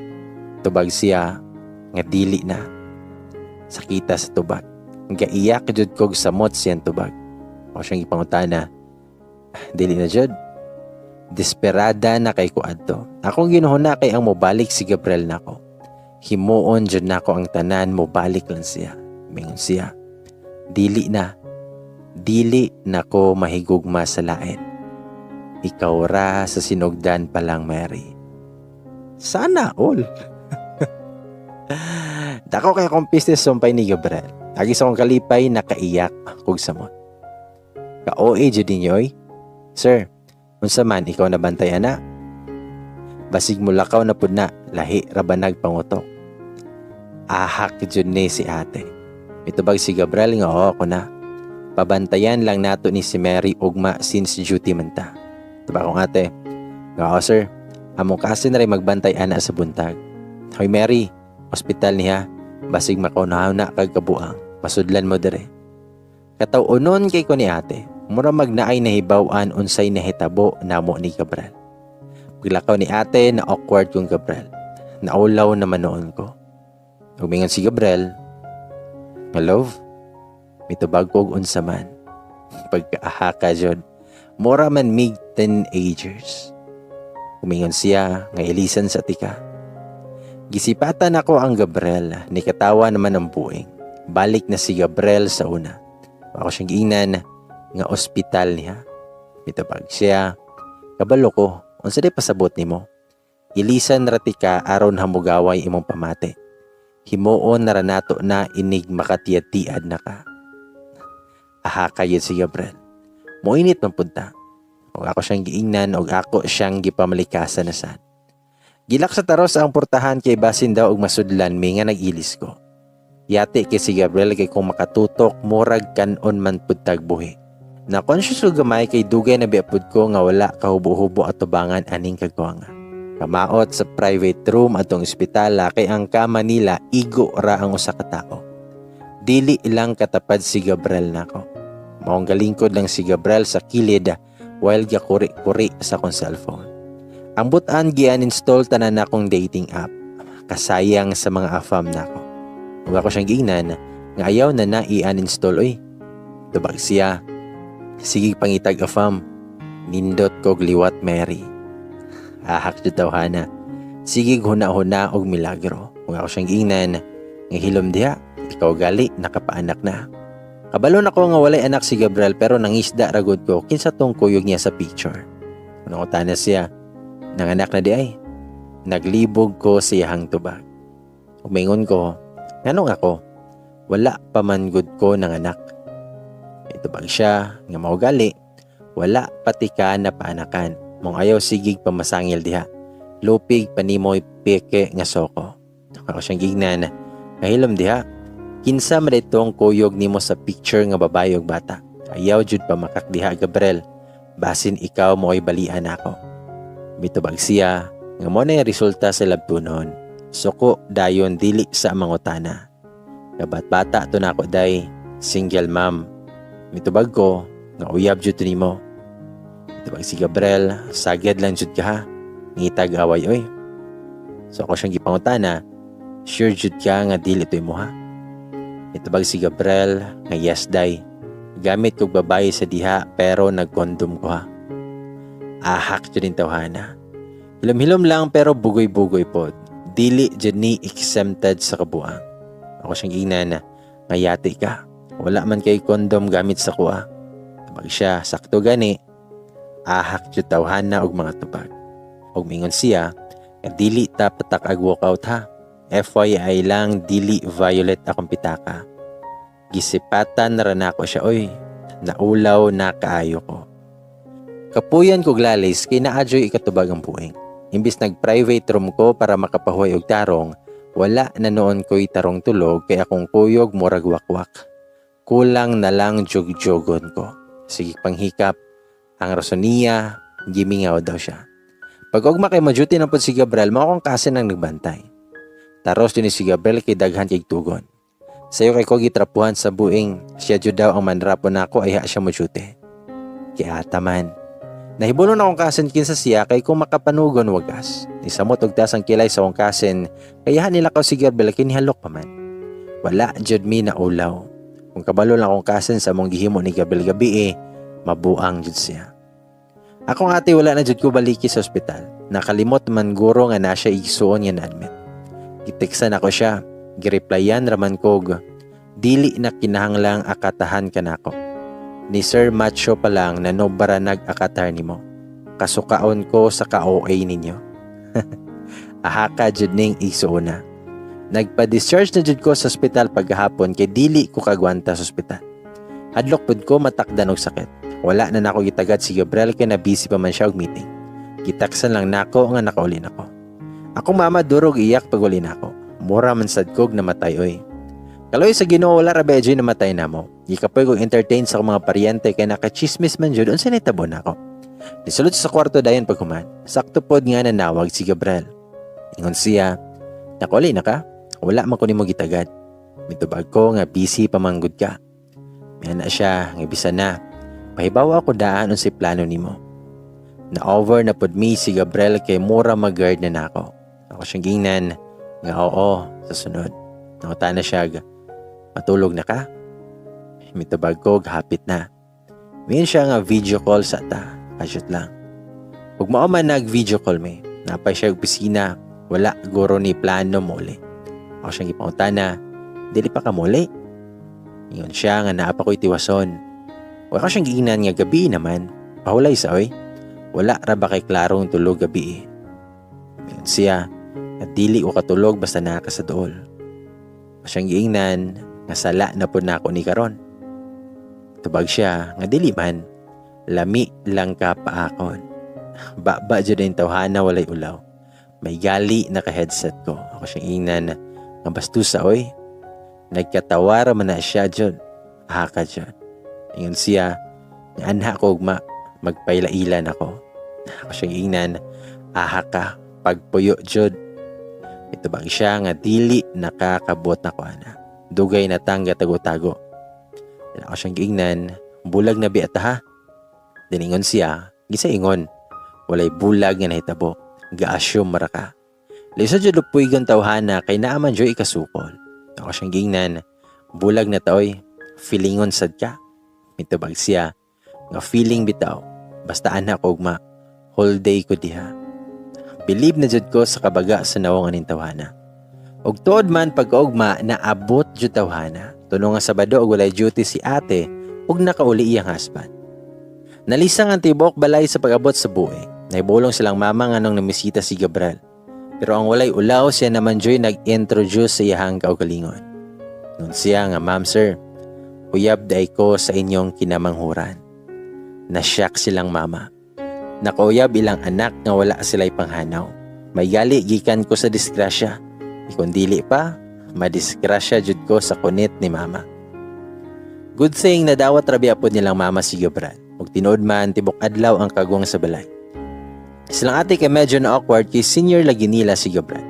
Tubag siya nga dili na. Sakita sa tubag. Gaiyak jud kog samot siyang tubag. Ako siyang ipangutana. Dili na jud. Desperada na kay kuadto. Akong ginuhuna kay ang mobalik si Gabriel nako. Himuon jud nako ang tanan mobalik lang siya. Mingon siya. Dili na. Dili nako mahigugma sa lain. Ikaw ra sa sinugdan pa lang, Mary. Sana all. Dako kay akong business sumpay ni Gabriel. Agi sa akong kalipay nakaiyak kog samot. Ka-OA jud ninyoy. Sir, unsa man ikaw nabantayan na? Basig mo lakaw na pud na, lahi ra ba nagpangutok. Ahak jud ni si ate. Mitubag si Gabriel nga oo ko na. Pabantayan lang nato ni si Mary ugma since duty man ta. Diba kong ate? Oo sir, among kasi na rin magbantay ana sa buntag. Hoy Mary, ospital niya, basig makunahaw na kag kabuang, masudlan mo dire. Kataw-unon kay ko ni ate, mura magnaay nahibaw-an unsay nahitabo namo ni Gabriel. Paglakaw ni ate na awkward kong Gabriel. Naulaw naman noon ko. Humingan si Gabriel, nga love, mitubag kog unsa man. Pagkaahaka jud, mura man mig teenagers. Humingon siya nga ilisan sa tika. Gisipatan ako ang Gabriel, ni katawa naman ang buing. Balik na si Gabriel sa una. Ako siyang giingnan nga ospital niya. Mitubag siya, kabalo ko, unsa day pasabot nimo? Ilisan ratika aron hamugaway imong pamate. Himuon na ranato na inig makatiyad-tiad na ka. Aha kayo si Gabriel. Muinit man punta. O ako siyang giingnan o ako siyang gipamalikasan na sad. Gilak sa taros ang portahan kay basin daw og masudlan mi nga nag-ilis ko. Yate kay si Gabriel kay kung makatutok murag kanon man pud tagbuhi. Na conscious ko gamay kay dugay na biapud ko nga wala kahubo-hubo at tubangan aning kagwanga. Kamaot sa private room atong ospital kay ang kama nila igo ra ang usa ka tawo. Dili ilang katapad si Gabriel nako. Maong galingkod lang si Gabriel sa kilid while gakuri-kuri sa akong cellphone. Ang butan gi-uninstall tanan akong dating app. Kasayang sa mga afam na ako. Huwag ako siyang giingnan nga ayaw na i-uninstall oy. Tubag siya. Sige pangitag afam. Nindot kog liwat Mary. Ahak jud tawhana. Sige huna-huna og milagro. Huwag ako siyang giingnan nga hilom diha. Ikaw gali nakapaanak na. Kabalo na ko nga walay anak si Gabriel pero nangisda ragod ko kinsa tong kuyog niya sa picture. Kuno ko tanas siya. Nanganak na di ay. Naglibog ko sa iyahang tubag. Umingon ko, nganong ako? Wala pa man gud ko nanganak. May tubag siya, nga maugali. Wala pati ka na paanakan. Mong ayaw sigig pamasangil diha. Lupig panimoy peke nga soko. Ako siyang gignan. Kahilom diha. Kinsa man itong kuyog nimo sa picture nga babae ug bata. Ayaw jud pa makak diha Gabriel. Basin ikaw mo ay balian ako. Mitubag siya nga mo na yung resulta sa labtunon. Suko dayon dili sa mangutana. Kabat bata to na ako day, single mom. Mitubag ko nga uyab jud nimo. Mitubag si Gabriel, sagad lang jud ka ha. Ngitag away oy. So ako siyang gipangutana, sure jud ka nga dili to imo ha. Mitubag si Gabriel nga yes day. Gamit kog babae sa diha pero nagkondom ko ha. Ahak jud din tawhana. Hilom-hilom lang pero bugoy-bugoy pod. Dili jud ni exempted sa kabuang. Ako siyang ingnan nga yati ka. Wala man kay kondom gamit sa kuha. Tabag siya sakto gani. Ahak jud tawhana og mga tubag. Og mingon siya nga dili ta patak ag walkout ha. FYI lang dili violet akong pitaka. Gisipatan ra nako siya oy. Naulaw na kaayo ko. Kapuyan kog lalis kay naadyoy ikatubag ang puwing. Imbis nag-private room ko para makapahuay og tarong, wala na noon ko'y tarong tulog kay akong kuyog murag wakwak. Kulang na lang jog-jogon ko. Sige panghikap, ang rason niya, gimingaw daw siya. Pag og makay maduty na po si Gabriel, mga kong kasin ang nagbantay. Taros din si Gabriel kay daghan kay tugon. Sayo kay ko gitrapuhan sa buing, siya jud daw ang manrapo nako ay ha siya maduty. Kaya taman. Nahibulon akong kasin kinsa siya kay kung makapanugon wagas. Nisamot og tas ang kilay sa akong kasin kaya nila ko si Gabriel kinihalok pa man. Wala jud mi na ulaw. Kung kabalo lang akong kasin sa mong gihimo ni Gabriel gabi mabuang jud siya. Akong ate wala na jud ko baliki sa ospital. Nakalimot man guro nga na siya igsuon nga na-admit. Giteksan ako siya. Gireplyan raman kog. Dili na kinahanglang akatahan ka nako. Ni Sir Macho pa lang na nobara nag-akatar nimo. Kasukaon ko sa ka-OA ninyo. Ahaka jud ning igsuona. Nagpa-discharge na jud ko sa ospital paghapon kay dili ko kagwanta sa ospital. Hadlok pud ko matakdan og sakit. Wala na nako gitagad si Gabriel kay na busy pa man siya og meeting. Gitaksan lang nako nga nakauli nako. Akong mama durog iyak pag uli nako. Mura man sad kog namatay oy. Kaloy sa Ginoo wala ra bedyo namatay namo. Gikapoy kog entertain sa mga paryente kay nakachismis man jud unsa nitabo nako. Nisulod sa kwarto dayon paghuman. Sakto pod nga nanawag si Gabriel. Ingon siya, "Nakuli na ka? Wala man ko nimo gitagad. Mitubag ko nga busy pamanggod ka." Mihan na siya nga bisan na. Pahibaw ako daan unsay plano nimo. Na-over na pod mi si Gabriel kay mura mag-guard na nako. Ako siyang gingnan nga oo sa sunod. Nakota na siya. Matulog na ka? Mitubag ko, hapit na. Mayon siya nga video call sa ta. Kasyot lang. Huwag mo man nag-video call me. Napay siya opisina. Wala guro ni plano muli. Ako siyang ipanguta na, dili pa ka muli. Ngayon siya nga naapa ko'y tiwason. Huwag ako siyang giinan nga gabi naman. Pahulay sa oy. Wala ra ba kay klarong tulog gabi Ngayon siya, at dili ko katulog basta naka sa dool. Siyang giingnan nga sala na po na ako ni karon. Tubag siya nga dili man lami lang ka paakon. Ba jud din tawhana walay ulaw. May gali na ka-headset ko. Ako siyang ingnan nga bastusa oy. Nagkatawara man na siya jud. Haka jud. Ingon siya nga anha ko ugma magpailailan ako. Ako siyang ingnan ahaka pagpuyo jud. Itubag siya nga dili nakakabot na ko ana. Dugay na tangga tago-tago. Ako siyang giingnan, bulag na biata ha. Diningon siya, gisaingon. Walay bulag nga nahitabo. Ga-assume mara ka. Lisa jud lupoy gang tawhana kay naaman jud ikasukol. Ako siyang gingnan. Bulag na taoy. Feelingon sad ka. Mitubag siya. Nga feeling bitaw. Basta anak ugma. Whole day ko diha. Believe na jud ko sa kabaga sa nawong aning tawhana. Og tuod man pagkaugma naabot jud tawhana. Tuno nga Sabado og walay duty si ate ug nakauli iyang husband. Nalisang ang tibok balay sa pag-abot sa buhi. Naibulong silang mama nga nung namisita si Gabriel. Pero ang walay ulaw siya naman joy nag-introduce sa iyahang kaugalingon. Nun siya nga, "Ma'am sir, uyab day ko sa inyong kinamanghuran." Nasyak silang mama. Nakauyab ilang anak nga wala sila'y panghanaw. May gali gikan ko sa disgrasya. Ikon dili pa, madisgrasya jud ko sa kunit ni mama. Good thing na dawat rabi apod nilang mama si Gabriel. Ug tinuod man tibok adlaw ang kagwang sa balay. Silang ate kay medyo na awkward kay senior lagi nila si Gabriel.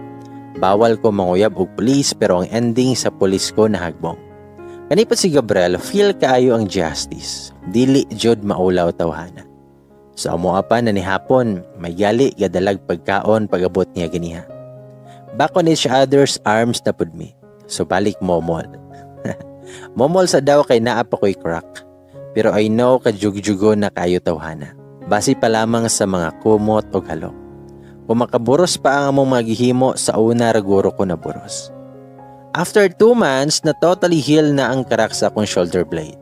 Bawal ko manguyab og pulis pero ang ending sa pulis ko nahagbong. Kanipot si Gabriel, feel kaayo ang justice. Dili jud maulaw tawhana. So amo apan na ni hapon, may gali gadalag pagkaon pagabot niya ganiha. Back on each other's arms na pud mi. So balik momol. Momol sa daw kay naa pa ko'y crack. Pero I know kajugyugo na kayo tawhana. Basi pa lamang sa mga kumot o halok. Kung makaburos pa ang among maghihimo sa una raguro ko na buros. After 2 months na totally heal na ang crack sa akong shoulder blade.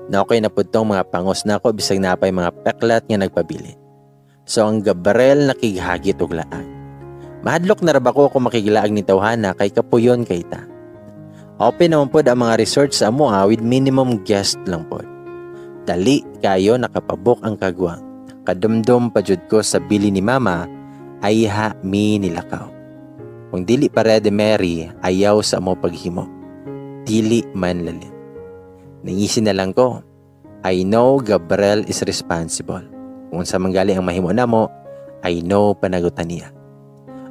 Na okay na po itong mga pangos na ako bisag napay mga peklat nga nagpabilin. So ang Gabriel nakighagit og laag. Mahadlok na raba ko kung makigilaag ni tawhana kay kapuyon kay ta. Open naman po ang mga resort sa amoa with minimum guest lang po. Dali kayo nakapabok ang kagwang. Kadumdum pa jud ko sa bili ni mama ay ha mi nilakaw. Kung dili pa ready Mary ayaw sa mo paghimo. Dili man lalim. Nangisin na lang ko. I know Gabriel is responsible. Kung sa manggali ang mahimo namo, I know panagutan niya.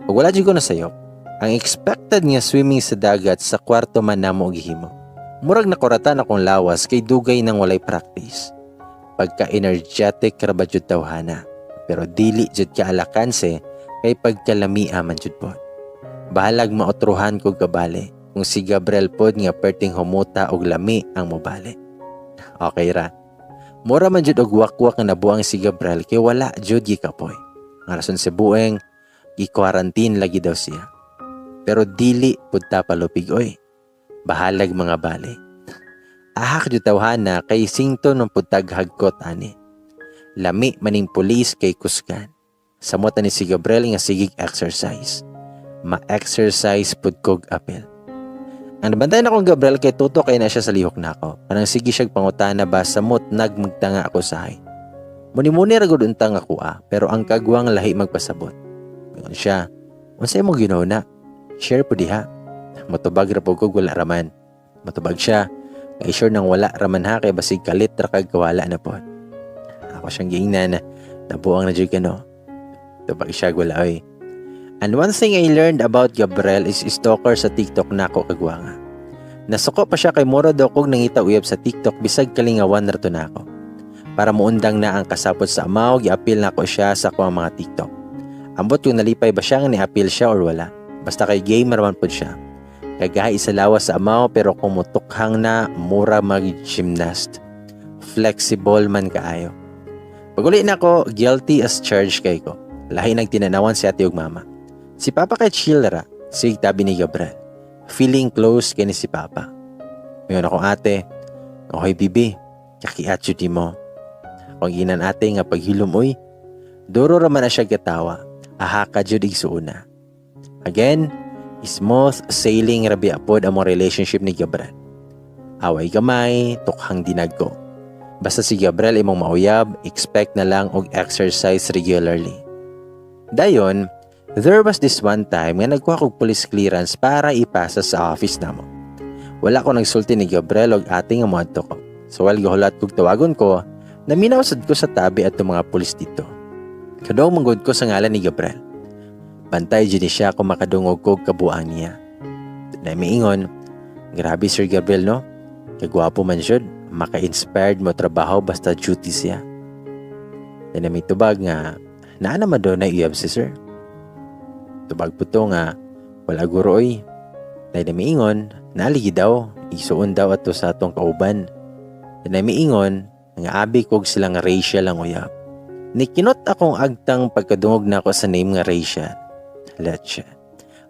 Ug wala jud ko na sayop. Ang expected nga swimming sa dagat sa kwarto man namo gihimo. Murag nakuratan akong lawas kay dugay nang walay practice. Pagka-energetic ra ba jud tawhana. Pero dili jud ka alakanse kay pagkalamia man jud po. Bahalag maotruhan ko gabali kung si Gabriel pod nga perting humuta og lami ang mobali. Okay ra. Mura man jud og wakwak nga nabuang si Gabriel kay wala jud gikapoy. Ang rason si bueng gi-quarantine lagi daw siya. Pero dili pud ta palupig oy. Bahalag mga bali. Ahak jud tawhana kay singto ng putag hagkot ani. Lami maning pulis kay kusgan. Samot ni si Gabriel nga sigig exercise. Ma-exercise pud kog apel. Ang nabantay na kong Gabriel kay tuto kay na siya sa lihok na ako. Kanang sige siyag pangutana ba samot nagmagtanga ako sahay. Muni-muni ragod untang ako pero ang kagwang lahi magpasabot. Ngayon siya, unsay mo ginaw na? Share po diha. Matubag ra po kog wala raman. Matubag siya. Kay sure nang wala raman ha kay basig kalit ra kag kawala na po. Ako siyang giingnan na nabuang na jud kano. Tubag siya wala oy. And one thing I learned about Gabriel is stalker sa TikTok na ako kagwanga. Nasuko pa siya kay mura daw kog nangita uyab sa TikTok bisag kalingawan ra to na ako. Para muundang na ang kasapot sa amaw, gi-appeal na ko siya sa akong mga TikTok. Ambot yung nalipay ba siya nga ni-appeal siya or wala. Basta kay gamer man po siya. Kagahi isa lawas sa amaw pero kung mutukhang na mura mag-gymnast. Flexible man kaayo. Paguli na ko, guilty as charged kay ko. Lahi nagtinanawan si ate ug mama. Si Papa kay chill ra, sig tabi ni Gabriel. Feeling close kay ni si Papa. Ngayon ako ate, okay bibi, kakiatyo di mo. Kung ginan ate nga paghilom oy, duro ra man na siya gatawa, aha ka jud igsuuna. Again, smooth sailing rabi apod ang relationship ni Gabriel. Away gamay, tukhang dinagko. Basta si Gabriel imong mauyab, expect na lang og exercise regularly. Dayon, there was this one time nga nagkuha kog police clearance para ipasa sa office namo. Wala ko nagsulti ni Gabriel og ate nga moadto ko. So while gahulat kog tawagon ko, naminaw sad ko sa tabi at mga pulis dito. Kadong manggod ko sa ngalan ni Gabriel. Bantay dyan siya kung makadungog kog kabuang niya. Na miingon, grabe Sir Gabriel no? Kagwapo man syud, maka-inspired mo trabaho basta duty siya. Then may tubag nga, naa naman doon na iyab si sir. Tubag po to nga, wala guro oy. Dahil na miingon, naligi daw, isuon daw ato sa atong kauban. Then na miingon, nga abi kog silang Rachel ang uyab. Nikinot akong agtang pagkadungog na ako sa name nga Rachel. Let's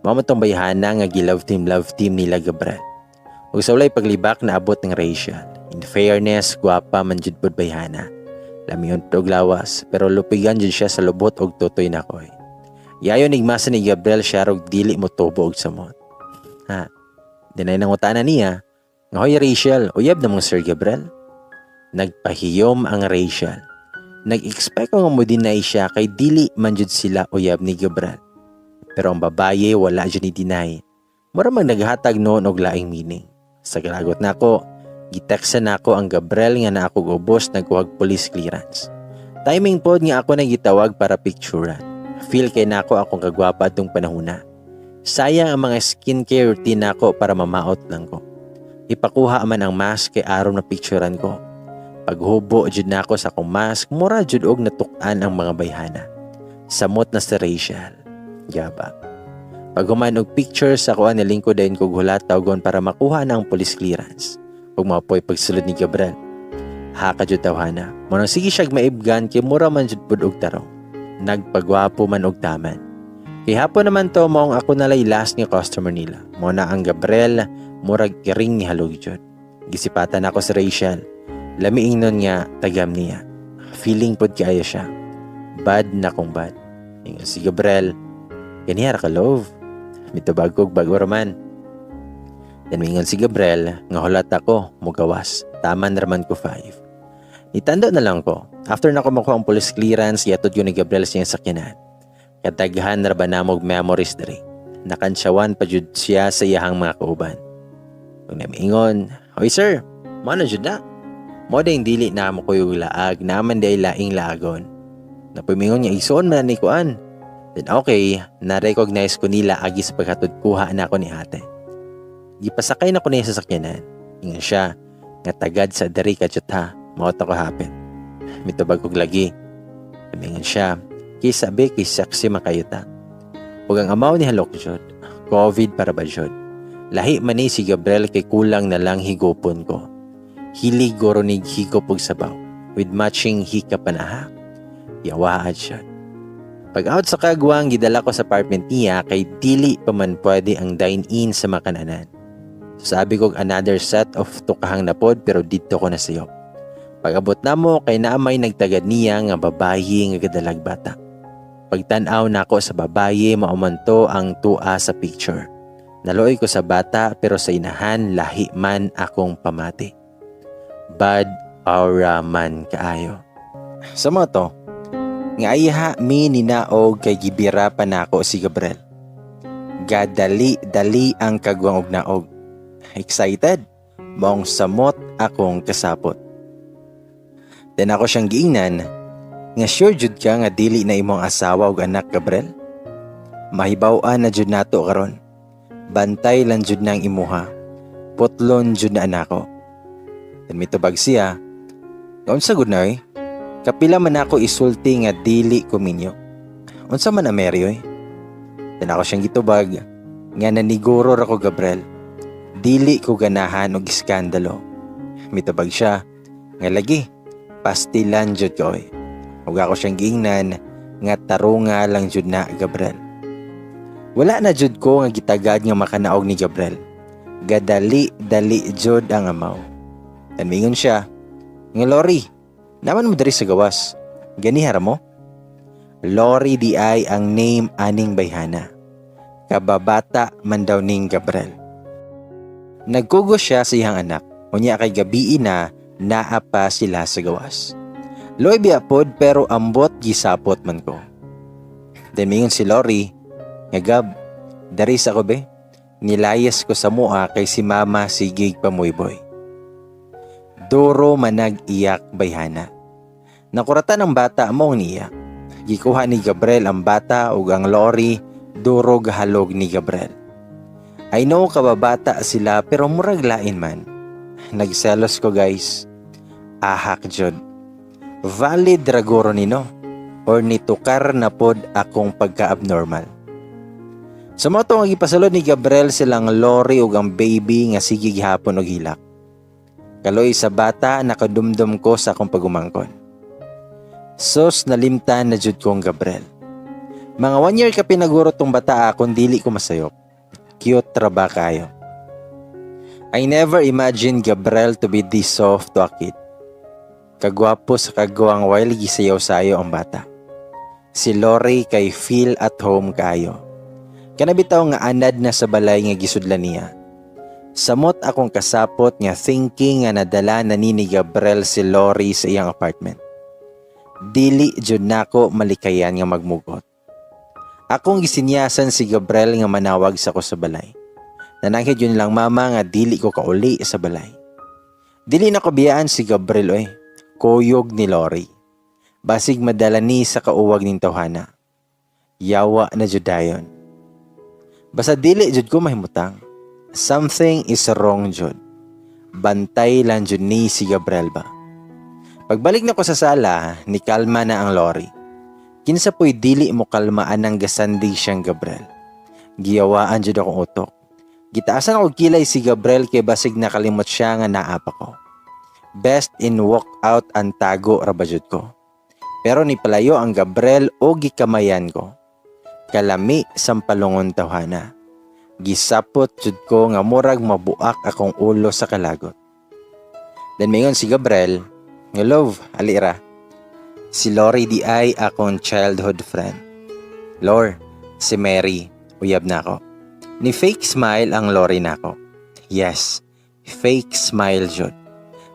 mamo tong bayhana nga gi-love team nila Gabriel. Ug sa walay paglibak na abot ng Rachel. In fairness, gwapa man jud pod bayhana. Lamiyon og lawas, pero lupigan jud siya sa lubot og tutoy na koy. Yayon igmasa ni Gabriel siya rog dili mo tubo og samot. Ha. Dinay nangutana niya, nga hoy Rachel, uyab na mong Sir Gabriel. Nagpahiyom ang Rachel. Nag-expect ko nga mo dinay siya kay dili man jud sila uyab ni Gabriel. Pero ang babaye wala dyan i-deny. Mura mag naghatag noon og laing meaning. Sa galagot na ako, giteksan na ako ang Gabriel nga na ako ubos nagkuhag police clearance. Timing pod nga ako nagitawag para picturean. Feel kay na ako akong kagwapa itong panahuna. Sayang ang mga skincare routine na ako para mamaot lang ko. Ipakuha man ang mask kay araw na picturean ko. Paghubo jud na ako sa akong mask, mura jud og natuktan ang mga bayhana. Samot na si Rachel. Yaba. Pag human og pictures ako nilingkod dayon kog hulat tawgon para makuha na ang police clearance. Ug mapoy pagsulod ni Gabriel. Haka jud tawhana. Munang sige siyag maibgan kay mura man jud pud og tarong. Nagpagwapo man og taman. Kay hapon naman to maong ako nalay last nga customer nila. Mo na ang Gabriel murag kiring ni halog jud. Gisipatan ako si Rachel. Lamiing nun nga tagam niya. Feeling pod kaya siya. Bad na kong bad. Ingon si Gabriel. Ganihara ka love. Mitubag kog bago raman. Then mingon si Gabriel, nga hulat ako, mugawas. Taman raman ko 5. Itando na lang ko. After na ko makuha ang police clearance, yatod yun ni Gabriel siyang sakyanan. Kataghan na ba na mog memories diri. Nakansyawan pa jud siya sa iyahang mga kauban. Kung namiingon, hoy sir, mano jud na? Mo ding dili na mo kuyog laag, naman day laing laagon. Napumingon niya ison man ni kuan. Then okay, na-recognize ko nila agi sa paghatod kuha na ako ni ate. Gipasakay na ko niya sa sakyanan. Ingon siya, nga tagad sa dari ka ha, maot ako hapit. Mitubag kog lagi. Ingon siya, kisabi kay saksi makayuta. Huwag ang amaw ni halok jod, COVID para ba jod. Lahi man ni si Gabriel kay kulang na lang higopon ko. Hilig goro ni higop og sabaw, with matching hika panaha. Yawaad siya. Pag out sa kagwang, gidala ko sa apartment niya kay dili pa man pwede ang dine-in sa makananan. Sabi ko another set of tukahang napod pero dito ko na sayo. Pag abot na mo kay naamay nagtagad niya nga babayi nga gadalag bata. Pagtanaw na ako sa babayi maumanto ang tua sa picture. Naloy ko sa bata pero sa inahan lahi man akong pamati. Bad aura man kaayo. Sa mga to, nga iha mi ninaog kay gibira pa nako si Gabriel. Gadali-dali ang kagwang og naog. Excited? Mong samot akong kasapot. Then ako siyang giingnan, nga sure jud ka nga dili na imong asawa og anak Gabriel? Mahibaw-an na jud nato karon. Bantay lang jud nang imuha. Putlon jud na anako. Then mitubag siya, unsa gud na eh? Kapila man ako isulti nga dili ko minyo. Unsa man ameryo eh? Then ako siyang gitubag, nga naniguro ra ko Gabriel. Dili ko ganahan og iskandalo. Mitubag siya, nga lagi, pastilan jud ko eh. Ug ako siyang giingnan, nga tarunga lang jud na Gabriel. Wala na jud ko nga gitagad nga makanaog ni Gabriel. Gadali-dali jud ang amaw. Then mingon siya, nga Lori, naman mo dari sa gawas. Ganihara mo? Lori di ay ang name aning bayhana. Kababata man daw ning Gabriel. Nagkugos siya sa iyang anak. Unya kay gabi na naapa sila sa gawas. Loy biapod pero ambot gisapot man ko. Then mingon si Lori, nga Gab, dari sa ko be? Nilayas ko sa mua kay si mama sigig pamuyboy. Duro manag iyak bayhana. Nakuratan ang bata mo niya. Gikuha ni Gabriel ang bata ug ang Lori duro gahalog ni Gabriel. I know kababata sila pero murag lain man. Nagselos ko guys. Ahak jud. Valid raguro nino or nitukar na pod akong pagka-abnormal. Sa mga itong ipasalod ni Gabriel silang Lori ug ang baby nga sige gihapon og hilak. Kaloy sa bata nakadumdum ko sa akong pagumangkon. Sos nalimtan na jud kong Gabriel. Mga 1 year ka pinaguro tong bata akong dili ko masayop. Cute ra ba kayo? I never imagined Gabriel to be this soft to a kid. Kagwapo sa kagwang while gisayaw-sayo ang bata. Si Lori kay feel at home kayo. Kanabitaw nga anad na sa balay nga gisudlan niya. Samot akong kasapot nga thinking nga nadala na ni Gabriel si Lori sa iyang apartment. Dili jud nako malikayan nga magmugot. Akong gisinyasan si Gabriel nga manawag sa ko sa balay. Nananghid yun lang mama nga dili ko kauli sa balay. Dili na ko biyaan si Gabriel kuyog ni Lori. Basig madala ni sa kauwag ning tawhana. Yawa na jud dayon. Basta dili jud ko mahimutang. Something is wrong jud. Bantay lang jud ni si Gabriel ba. Pagbalik na ko sa sala, ni kalma na ang Lori. Kinsa po'y dili mo kalmaan ng gasandi siyang Gabriel. Giyawaan jud akong utok. Gitaasan ako kilay si Gabriel kay basig nakalimot siya nga naapa ko. Best in walkout ang tago rabajud ko. Pero ni palayo ang Gabriel o gikamayan ko. Kalami sampalungon tawhana. Gisapot jud ko nga murag mabuak akong ulo sa kalagot. Then mayon si Gabriel, nga love, alira. Si Lori di ay akong childhood friend. Lor, si Mary, uyab na ako. Ni fake smile ang Lori nako. Yes, fake smile jud.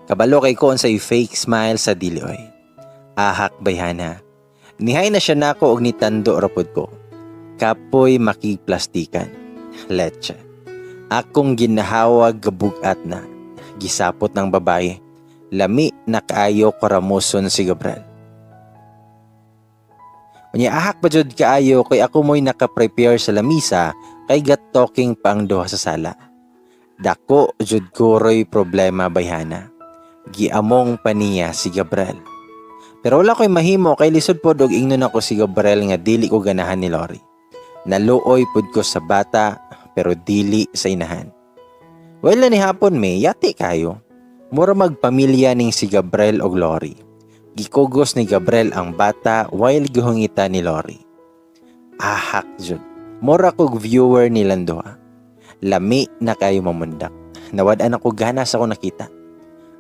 Kabalo kay ko unsay fake smile sa dili oy. Ahak bayhana. Nihay na siya nako og nitando rapod ko. Kapoy makiplastikan. Leche. Akong ginahawag gabugat na. Gisapot ng babae. Lami na kaayo karamuson si Gabriel. Unya ahak pa jud kaayo kay ako mo'y naka-prepare sa lamisa kay gat talking pa ang duha sa sala. Dako jud kuroy problema bayhana. Giamong pa niya si Gabriel. Pero wala ko'y mahimo kay lisod pod og ingnon ako si Gabriel nga dili ko ganahan ni Lori. Naluoy pod ko sa bata pero dili sa inahan. Well na ni hapon may yati kayo. Mura magpamilya ning si Gabriel og Lori. Gikugos ni Gabriel ang bata while gihungita ni Lori. Ahak jud. Mura kog viewer nilang duha. Lami na kayo mamundak. Nawad-an ako gana sa ko nakita.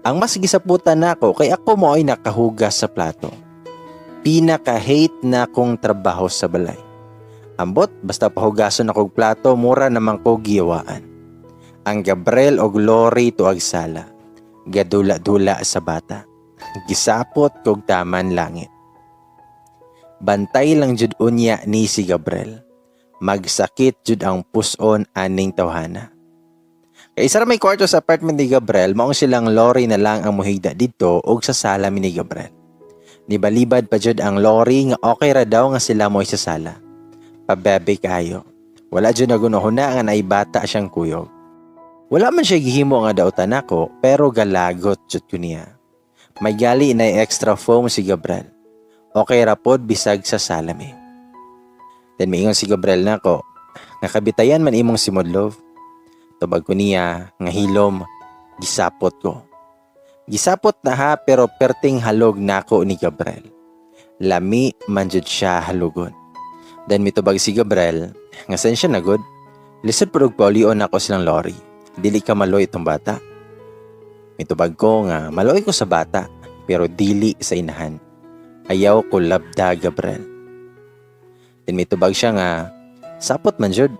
Ang mas gisaputan nako kay ako mo ay nakahugas sa plato. Pinaka-hate na kong trabaho sa balay. Ambot basta pahugason akong plato mura namang ko giyawaan. Ang Gabriel og Lori tuag sala. Gadula-dula sa bata. Gisapot kog taman langit. Bantay lang jud unya ni si Gabriel. Magsakit jud ang puson aning tawhana. Kay isa ra may kwarto sa apartment ni Gabriel, maong silang Lori na lang ang muhigda dito og sa sala ni Gabriel. Nibalibad pa jud ang Lori nga okay ra daw nga sila mo'y sa sala. Pabebe kayo. Wala jud nagunahuna nga naibata siyang kuyog. Wala man siya gihimo nga dautan nako, pero galagot jud ko niya. May gali na extra foam si Gabriel. Okay ra pod bisag sa salami. Then miingon si Gabriel nako, nakabitayan man imong si Modlove. Tubag ko niya nga hilom, gisapot ko. Gisapot na ha pero perting halog nako ni Gabriel. Lami man jud siya halugon. Then mitubag si Gabriel, nga saan siya nagod? Lisod po og paulion ako silang Lori. Dili ka maloy itong bata. Mitubag ko nga maloy ko sa bata pero dili sa inahan. Ayaw ko labda Gabriel. Then mitubag siya nga, sapot man jud.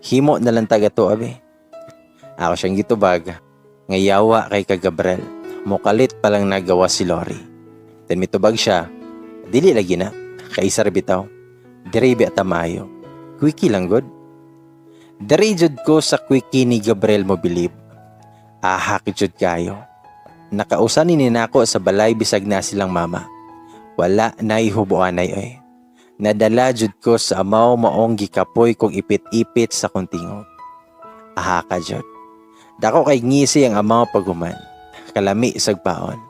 Himo na lang taga to abe. Ako siyang gitubag, nga yawa kay ka Gabriel. Mukalit palang nagawa si Lori. Then mitubag siya, dili lagi na, kaisar bitaw. Diri at tamayo. Quickie lang god. Diri jud ko sa quickie ni Gabriel mo bilib. Ahak jud kayo. Nakausan ni nako sa balay bisag na silang mama. Wala na ihubuanay oy. Nadala jud ko sa amaw maong gikapoy kong ipit-ipit sa kuntingog. Ahaka jud. Dako kay ngisi ang amaw paguman. Kalami isag paon.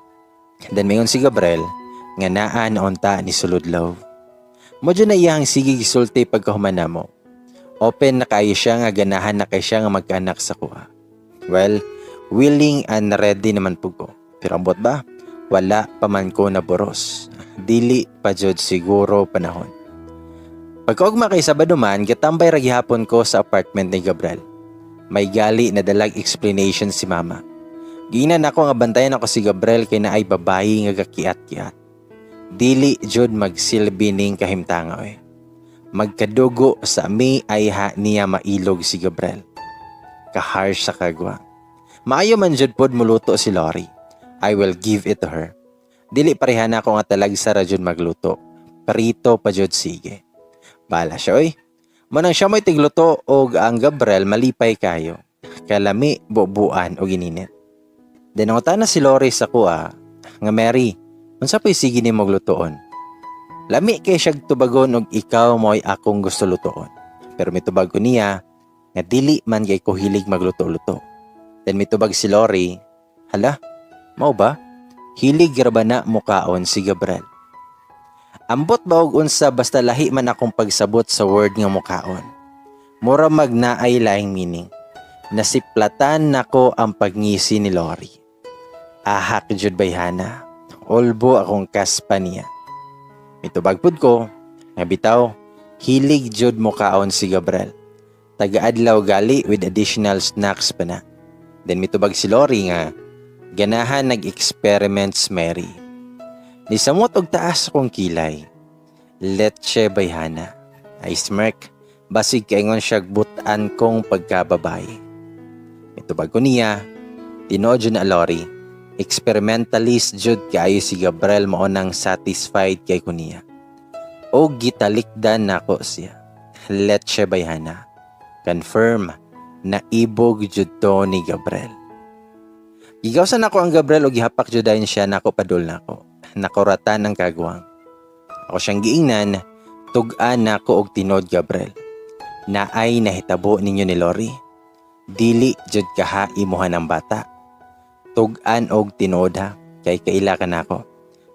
Then mayon si Gabriel, nga naa naunta ni sulod love. Modyo na iyang sige gisulti pagkahuman mo. Open na kayo siya nga ganahan na kay siya nga magkaanak sa kuha. Well, willing and ready naman po ko. Pero ambot ba? Wala pa man ko na boros. Dili pa jud siguro panahon. Pagkaugma kay Sabado man, gatambay ra gihapon ko sa apartment ni Gabriel. May gali na dalag explanation si mama. Ginan ako nga bantayan ako si Gabriel kay naay babayi nga gakiat-kiat. Dili jud magsilbi ning kahimtanga oy. Magkadugo sa mi ay ha niya mailog si Gabriel. Ka-harsh sa kagwa. Maayo man jud pod muluto si Lori. I will give it to her. Dili parehan ako nga talag sa ra jud magluto. Parito pa jud sige. Bala siya oy. Manang siya mo'y tigluto og ang Gabriel malipay kayo. Kalami bubuan o gininit. Dinangutan na si Lori sa kuha nga Mary, unsa pa'y sige ni mo glutoon? Lami kay siyag tubagon og ikaw mo'y akong gusto lutoon. Pero mitubag ko niya nga dili man kay ko hilig magluto-luto. Then mitubag si Lori, hala, mao ba? Hilig ra na mukaon si Gabriel. Ambot ba og unsa basta lahi man akong pagsabot sa word nga mukaon. Mura magnaay laing meaning. Nasiplatan nako ang pagngisi ni Lori. Ahak jud bayhana. Olbo akong kaspa niya. Mitubag pud ko, nga bitaw, hilig jud mukaon si Gabriel. Taga-adlaw gali with additional snacks pa na. Then mitubag si Lori nga, ganahan nag-experiments Mary. Nisamot og taas akong kilay. Letche bayhana. I smirk, basig kaingon siya butan kong pagkababae. Mitubag ko niya, tinood jud na Lori. Experimentalist jud kaayo si Gabriel mao nang satisfied kay kuniya. O gitalikdan nako siya. Letche bayhana. Confirm na ibog jud to ni Gabriel. Gigawsan nako ang Gabriel og gihapak jud dayon siya nako padul nako. Nakuratan ng kagwang. Ako siyang giingnan, tug-an nako og tinod Gabriel. Naay nahitabo ninyo ni Lori. Dili jud kaha imuhan ang bata. Tug-an og tinod ha, kay kaila ka nako.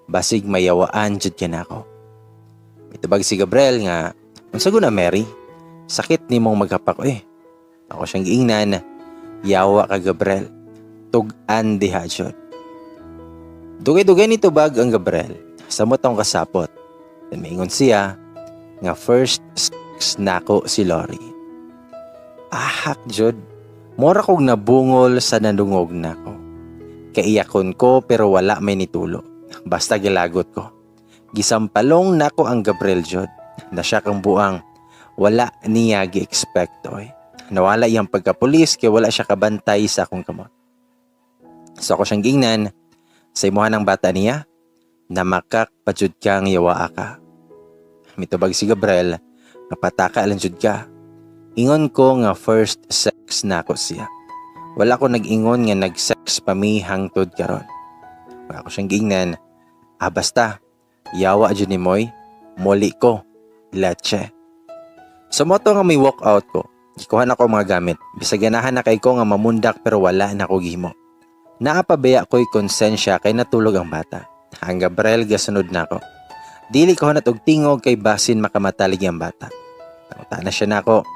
Basig mayawaan jud ka nako. Mitubag si Gabriel nga, unsa guna Mary? Sakit nimong maghapak eh. Ako siyang giingnan, yawa ka Gabriel. Tug-an diha jud. Dugay-dugay ni tubag ang Gabriel. Samot ang kasapot. Then maingon siya nga first sex nako si Lori. Ahak jud. Mora kog nabungol sa nandungog nako. Kaiyakon ko pero wala may nitulo. Basta gilagot ko. Gisampalong nako ang Gabriel jud. Na siya kang buang wala niya gi-expect oy. Nawala iyang pagkapulis kay wala siya kabantay sa akong kamot. So ako siyang gingnan, sa imuhan ng bata niya, na makak pa jud kang yawa ka. Mitubag si Gabriel, napataka lang jud ka. Ingon ko nga first sex na ako siya. Wala ko nag-ingon nga nag-sex pa mi hangtod karon. Wala ko siyang gingnan, basta, yawa jud ni Moy, muli ko, leche. Sa moto nga may walkout ko, ikuhan ako mga gamit. Bisag ganahan na kay ko nga mamundak pero wala na ko gihimo. Naapabaya ko'y konsensya kay natulog ang bata. Ang Gabriel gasunod na ako. Dili ko hanat og tingog kay basin makamatalig ang bata. Tanguta na siya na ako.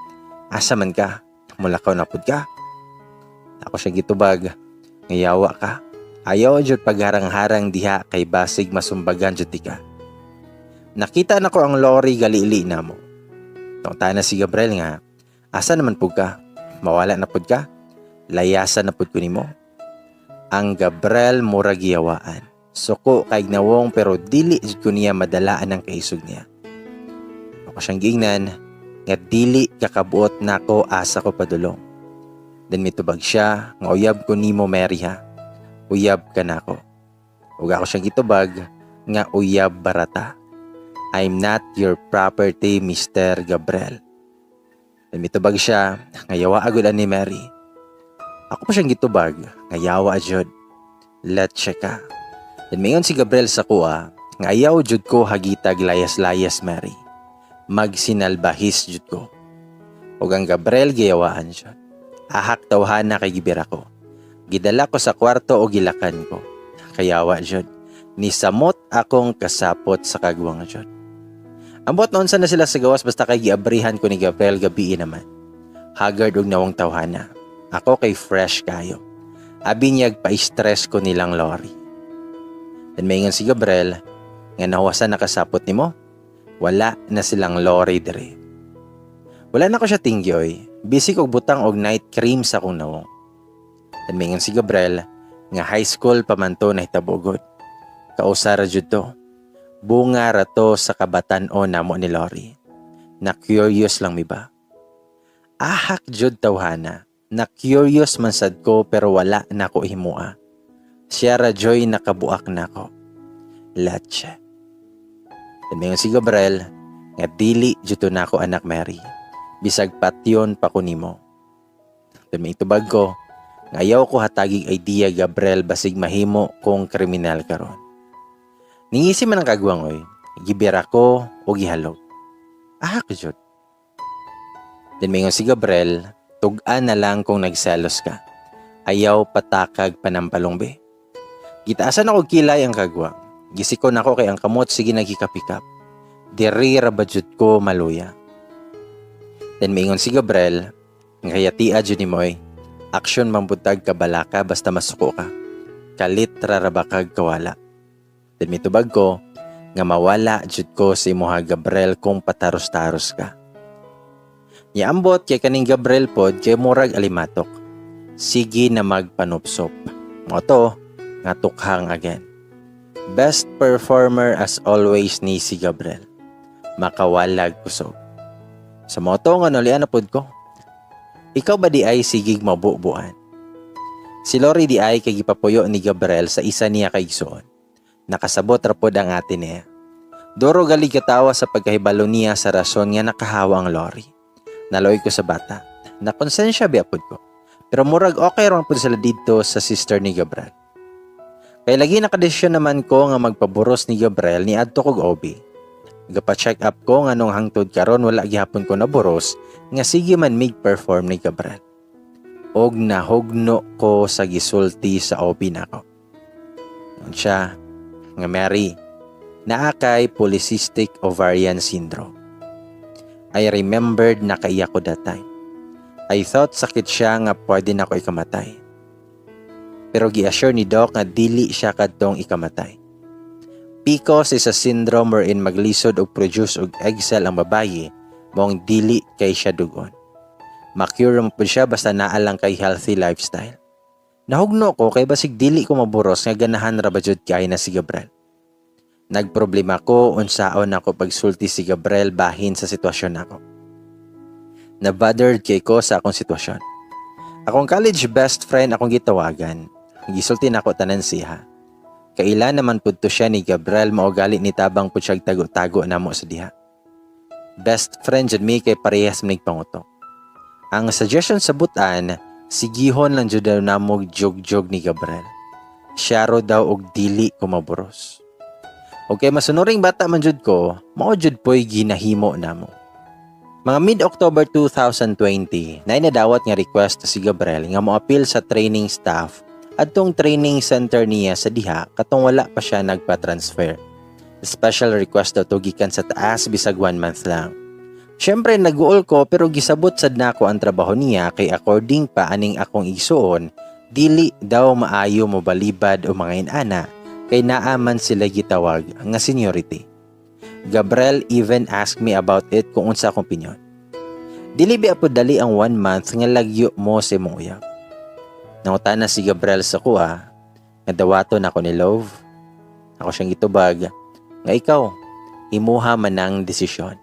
Asa man ka? Mulakaw na pud ka? Ako siya gitubag. Ngayawa ka. Ayaw jud pagharang-harang diha kay basig masumbagan jud ka. Nakita na ko ang Lori galili na mo. Tanguta na si Gabriel nga. Asa naman pud ka? Mawala na pud ka? Layasan na pud ko nimo. Ang Gabriel mura giyawaan. Suko kay gnawong pero dili jud ko niya madalaan ang kaisog niya. Ako siyang giingnan nga dili kakabuot nako asa ko padulong. Then mitubag siya nga uyab ko nimo Mary ha. Uyab ka nako. Ug ako siyang gitubag nga uyab barata. I'm not your property, Mr. Gabriel. Then mitubag siya nga yawa agud ani Mary. Ako pa siyang gitubag, ngayawa jud. Letche ka. Then mayon si Gabriel sa kuha, ngayaw jud ko hagitag layas-layas Mary. Magsinalbahis jud ko. Ug ang Gabriel giyawaan jud. Ahak tawhana kay gibira ko. Gidala ko sa kwarto o gilakan ko. Kayawa jud. Nisamot akong kasapot sa kagwang jud. Ambot noon sana sila sa gawas basta kay giabrihan ko ni Gabriel gabi naman. Haggard og nawong tawhana. Ako kay fresh kayo. Abi niyag pa-stress ko nilang Lori. Dan maingon si Gabriel nga nahuwasan nakasapot nimo. Wala na silang Lori dire. Wala na ko siya tingyoy. Busy kog butang og night cream sa akong nawong. Dan maingon si Gabriel nga high school pa man to nahitabugod. Kausara jud to. Bunga rato sa kabatan-o namo ni Lori. Na curious lang mi ba? Ahak jud tawhana. Na curious man sad ko pero wala na ko himua. Siya ra joy nakabuak na ko. Latche. Damihan si Gabriel nga dili jud na ko anak Mary. Bisag patyon pa ko nimo. Damihan tubag ko nga ayaw ko hatagig idea Gabriel basig mahimo kong kriminal karon. Ningisi man ang kagwangoy, gibira ko o gihalog. Ahak jud. Then mingon si Gabriel, tug-an na lang kung nagselos ka. Ayaw patakag panampalong be. Gitaasan ako kilay ang kagwang. Gisikon ako kay ang kamot sige nagikapikap. Diri ra ba jud ko maluya. Then mingon si Gabriel, ngayatia jud ni moy. Aksyon mambutag kabalaka basta masuko ka. Kalit rarabakag kawala. Then mitubag ko, nga mawala jud ko si moha Gabriel kung pataros-taros ka. Niambot kay kaning Gabriel pod kay murag alimatok. Sige na magpanupsop. Mo to, nga tukhang again. Best performer as always ni si Gabriel. Makawalag kusog. Sa moto nga nolian na pod ko. Ikaw ba di ay sigig mabubuan? Si Lori di ay kay gipapuyo ni Gabriel sa isa niya kay igsoon. Nakasabot ra pod ang ate niya. Doro gali katawa sa pagkahibalo niya sa rason nga nakahawa ang Lori. Naloy ko sa bata. Nakonsensya biapod ko. Pero murag okay ron pod sila dito sa sister ni Gabriel. Kay lagi nakadesisyon naman ko nga magpaburos ni Gabriel ni adto kog OB. Gapa-check up ko nga nung hangtod karon wala gihapon ko naburos nga sige man mig-perform ni Gabriel. Og nahugno ko sa gisulti sa OB nako. Nun siya nga Mary, naakay polycystic ovarian syndrome. I remembered na kaiyak ko that time. I thought sakit siya nga pwede na ko ikamatay. Pero gi-assure ni Doc nga dili siya kadtong ikamatay. PCOS is a syndrome wherein maglisod o produce og egg cell ang babayi mong dili kay siya dugon. Makure mo po siya basta naa lang kay healthy lifestyle. Nahugno ko kay basig dili ko maburos nga ganahan ra ba jud kay na si Gabriel. Nagproblema ko unsaon ako pagsulti si Gabriel bahin sa sitwasyon nako. Na-bothered kay ko sa akong sitwasyon. Akong college best friend akong gitawagan. Gisulti nako tanan siya. Kaila naman pud to siya ni Gabriel mao gali ni tabang pud siya tago-tago namo sa diha. Best friend jud mi kay parehas mig pangutok. Ang suggestion sa butan, sigihon lang jud daw namo jog-jog ni Gabriel. Siya ro daw og dili ko maburos. Okay, masunuring bata man jud ko, mao jud po'y ginahimo namo. Mga mid-October 2020, nadawat nga request si Gabriel nga mo-appeal sa training staff adtong training center niya sa diha katong wala pa siya nagpa-transfer. Special request daw to gikan sa taas bisag 1 month lang. Syempre nag-uol ko pero gisabot sad nako ang trabaho niya kay according pa aning akong igsuon, dili daw maayo mo balibad o mga inana kay naaman sila gitawag nga seniority. Gabriel even asked me about it kung unsa akong opinion. Dili ba po dali ang 1 month nga lagyo mo sa imong uyab. Nangutana si Gabriel sa kuha nga dawaton ako ni Love. Ako siyang gitubag nga ikaw imuha man ang desisyon.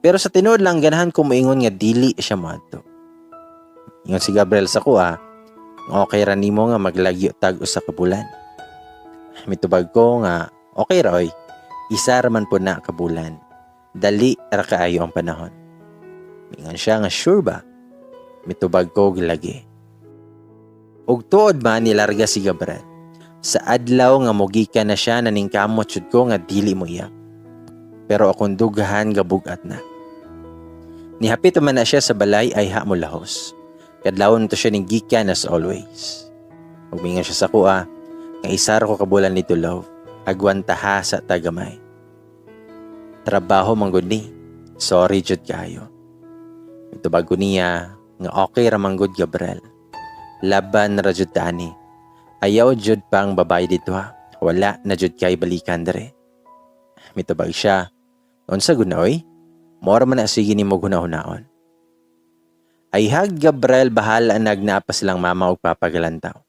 Pero sa tinuod lang ganahan ko moingon nga dili siya moadto. Ingon si Gabriel sa kuha, okay ra nimo nga maglagyo tag usa ka bulan. Mitubag ko nga okay ra oy. Isa ra man po na ka bulan. Dali ra kaayo ang panahon. Ingon siya nga sure ba? Mitubag ko gilagi. Og tuod man nilarga si Gabriel. Sa adlaw nga mogikan na siya naningkamot jud ko nga dili mo iyak. Pero akong dugahan gabugat na. Nihapit man na siya sa balay ay ha mo lahos. Kadlawon to siya ning gikan as always. Ug mingon siya sa kuha, nga isar ko kabulan nito Love. agwantaha sa tagamay. Trabaho manggod ni. Sorry jud kayo. Mitubag ko niya nga okay ra manggod Gabriel. Laban ra jud tani. Ayaw jud pang babae dito ha. Wala na jud kay balikan dere. Mitubag siya. Unsa gud na oy? Mora man na sige nimo hunahon. Ay hag Gabriel bahala nagnaapa silang mama ug papagalantaw.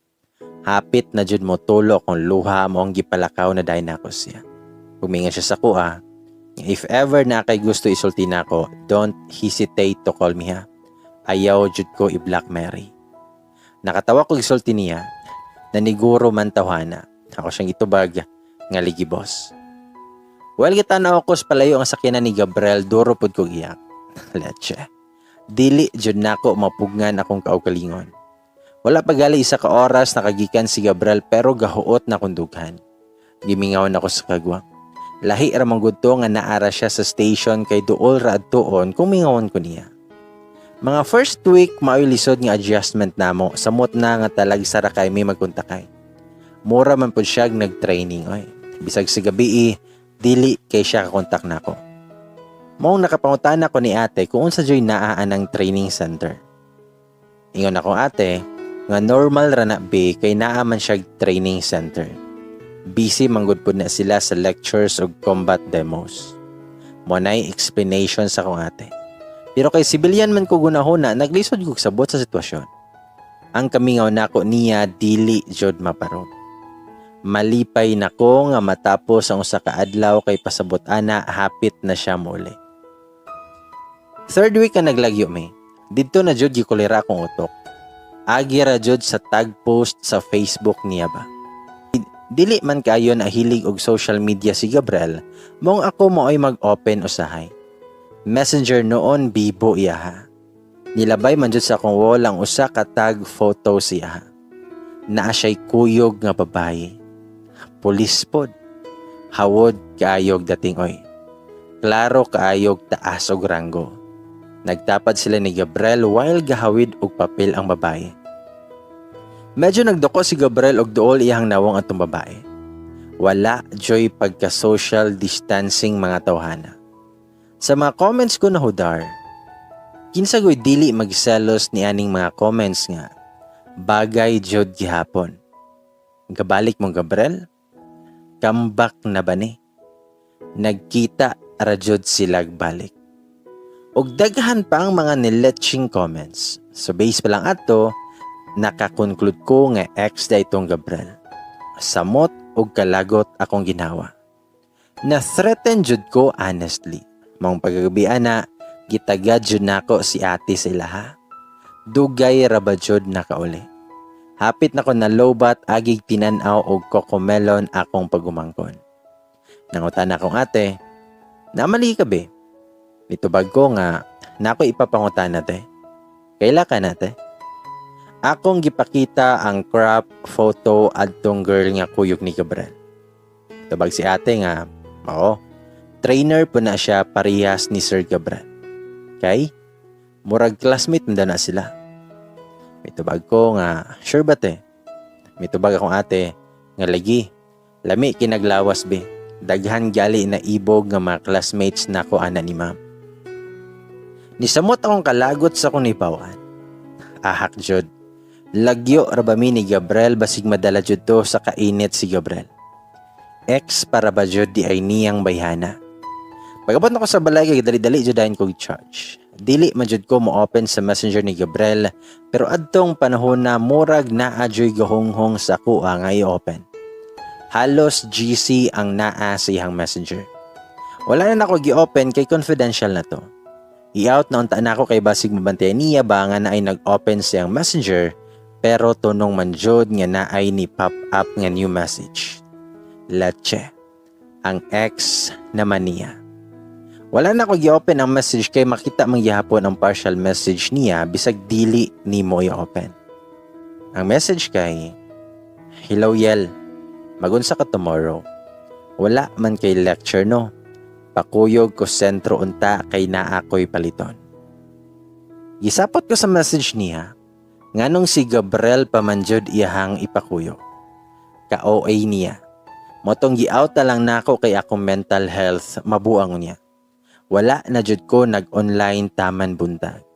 Hapit na jud mo tulo kung luha mo ang gipalakaw na dayon nako siya. Puminga siya sa kuha. If ever na kay gusto isulti nako, don't hesitate to call me ha. Ayaw jud ko i-Black Mary. Nakatawa ko isulti niya. Naniguro man tawhana. Ako siyang itubag nga ligibos. Well, kita na ako palayo ang sakyanan ni Gabriel, duro pod ko giyak. Leche. Dili jud nako mapugngan akong kaugalingon. Wala pa gali isa ka oras nakagikan si Gabriel pero gahuot na kundughan. Gimingaw nako sa kagwa. Lahi ra manggud to nga naara siya sa station kay duol ra adtuon kung mingawon ko niya. Mga first week maoy lisod nga adjustment namo, samot na nga talag sara kay may magkontakay. Mura man pud siya nag-training oy. Bisag sa gabi dili kay siya kakontak nako. Maong nakapangutan ako ni ate kung unsa joy naa ang training center. Ingon ako ate, nga normal ra na be kay naa man siya training center. Busy manggod pud na sila sa lectures ug combat demos. Mo nay explanation sa akong ate. Pero kay civilian man ko gunahuna, naglisod ko sabot sa sitwasyon. Ang kamingaw nako niya dili jud maparog. Malipay nako nga matapos ang usa ka adlaw kay pasabot ana hapit na siya muli. Third week ka naglagyo me. Didto na jud gikulira akong utok. Agi ra jud sa tag post sa Facebook niya ba. Dili man kayo na hilig og social media si Gabriel, mong ako mo ay mag-open usahay. Messenger noon bibo iya ha. Nilabay man jud sa akong wall ang usa ka tag photo siya. Naa siya'y kuyog nga babae. Pulis pod. Hawod kaayog dating oy. Klaro kaayog taas og ranggo. Nagtapad sila ni Gabriel while gahawid og papel ang babae. Medyo nagdoko si Gabriel og duol iyang nawong atong babae. Wala joy pagka-social distancing mga tawhana. Sa mga comments ko na hudar, kinsa goy dili magselos ni aning mga comments nga bagay jud gihapon. Gabalik mong Gabriel, comeback na ba ni? Nagkita ra jud sila balik. Og daghan pa ang mga niletching comments. So base pa lang ato, nakakonclude ko nga ex da itong Gabriel. Samot og kalagot akong ginawa. Na-threaten jud ko honestly. Mong pagagabian na, gitagad jud nako si ate sila ha. Dugay ra ba jud nakauli. Hapit na ko na lowbat agig tinanaw og cocomelon akong pagumangkon. Nangutan akong ate, namali ka be? Nitubag ko nga, nako ipapangutan nate. Kaila ka nate? Akong gipakita ang crop photo adtong girl nga kuyog ni Gabriel. Tubag si ate nga, oo, trainer po na siya parehas ni Sir Gabriel. Kay, murag classmate na sila. Mitubag ko nga, sure ba te? Mitubag akong ate, nga lagi, lami kinaglawas be. Daghan gali na ibog nga mga classmates na ko ana ni ma'am. Nisamot akong kalagot sa kong nipawan. Ahak jud. Lagyo rabami ni Gabriel basig madala jud to sa kainit si Gabriel. Ex para ba jud di ay niyang bayhana. Pagabot nako sa balay kay dali-dali jud dayon ko i-charge. Dili man jud ko mo open sa messenger ni Gabriel pero adtong panahon na murag naa joy gahonghong sa kuha nga i-open. Halos GC ang naa sa iyang messenger. Wala na nako gi-open kay confidential na to. I-out na unta na ako kay basig mabantayan niya ba nga na ay nag-open sa iyang messenger pero tunong man jud nga na ay ni pop up nga new message. Leche. Ang ex naman niya. Wala na ko gi-open ang message kay makita man gihapon ang partial message niya bisag dili nimo i-open. Ang message kay, hello Yel, magunsa ka tomorrow. Wala man kay lecture no. Pakuyog ko sentro unta kay naa ko'y paliton. Gisapot ko sa message niya, nganong si Gabriel pamanjod iyahang ipakuyog. Ka-OA niya. Motong gi-out na lang nako kay akong mental health mabuang niya. Wala na jud ko nag-online taman buntag.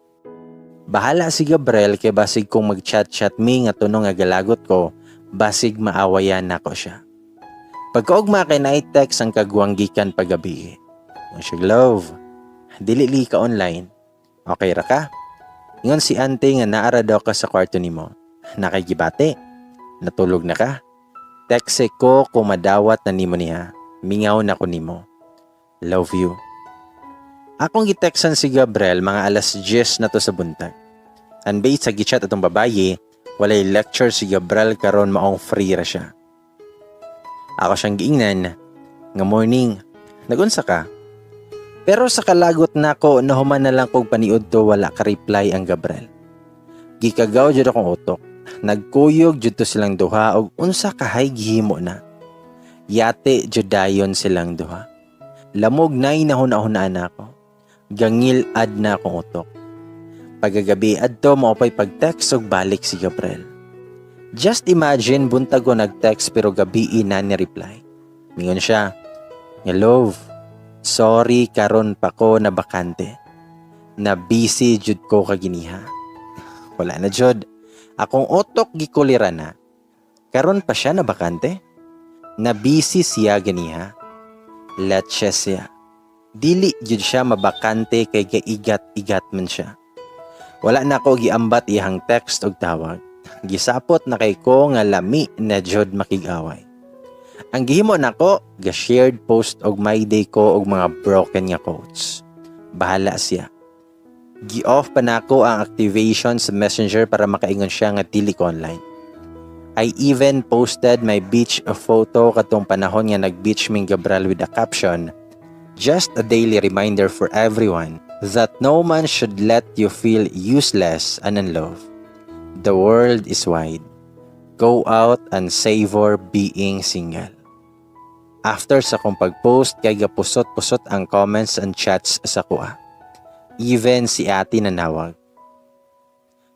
Bahala si Gabriel kay basig kung mag-chat-chat mi nga tuno nga galagot ko, basig maawayan nako siya. Pagkaugma kay na-text ang kagwang gikan pagabi. Ang siya, love, dili ka online. Okay ra ka? Ingon si ante nga naara daw ka sa kwarto nimo. Nakagibate? Natulog na ka? Text ko kung madawat na nimo niya. Mingaw na ko nimo. Love you. Akong gitextan si Gabriel mga alas 10 na to sa buntag. And based sa gichat atong babaye, walay lecture si Gabriel karon maong free ra siya. Ako siyang giingnan, nga morning, nagunsa ka? Pero sa kalagot nako nahuman na lang kog paniud to wala ka reply ang Gabriel. Gikagaw jud akong utok. Nagkuyog jud to silang duha og unsa kahay gihimo na. Yate jud dayon silang duha. Lamog nay nahuna-hunaan ako. Gangil ad na akong utok. Pagagabi adto maupay pag-text og balik si Gabriel. Just imagine buntag ko nag-text pero gabi na ni reply. Mingon siya, nga love, sorry karon pa ko na bakante. Na busy jud ko kaginiha. Wala na jud. Akong utok gikulira na. Karon pa siya na bakante? Na busy siya ganiha. Let's siya. Dili jud siya mabakante kay gaigat-igat man siya. Wala na ko giambat ihang text og tawag. Gisapot na kay ko nga lami na jud makig-away. Ang gihimo nako, ga-shared post og my day ko og mga broken nga quotes. Bahala siya. Gi-off pa nako ang activation sa Messenger para makaingon siya nga dili ko online. I even posted my beach photo katong panahon nga nag-beach ming Gabriel with a caption, just a daily reminder for everyone that no man should let you feel useless and unloved. The world is wide. Go out and savor being single. After sa kong pag-post, kay gapusot-pusot ang comments and chats sa kuha. Even si ate nanawag.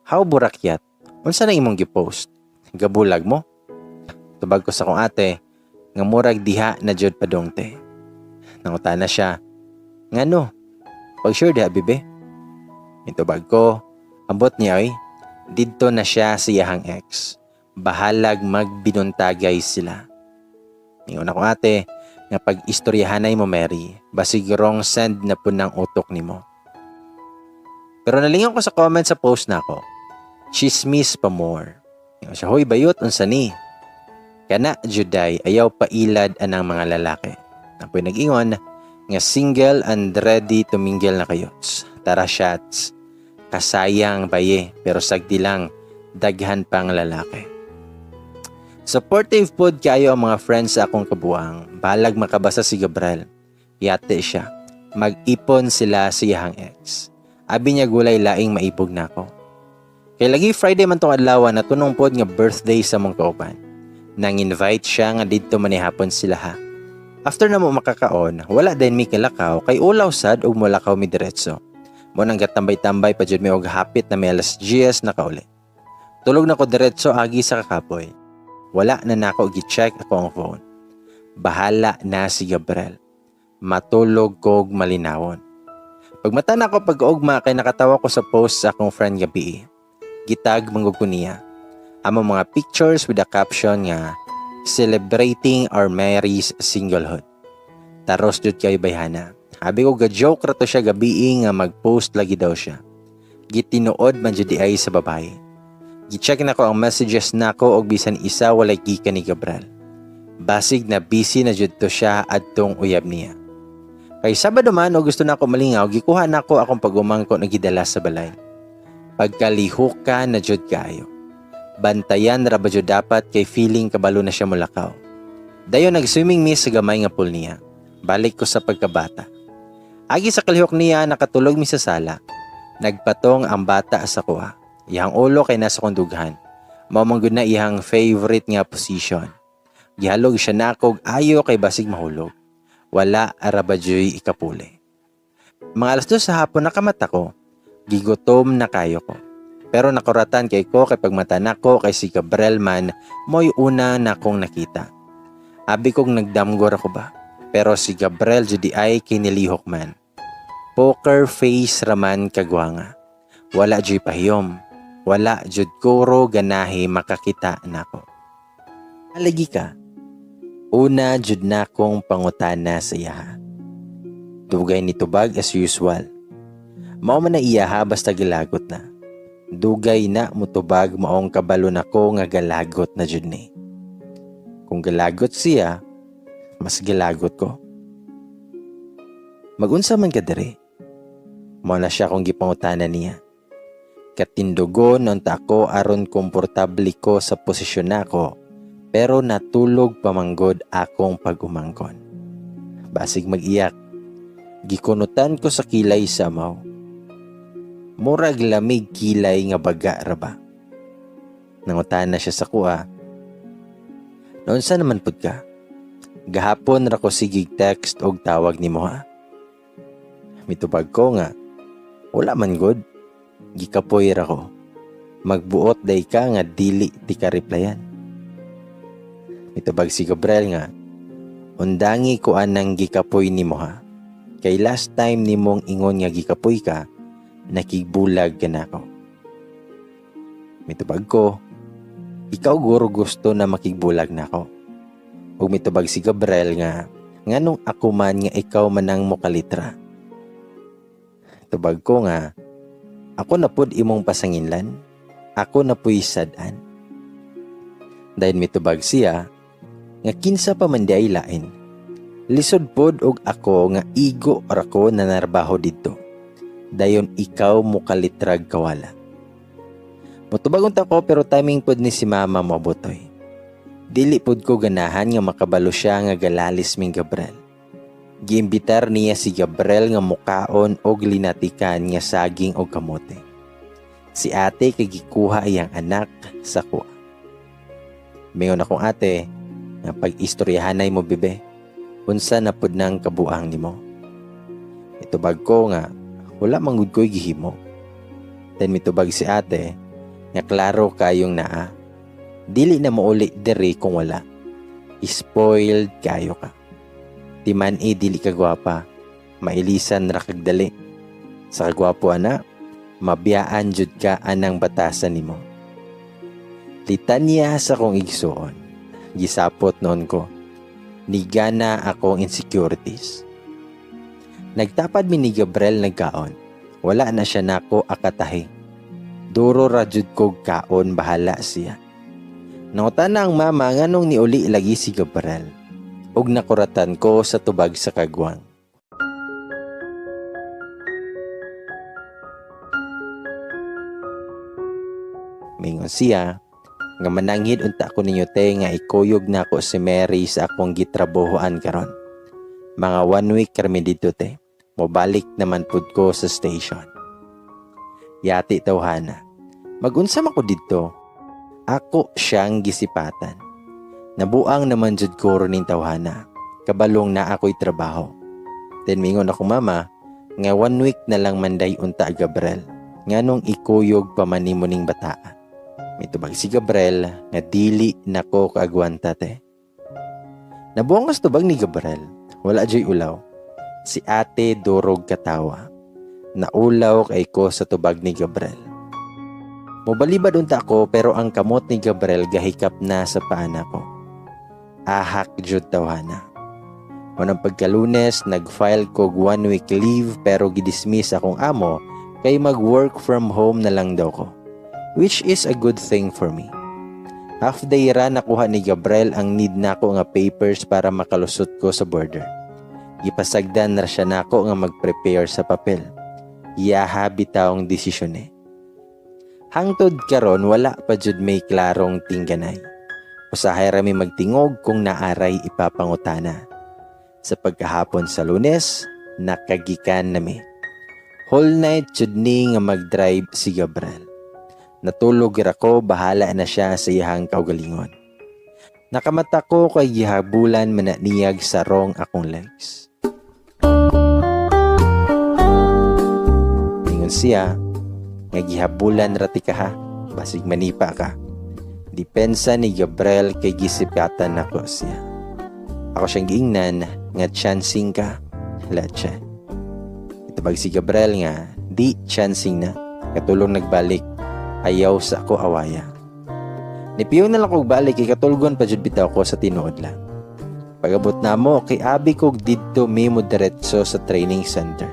How burakyat? Unsa na imong gi-post? Gabulag mo? Tubag ko sa kong ate, nga murag diha na jud padongte. Nangutana siya, ngano? Pag sure diha bibe? Itubag ko, ambot niya ay, didto na siya siyahang ex. Bahalag magbinuntagay sila. Ingon ako ate, nga pag-istoryahanay mo Mary, basig wrong send na po ng utok nimo. Pero nalingon ko sa comment sa post nako, chismis pa more. Ingon siya, hoy bayot, unsa ni? Kana juday, ayaw pailad anang mga lalaki. Apoy nag-ingon, nga single and ready to mingle na kayo. Tara shots. Kasayang baye, pero sagdi lang, daghan pang lalaki. Supportive pod kayo ang mga friends sa akong kabuang. Balag makabasa si Gabriel. Yate siya. Mag-ipon sila siyahang ex. Abi niya gulay laing maipog na ako. Kay lagi Friday man tong adlaw na tunong pod nga birthday sa mong kauban. Nang invite siya nga didto manihapon sila ha. After na mo makakaon, wala din mi kilakaw kay ulaw sad og mulakaw mi diretso. Mo nang gatambay-tambay pa jud mi og hapit na may alas 10 na kauli. Tulog na ko diretso agi sa kakapoy. Wala na nako gi-check ako ang phone. Bahala na si Gabriel. Matulog kog malinawon. Pagmata na ko pag-ugma kay nakatawa ko sa post sa akong friend gabi. Gitag manggug ko niya. Amo mga pictures with a caption nga celebrating our Mary's singlehood. Taros jud kay bayhana. Abi ko ga-joke ra to siya gabi nga mag-post lagi daw siya. Gitinuod man jud ay sa babae. Gi-check na ko ang messages nako og bisan isa walay gikan ni Gabriel. Basig na busy na jud to siya adtong uyab niya. Kay Sabado man o gusto na ako malingaw, gikuha na ko akong pagumangko na gidala sa balay. Pagkalihok ka na jud kayo. Bantayan ra ba jud dapat kay feeling kabalo na siya mulakaw. Dayon nag-swimming mi sa gamay nga pool niya. Balik ko sa pagkabata. Agi sa kalihok niya nakatulog mi sa sala. Nagpatong ang bata sa kuha. Iyang ulo kay nasa kondughan. Mao man gud na iyang favorite nga position. Gihalog siya nakog ayo kay basig mahulog. Wala arabadyoy ikapuli. Mga alas 2 sa hapon nakamata ko. Gigutom na kayo ko. Pero nakuratan kay ko kay pagmata nako kay si Gabriel man mo'y una na kong nakita. Abi kong nagdamgor ako ba? Pero si Gabriel judi ay kinilihok man. Poker face raman kagwanga. Wala jud pahiyom. Wala jud kuro ganahi makakita nako. Alagi ka. Una jud na kong pangutana sa iya. Dugay ni tubag as usual. Mao man na iya ha basta gilagot na. Dugay na mutubag maong kabalo nako nga galagot na jud ni. Kung galagot siya, mas gilagot ko. Magunsa man ka diri. Mao na siya kung gipangutana niya. Katindugo non ta ako aron komportable ko sa posisyon nako, pero natulog pamanggod akong pag-umangkon. Basig mag-iyak. Gikunutan ko sa kilay sa maw. Murag lamig kilay nga baga ra ba. Nangutana siya sa kuha. Noon sa naman pud ka? Gahapon ra ko sigig text og tawag nimo ha. Mitubag ko nga. Wala man good. Gikapoy ra ko. Magbuot day ka nga dili ti ka replyan. Mitubag si Gabriel nga. Undangi ko anang gikapoy nimo ha. Kay last time nimong ingon nga gikapoy ka, nakigbulag ka na ako. Mitubag ko. Ikaw guro gusto na makigbulag na ako. Ug mitubag si Gabriel nga, nganong ako man nga ikaw manang mokalitra. Tubag ko nga, ako na pud imong pasanginlan, ako na puy sadan. Dahil mitubag siya, nga kinsa pa man di ay lain. Lisod pod og ako nga igo ra ko na narbaho dito. Dayon ikaw mokalitrag kawala. Mutubagon ta ko pero timing pod ni si mama mo botoy. Dili pod ko ganahan nga makabalo siya nga galalis ming Gabriel. Giimbitar niya si Gabriel nga mukaon og linatikan nga saging og kamote. Si ate kay gikuha iyang anak sa kuha. Mingon akong ate nga pag-istoryahanay mo bebe. Unsa na pod nang kabuang nimo. Itubag ko nga wala mangud ko'y gihimo. Then mitubag si ate nga klaro kayong naa. Dili na mauli diri kung wala. Spoiled kayo ka. Timan dili ka gwapa. Mailisan ra kag dali. Sa kagwapo ana, mabiyaan jud ka anang batasan nimo. Litanya sa kong igsuon. Gisapot noon ko. Nigana akong insecurities. Nagtapad mi ni Gabriel nagkaon. Wala na siya nako akatahi. Duro rajud kog kaon bahala siya. Nangutan na ang mama nganong niuli lagi si Gabriel. Ug nakuratan ko sa tubag sa kagwang. Mingon siya, nga mananghid unta ko ninyo te nga ikuyog na ko si Mary sa akong gitrabahoan karon. Mga 1 week kami dito te. Mobalik naman pud ko sa station. Yati tawhana. Magunsa man ko dito. Ako siyang gisipatan. Nabuang naman jud ko ning tawhana. Kabalong na ako'y trabaho. Then mingon ako mama, nga 1 week na lang manday unta Gabriel. Nganong ikuyog pa man nimo ning bataa. Mitubag si Gabriel nga dili nako kaagwanta te. Nabuang as tubag ni Gabriel. Wala jay ulaw. Si ate durog katawa. Naulaw kay ko sa tubag ni Gabriel. Mobalibad unta ko pero ang kamot ni Gabriel gahikap na sa paana ko. Ahak jud tawhana. Unang pagkalunes, nag-file ko 1 week leave pero gidismiss akong amo kay mag-work from home na lang daw ko. Which is a good thing for me. Half day ra nakuha ni Gabriel ang need nako nga papers para makalusot ko sa border. Gipasagdan na siya nako nga mag-prepare sa papel. Iyaha bitawng desisyon eh. Hangtod karon wala pa jud may klarong tingganay. Usahay rami magtingog kung naaray ipapangutana. Sa pagkahapon sa Lunes, nakagikan nami. Whole night jud ni nga mag-drive si Gabriel. Natulog ra ko, bahala na siya sa iyang kaugalingon. Nakamata ko kay gihabulan mananiyag sa rong akong legs. Ingon siya, nga gihabulan rati ka ha, basig manipa ka. Depensa ni Gabriel kay gisipatan nako siya. Ako siyang giingnan nga chancing ka. Latche. Itubag si Gabriel nga di chancing na. Katulong nagbalik. Ayaw sa ako awaya. Nipiyo na lang kog balik kay katulgon pa jud bitaw ko sa tinuod lang. Pagabot na mo kay abi kog didto mimo diretso sa training center.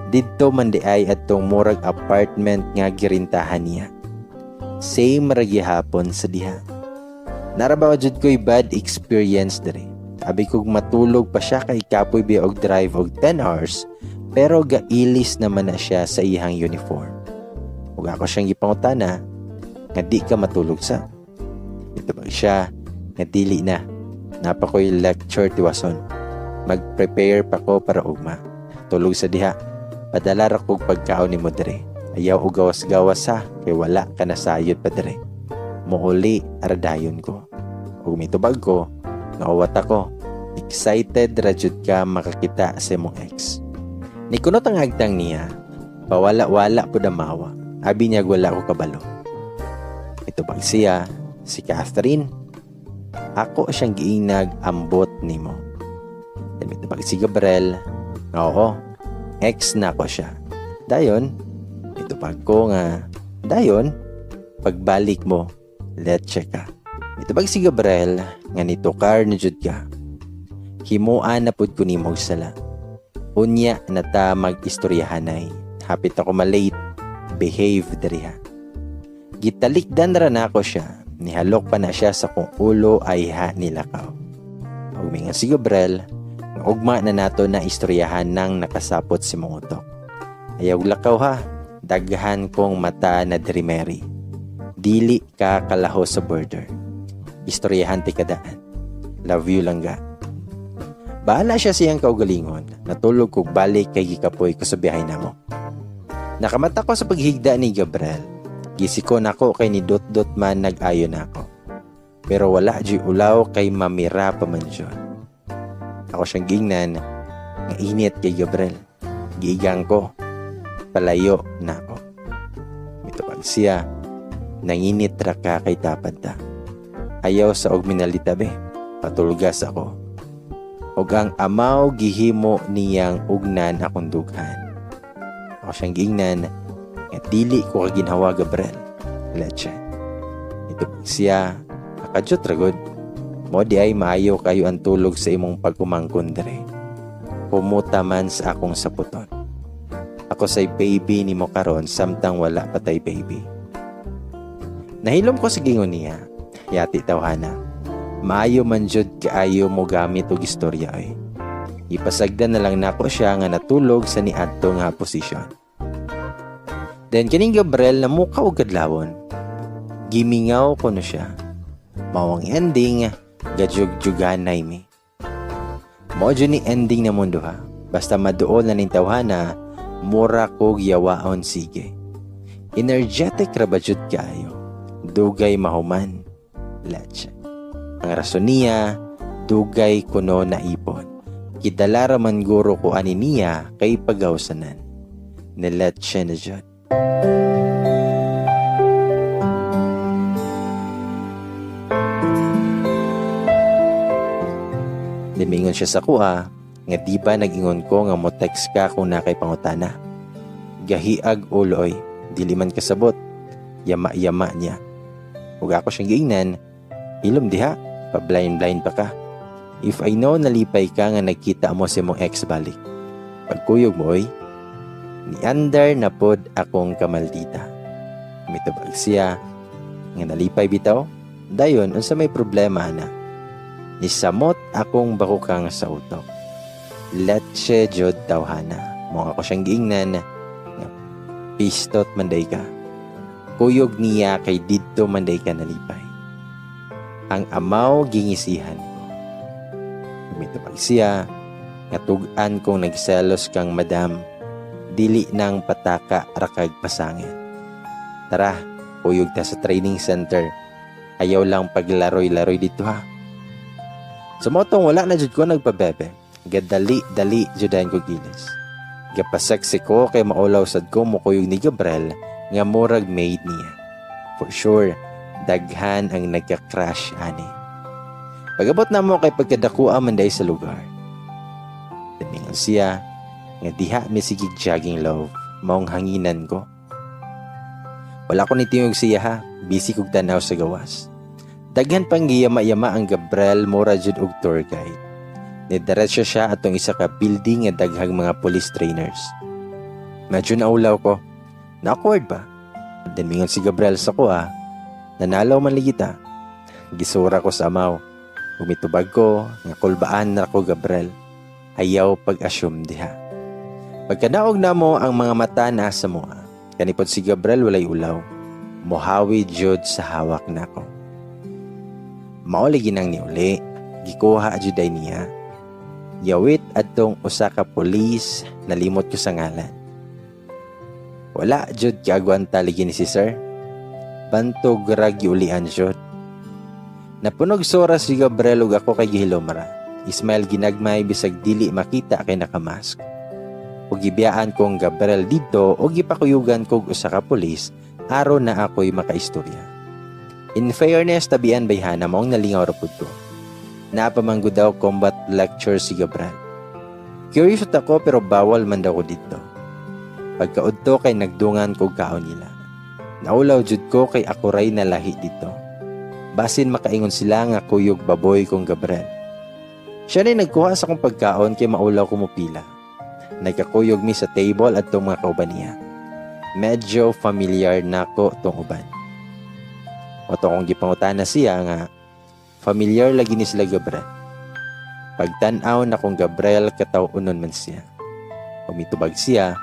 Didto man di ay atong murag apartment nga girintahan niya. Same ra gihapon sa diha. Narabaw jud ko'y bad experience diri. Abi kog matulog pa siya kay kapoy biya og drive og 10 hours pero gailis naman na siya sa iyang uniform. Ug ako siyang gipangutana nga di ka matulog sa. Itubag siya nga dili na. Napa ko'y lecture tiwason. Mag-prepare pa ko para ugma. Tulog sa diha. Padala ra kog pagkaon nimo diri. Ayaw og gawas-gawas sa kay wala ka nasayod pa diri. Muuli aradayon ko. Ug mitubag ko nga uwat ako. Excited ra jud ka makakita sa imong ex. Nikunot ang hagtang niya. Pawala-wala pud amawa. Abi niya wala ko kabalo. Mitubag siya si Catherine. Ako siyang giinag ambot nimo. Mitubag si Gabriel. Oo. Ex na ko siya. Dayon mitubag ko nga dayon pagbalik mo let's ka. Mitubag si Gabriel nga nitukar na jud ka. Himuan na pud ko nimo og sala. Unya na ta mag-istoryahanay. Hapit ako malate. Behave diriha. Gitalikdan ra na ako siya. Nihalok pa na siya sa kung ulo ay ha nilakaw. Huminga si Gabriel. Nga ugma na nato na istoryahan nang nakasapot si Mongutok. Ayaw lakaw ha. Daghan kong mata na drimeri. Dili ka kalaho sa border. Istoryahan ti kadaan. Love you lang ga. Bahala siya siyang kaugalingon. Natulog kog balik kay gikapoy ko sa biyahe namo. Nakamata ko sa paghigda ni Gabriel. Gisikon ako kay ni Dot man nag-ayon ako. Pero wala di ulaw kay mamira pa man dyan. Ako siyang gingnan nga init kay Gabriel. Giigang ko. Palayo na ako. Mitubag siya. Nanginit ra ka kay tapad ta. Ayaw sa og minalitabi. Patulgas ako. Og ang amaw gihimo niyang ugnan akong dughan. Ako siyang giingnan nga dili ko kaginhawa Gabriel. Leche. Ito siya akadyot ragod. Mo di ay maayo kayo ang tulog sa imong pagkumangkon dere. Pumuta man sa akong saputon. Ako say baby nimo karon samtang wala patay baby. Nahilom ko sa gingon niya. Yati tawhana. Maayo man jud kaayo mo gamit og istorya ay. Ipasagdan na lang nako siya nga natulog sa niadto nga posisyon. Then kining Gabriel na mukha og kadlawon. Gimingaw ko na siya. Mawang ending gadyug-juganay mi. Mao jud ni ending na mundo ha. Basta maduol na ning tawhana, mura kog yawaon sige. Energetic ra ba jud kaayo. Dugay mahuman. Lacha. Ang rason niya, dugay kuno na ipon. Kidala ra man guro ko ani niya kay pagawsanan. Nilacha na jud. Limingon siya sa kuha, nga di ba nag-ingon ko nga mo text ka kung nakay pangutana. Gahiag uloy, dili man kasabot, yama-yama niya. Ug ako siyang giingnan, ilom diha, pa-blind-blind pa ka. If I know nalipay ka nga nagkita mo si mong ex balik. Pagkuyog mo oy, niandar na pod akong kamaldita. Mitubag siya, nga nalipay bitaw, dayon unsa may problema na. Nisamot akong bakukang sa utok. Letche jod tawhana. Mong ako siyang giingnan, pistot manday ka. Kuyog niya kay didto manday ka nalipay. Ang amaw gingisihan ko. Mitubag siya, nga tug-an kong nagselos kang madam, dili nang pataka rakag pasangin. Tara, kuyog ta sa training center. Ayaw lang paglaroy-laroy dito ha. Sumotong wala na jud ko nagpabebe. Gadali-dali judayan ko gilis. Gapaseksi ko kay maulaw sad ko mukuyog ni Gabriel nga murag maid niya. For sure, daghan ang nagka-crash ani. Pag-abot na mo kay pagkadakua man day sa lugar. Tiningon siya, nga diha may sigig jogging love, maong hanginan ko. Wala ko nitingog siya ha, busy kog tanaw sa gawas. Daghan pang giyama-yama ang Gabriel mura jud og tour guide. Nidiretso siya atong isa ka building nga daghang mga police trainers. Medyo naulaw ko. Na-awkward ba? Mingon si Gabriel sa ko nanalaw man ligita. Gisura ko sa amaw. Umitubag ko, nga kulbaan na ko Gabriel. Ayaw pag-assume diha. Pagkanaog na mo ang mga mata nasa mo kanipod si Gabriel walay ulaw. Mohawi jud sa hawak na ko. Mauli ginang niuli, gikuha juday niya. Yawit adtong usa ka pulis, nalimot ko sa ngalan. Wala jud kiagwan taligi ni si sir. Bantog ragi ulian jud. Napunog sora si Gabriel ug ako kay gihilomara. Ismail ginagmay bisag dili makita kay nakamask. Ug gibiyaan kong Gabriel dito ug gipakuyugan kog usa ka pulis aron na ako'y makaistorya. In fairness, tabian bayhana maong nalingaw rapod ko. Napamanggod daw combat lecture si Gabriel. Curious ako pero bawal man daw ko dito. Pagkaudto kay nagdungan ko kaon nila. Naulaw jud ko kay ako ray nalahi dito. Basin makaingon sila nga kuyog baboy kong Gabriel. Siya rin nagkuha sa kong pagkaon kay maulaw ko mupila. Nagkakuyog mi sa table at tong mga kauban niya. Medyo familiar na ko tong uban. O to kong gipangutan na siya nga familiar lagi ni sila Gabriel. Pagtanaw na kong Gabriel kataw-unon man siya. Umitubag siya,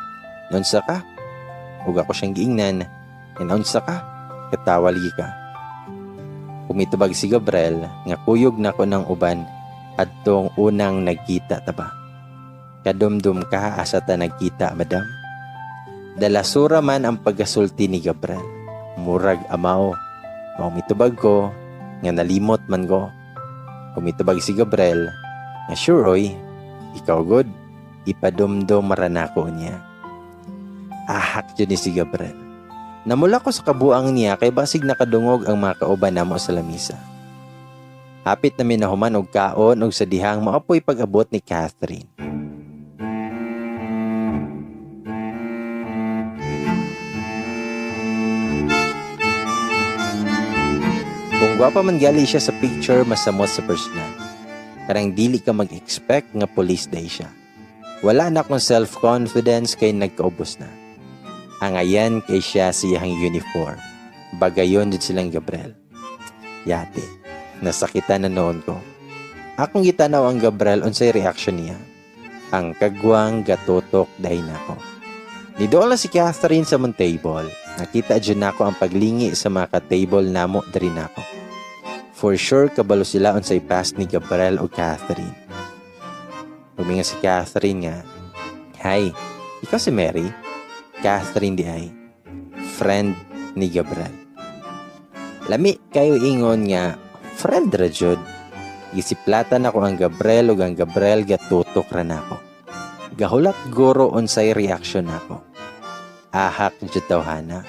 "Nunsa ka?" Ug ako siyang giingnan, "Nunsa ka?" Katawa lagi ka. Umitubag si Gabriel nga kuyog na ko ng uban adtong unang nagkita ta ba. Kadumdum ka asa ta nagkita, madam. Dalasura man ang pagkasulti ni Gabriel. Murag amaw. Umitubag ko nga nalimot man ko. Umitubag si Gabriel nga sure oy, ikaw good. Ipadumdum maranako niya. Ahak yun ni si Gabriel. Namula ko sa kabuang niya kay basig nakadungog ang mga kauban namo sa lamisa. Hapit na minahuman og kaon og sa dihang maapoy pag-abot ni Catherine. Kung gwapa man gali siya sa picture, masamot sa personal. Karang dili ka mag-expect nga police day siya. Wala na akong self-confidence kay nagkaubos na. Ang ayan kay siya siyang uniform. Bagayon din silang Gabriel. Yate, nasakitan na noon ko. Akong gitanaw ang Gabriel unsay reaction niya. Ang kagwang gatutok dahi nako. Nidola si Catherine sa mong table. Nakita dyan nako ang paglingi sa mga ka-table namo dari nako. For sure, kabalo sila unsay past ni Gabriel o Catherine. Huminga si Catherine nga, "Hi, ikaw si Mary?" Catherine di ay, friend ni Gabriel. Lami kayo ingon nga, friend ra jud. Gisiplatan ako ang Gabriel ug ang Gabriel gatutok ra nako. Gahulat guro unsay reaction nako. Ahak jud tawhana.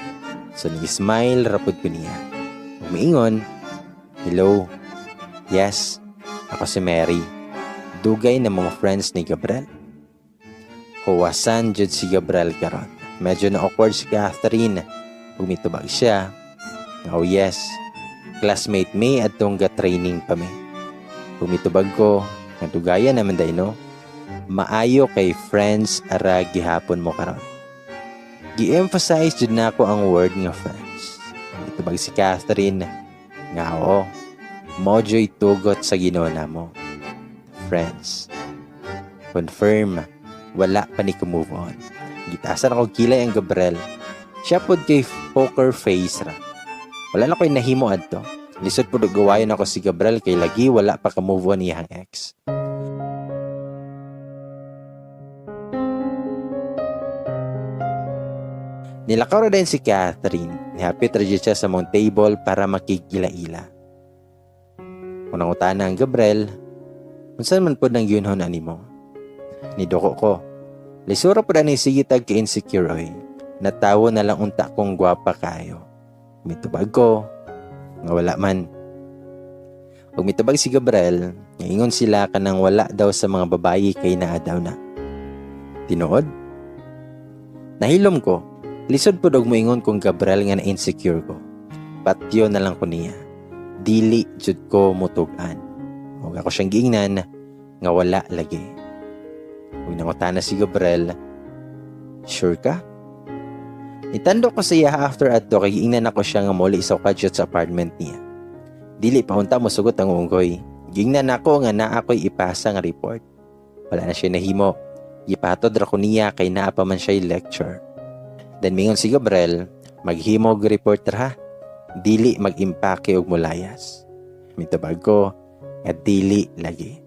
So nag-smile rapod ko niya. Umiingon, "Hello. Yes, ako si Mary. Dugay na mga friends ni Gabriel." Huwasan jud si Gabriel karon. Medyo na-awkward si Catherine. Umitubag siya. "Oh yes, classmate me at tong ga-training pa me." Umitubag ko, "Nadugayan naman day no? Maayo kay friends ara gihapon mo karon." Gi-emphasize jud nako ang word nga friends. Umitubag si Catherine nga oo, mojo'y tugot sa Ginoo namo. Friends. Confirm, wala pa ni kumove on. Gitasan ako kilay ang Gabriel. Siya pod kay poker face ra. Wala na ko'y nahimo adto. Lisod pod gawayon ako si Gabriel kay lagi wala pa ka move on niyang ex. Nilakaw rin si Catherine. Nihapit rin siya sa mong table para makikila-ila. Unang utana ang Gabriel, unsan man po ng yunhon ani mo? Nidoko ko. Lisura po na ni sigitag ka-insecure oy. Natawo na lang unta kong gwapa kayo. Mitubag ko, nga wala man. Ug mitubag si Gabriel, ingon sila kanang wala daw sa mga babayi kay naa daw na. Tinuod? Nahilom ko. Lisod po og moingon kong Gabriel nga na-insecure ko. Patyo na lang ko niya. Dili jud ko mutugan. Ug ako siyang giingnan nga wala lagi. Ug nangutana si Gabriel, "Sure ka?" Nitando ko sa iya after adto kay giingnan ako siya nga muli sa kadyot sa apartment niya. Dili pa unta mo sugot ang unggoy. Giingnan ako nga naa ko'y ipasa nga report. Wala na siya nahimo. Gipatod ra ko niya kay naa pa man siya lecture. Then mingon si Gabriel, maghimog report ra, dili mag-impake og mulayas. Mitabag ko, nga dili lagi.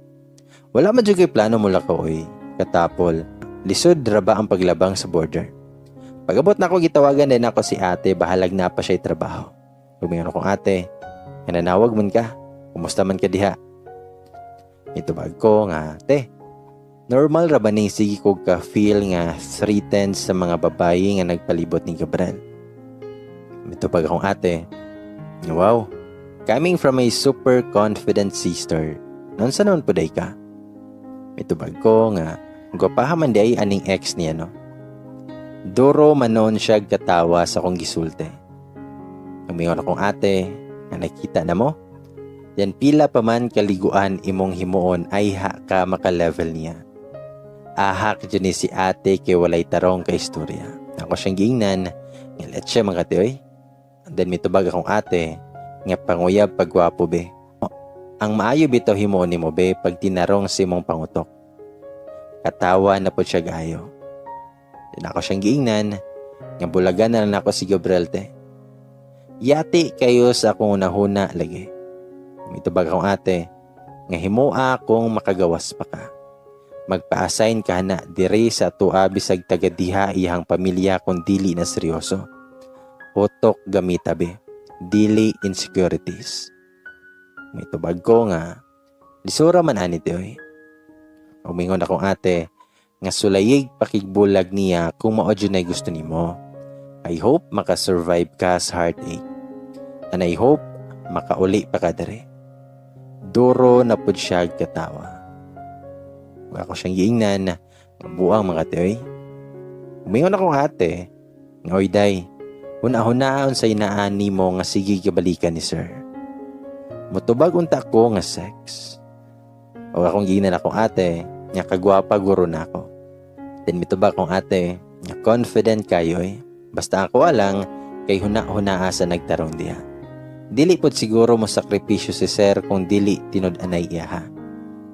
Wala man jud kay plano mula ko oy, katapol, lisod ra ba ang paglabang sa border. Pagabot na ako gitawagan din ako si ate, bahalag na pa siya'y trabaho. Lumingon akong ate, nga nanawag man ka, kumusta man ka diha? Mitubag ko nga, ate, normal ra ba ning sige ko ka-feel nga threatened sa mga babayi nga nagpalibot ni Gabriel? Mitubag akong ate, wow, coming from a super confident sister, noon sa noon po day ka? Mitubag ko nga, gwapahaman day aning ex niya no? Duro manon siya katawa sa kong gisulti. Umingon akong ate, nga nakita na mo? Yan pila pa man kaliguan imong himuon ay ha ka maka-level niya. Ahak dyan si ate kay walay tarong ka istorya. Ako siyang giingnan, nga let siya mga ate oy. Then mitubag akong ate, nga panguyab pagwapo be. Ang maayo bitaw himuon ni mo be pag tinarong si mong pangutok. Katawa na po siya gayo. Then ako siyang giingnan, nga bulagan na lang ako si Gabriel te. Yati kayo sa akong unahuna lagi. Mitubag akong ate, nga himua akong makagawas pa ka. Magpa-assign ka na dire sa tuwa bisag tagadiha iyang pamilya kung dili na seryoso. Utok gamitabi, dili insecurities. Mitubag ko nga, lisura man ani oy. Umingon akong ate, nga sulayig pakigbulag niya kung mao jud nay gusto nimo. I hope makasurvive ka sa heartache. And I hope makauli pa ka dere. Duro na pud siya katawa. Ako siyang giingnan, buang mga teoy. Umingon akong ate, nga oy day, huna-hunaon sa inaani mo nga sige kabalikan ni sir. Mutubag unta ko nga sex. O akong giingnan akong ate, nga kagwapa guro na ako. Then mitubag akong ate, nga confident kayo eh. Basta ako alang, kay huna-hunaa sa nagtarong diha. Dili pod siguro mo sakripisyo si sir kung dili tinud-anay iya ha.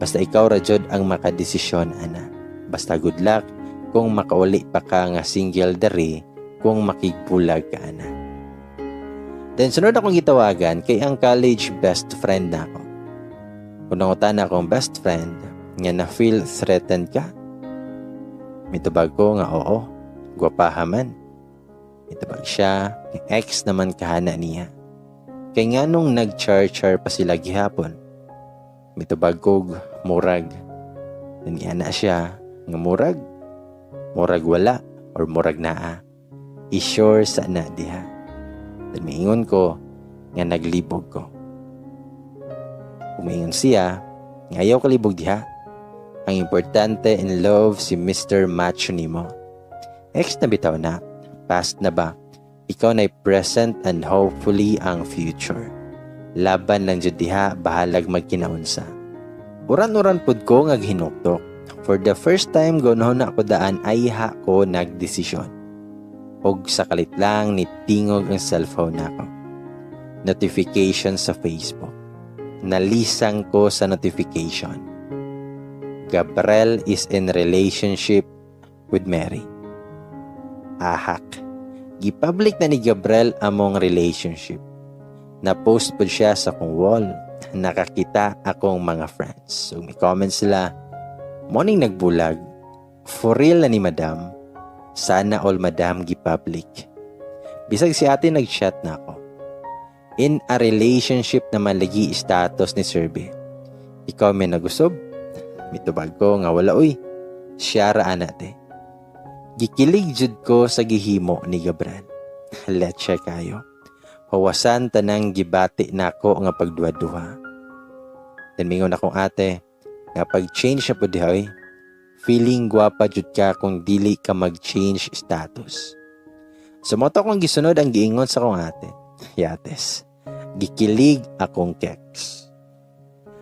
Basta ikaw ra jud ang makadesisyon ana. Basta good luck kung makauli pa ka nga single dere kung makigbulag ka ana. Then sunod akong gitawagan kay ang college best friend nako. Kung nangutan akong best friend nga na feel threatened ka. Mitubag ko nga oo, gwapaha man. Mitubag siya, ex naman kahana niya. Kay nga nung nag-char-char pa sila gihapon. Mitubag kog murag. Naniana siya nga murag. Murag wala or murag naa. I-sure sa na diha. Dan miingon ko nga naglibog ko. Umiingon siya nga ayaw kalibog diha. Ang importante in love si Mr. Macho nimo. Ex na bitaw na. Past na ba? Ikaw na'y present and hopefully ang future. Laban lang jud diha, bahalag magkinaunsa. Uran-uran pud ko nga hinuktok. For the first time gonhon na ako daan ay ha ko nagdesisyon. Og sakalit lang nitingog ang cellphone nako. Notification sa Facebook. Nalisang ko sa notification. Gabriel is in relationship with Mary. Ahak. Gipublic na ni Gabriel among relationship. Na-post po siya sa akong wall. Nakakita akong mga friends. So may comments sila. Morning nagbulag. For real na ni madam. Sana all madam gipublic. Bisag si ate nag-chat na ako. In a relationship naman lagi status ni Sirbe. Ikaw may nagusob? Mitubag ko nga wala uy. Siya raan nate. Gikilig jud ko sa gihimo ni Gabriel. Let siya kayo. Hawasan tanang gibati nako nga pagduwa-duha. Then mingon akong ate, nga pag-change na po dihay, feeling gwapa jud ka kung dili ka mag-change status. Sumoto akong gisunod ang giingon sa akong ate. Yates, gikilig akong keks.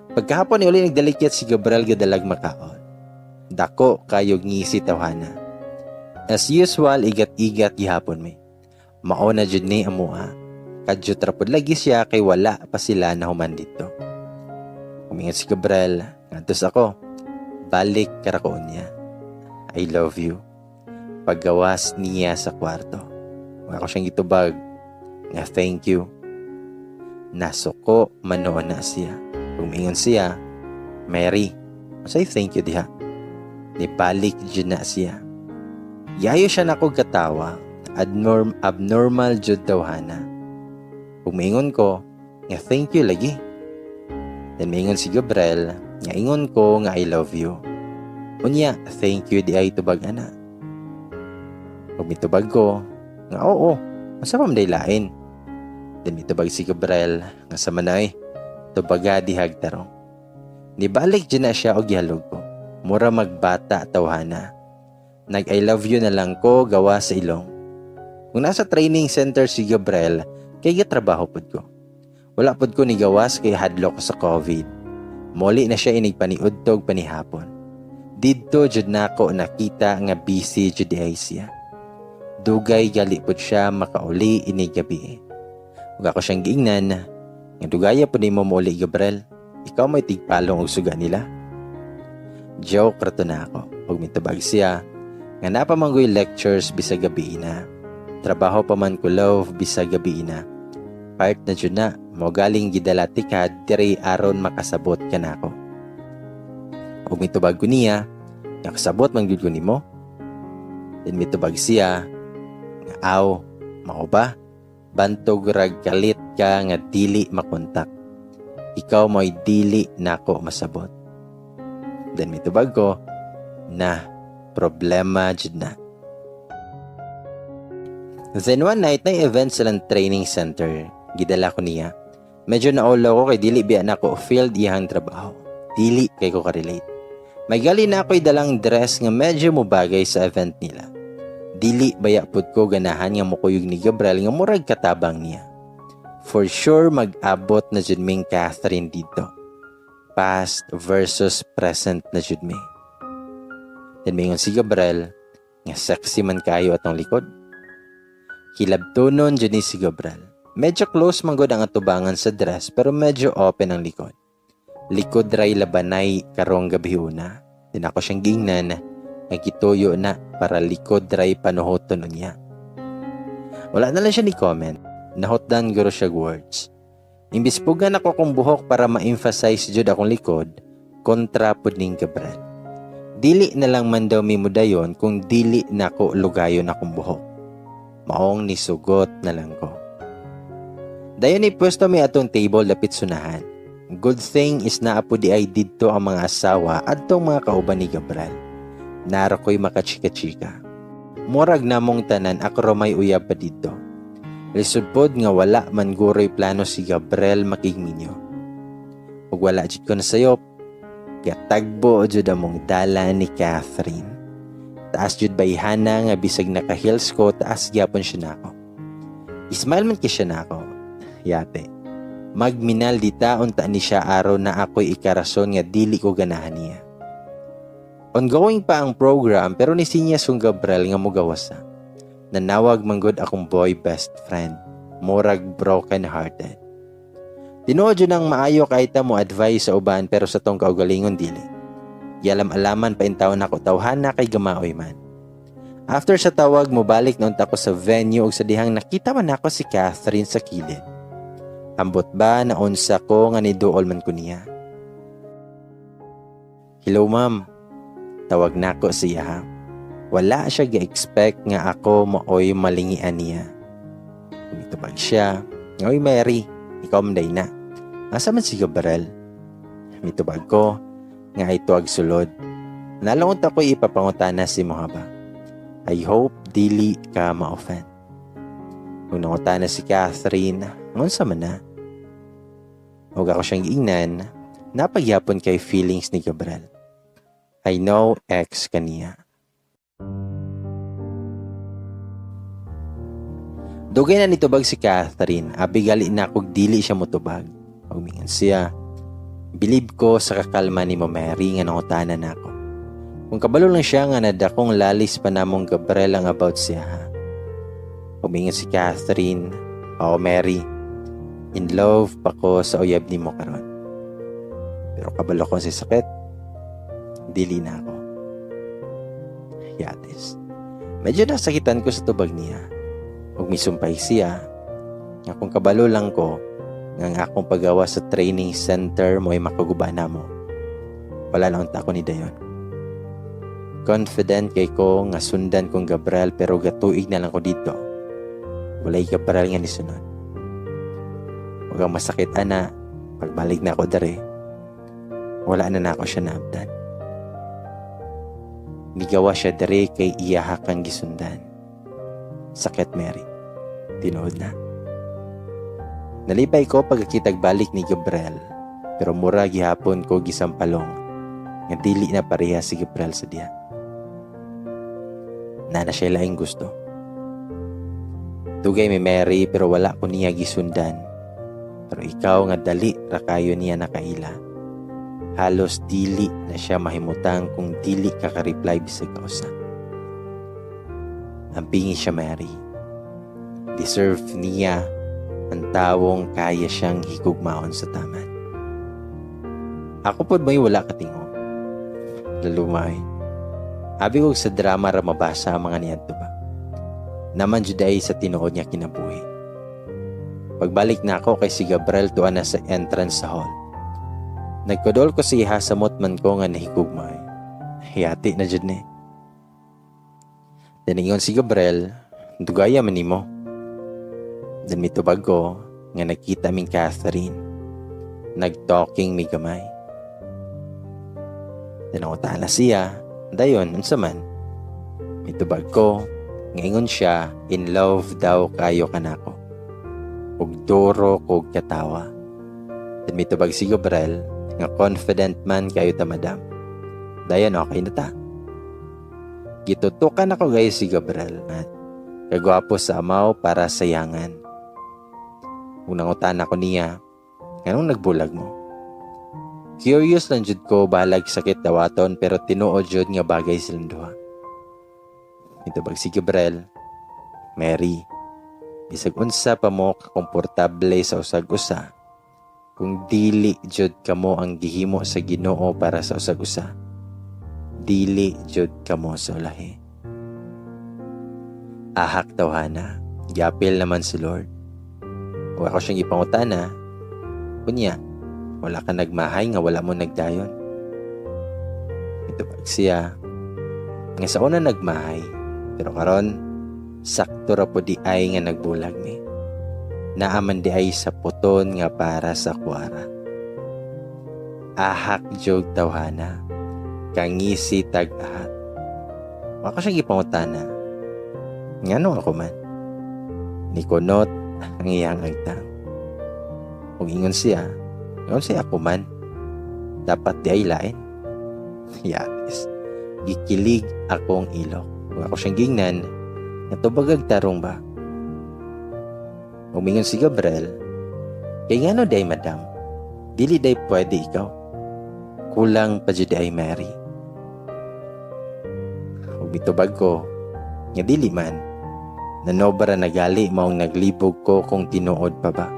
Pagkahapon ni uli nagdalikit si Gabriel gadalag makaon. Dako kayog ngisi tawhana. As usual, igat-igat gihapon mi. Mao na jud ni amuha. Kadyo trapod lagi siya kay wala pa sila na human dito. Kumingat si Gabriel, ngantos ako. Balik karakoon niya. I love you. Paggawas niya sa kwarto. Ako siyang gitubag. Nga thank you. Nasuko manoon na siya. Kumingon siya, Mary, say thank you diha. Nibalik dyan na siya. Yayo siya na kong katawa. Abnormal jud tawhana. Kumingon ko, nga thank you lagi. Then mingon si Gabriel, nga ingon ko nga I love you. Unya, thank you di ay tubag ana. Pag mitubag ko, nga oo, masama day lain. Then mitubag si Gabriel, nga sama na tubaga di hagtarong. Nibalik dyan na siya o gihalog ko. Mura magbata tawhana. Nag I love you na lang ko gawa sa ilong. Kung nasa training center si Gabriel, kay trabaho pod ko. Wala pod ko ni gawas kay hadlok ko sa COVID. Moli na siya inigpaniudtog panihapon. Didto jud nako nakita nga busy jud ay siya. Dugay gali pod siya makauli ini gabi. Ug ako siyang giingnan nga dugaya pod nimo muli Gabriel. Ikaw may tigpalong og suga nila. Joke rato na ako. Ug mitubag siya nga napamanggoy lectures bisag gabi na. Trabaho pa man ko love bisag gabi na. Part na jud na mo galing gidalati ka diri aron makasabot ka nako. Ug mitubag ko niya nga kasabot man gyud ko nimo. Then mitubag siya nga aw mao ba? Bantog rag kalit ka nga dili makontak. Ikaw mo'y dili nako masabot. Then mitubag ko na problema jud na. Then one night na event silang training center. Gidala ko niya. Medyo naulaw ko kay dili biya nako field iyang trabaho. Dili kay ko ka-relate. May gali na ako'y dalang dress nga medyo mubagay sa event nila. Dili baya pud ko ganahan nga mukuyog ni Gabriel nga murag katabang niya. For sure mag-abot na jud ming Catherine dito. Past versus present na jud mi. Then mingon si Gabriel nga sexy man kayo atong likod. Hilabtonon jud ni si Gabriel. Medyo close man gud ang atubangan sa dress pero medyo open ang likod. Likod ray labanay karong gabiuna. Then ako siyang gingnan nagituyo na para likod dry panuhoton niya. Wala na lang siya ni comment. Nahotdan guro siya words. Imbis pugan ako kong buhok para ma-emphasize jud akong likod, kontra pud ning Gabriel. Dili na lang man daw mi mudayon kung dili nako lugayon akong buhok. Maong nisugot na lang ko. Dayon ni pwesto mi atong table dapit sunahan. Good thing is naa po di ay didto ang mga asawa adtong mga kauban ni Gabriel. Naro ko'y makachika-chika. Murag namong tanan ako may uyab pa dito. Lisod pod nga wala man guroy plano si Gabriel makigminyo. Ug wala jud ko na sayop. Gatagbo jud among dala ni Catherine. Taas jud bayhana nga bisag naka-heels ko taas gyapon siya nako. Ismile man ki siya nako. Yate. Magminal dita unta ni siya araw na ako'y ikarason nga dili ko ganahan niya. Ongoing pa ang program pero nisinyas kong Gabriel nga mugawasa. Nanawag manggod akong boy best friend. Murag broken hearted. Tinuod yun ang maayo kahit mo advice sa uban pero sa tong kaugalingon dili. Yalam-alaman pa intawon ako tawhana kay gamaoy man. After sa tawag mobalik na unta ko sa venue ug sa dihang nakita man ako si Catherine sa kilid. Ambot ba na unsa ko nga niduol man ko niya. Hello ma'am. Tawag na ko siya. Wala siya ga-expect nga ako maoy malingian niya. Kumitubag siya. Ngoy Mary, ikaw manday na. Asa man si Gabriel? Mitubag ko nga ito ag sulod. Nalungot ako ipapangutana si Mohaba. I hope dili ka ma-offend. Kung nangutana si Catherine, ngunsa man na. Huwag ako siyang giingnan, Napagyapon kay feelings ni Gabriel. I know ex kaniya. Dugay na nitubag si Catherine, abigali na kog dili siya motubag. Pagmingan siya, bilib ko sa kakalma ni mo Mary nga nangutanan nako. Kung kabalo lang siya nga nadakong lalis pa namong Gabriel ang about siya ha. Pagmingan si Catherine, o Mary, in love pa ko sa uyab ni mo karon. Pero kabalo ko si sakit, dili na ako. Yatis. Medyo nasakitan ko sa tubag niya. Huwag misumpay siya. Nga kung kabalo lang ko, nga akong pagawa sa training center mo ay makaguba na mo. Wala na unta ko ni dayon. Confident kay ko nga sundan kong Gabriel pero gatuig na lang ko dito. Walay Gabriel nga nisunod. Huwag ang masakit ana, pagbalik na ako dere, wala na ako siya naabdan. Migawa siya dere kay iyahak ang gisundan. Sakit Mary, tinuod na. Nalipay ko pagkakitag balik ni Gabriel, pero mura gihapon ko gisampalong nga dili na pareha si Gabriel sa diha. Nana siya laing gusto. Tugay mi Mary pero wala ko niya gisundan. Pero ikaw nga dali ra kayo niya nakaila. Halos dili na siya mahimutang kung dili ka ka-reply bisag kausa. Ampingi siya Mary. Deserve niya ang tawong kaya siyang higugmaon sa taman. Ako pod may wala katingog. Lalumay. Abi ko sa drama ra mabasa ang mga niyadto ba. Naman juday sa tinuod niya kinabuhi. Pagbalik na ako kay si Gabriel tuwa na sa entrance sa hall. Nagkodol ko siya sa motman ko nga nahigugmay. Hiyati na jud ni. Daningon si Gabriel, dugaya man nimo. Dan mitubag ko nga nakita ming Catherine. Nag-talking mi gamay. Danangutaan na siya, dayon unsa man. Mitubag ko nga ingon siya in love daw kayo kanako. Ug duro kog katawa. Dan mitubag si Gabriel nga confident man kayo ta madam. Dayon okay na ta. Gitutukan ako guys si Gabriel at kagwapo sa amaw para sayangan. Unang utan ako niya, anong nagbulag mo? Curious lang jud ko balag sakit dawaton pero tinuod jud nga bagay silang duha. Mitubag si Gabriel, Mary, bisag unsa pa mo kakomportable sa usag-usa kung dili jud kamo ang gihimo sa Ginoo para sa usag-usa. Dili jud kamo sa ulahi. Ahak tawhana, giapil naman si Lord. O ako siyang ipangutana, kunya, wala ka nagmahay nga wala mo nagdayon. Ito pag siya, nga sa una nagmahay, pero karon sakto ra po di ay nga nagbulag mi. Naaman di ay sa puton nga para sa kuwara. Ahak jog tawhana, kangisi tag-ahat. Ako siyang ipangutana, ngano ako man? Nikunot ang iyang agtang. Kung ingon siya ako man, dapat di ay lain. Yatis, gikilig akong ilok. Kung ako siyang gingnan, natubagag tarong ba? Kung ingon si Gabriel, kay ngano day madam, dili day pwede ikaw. Kulang pa jud ay Mary. Kung bitubag ko, nga dili man, nanobra nagali maong naglibog ko kung tinuod pa ba.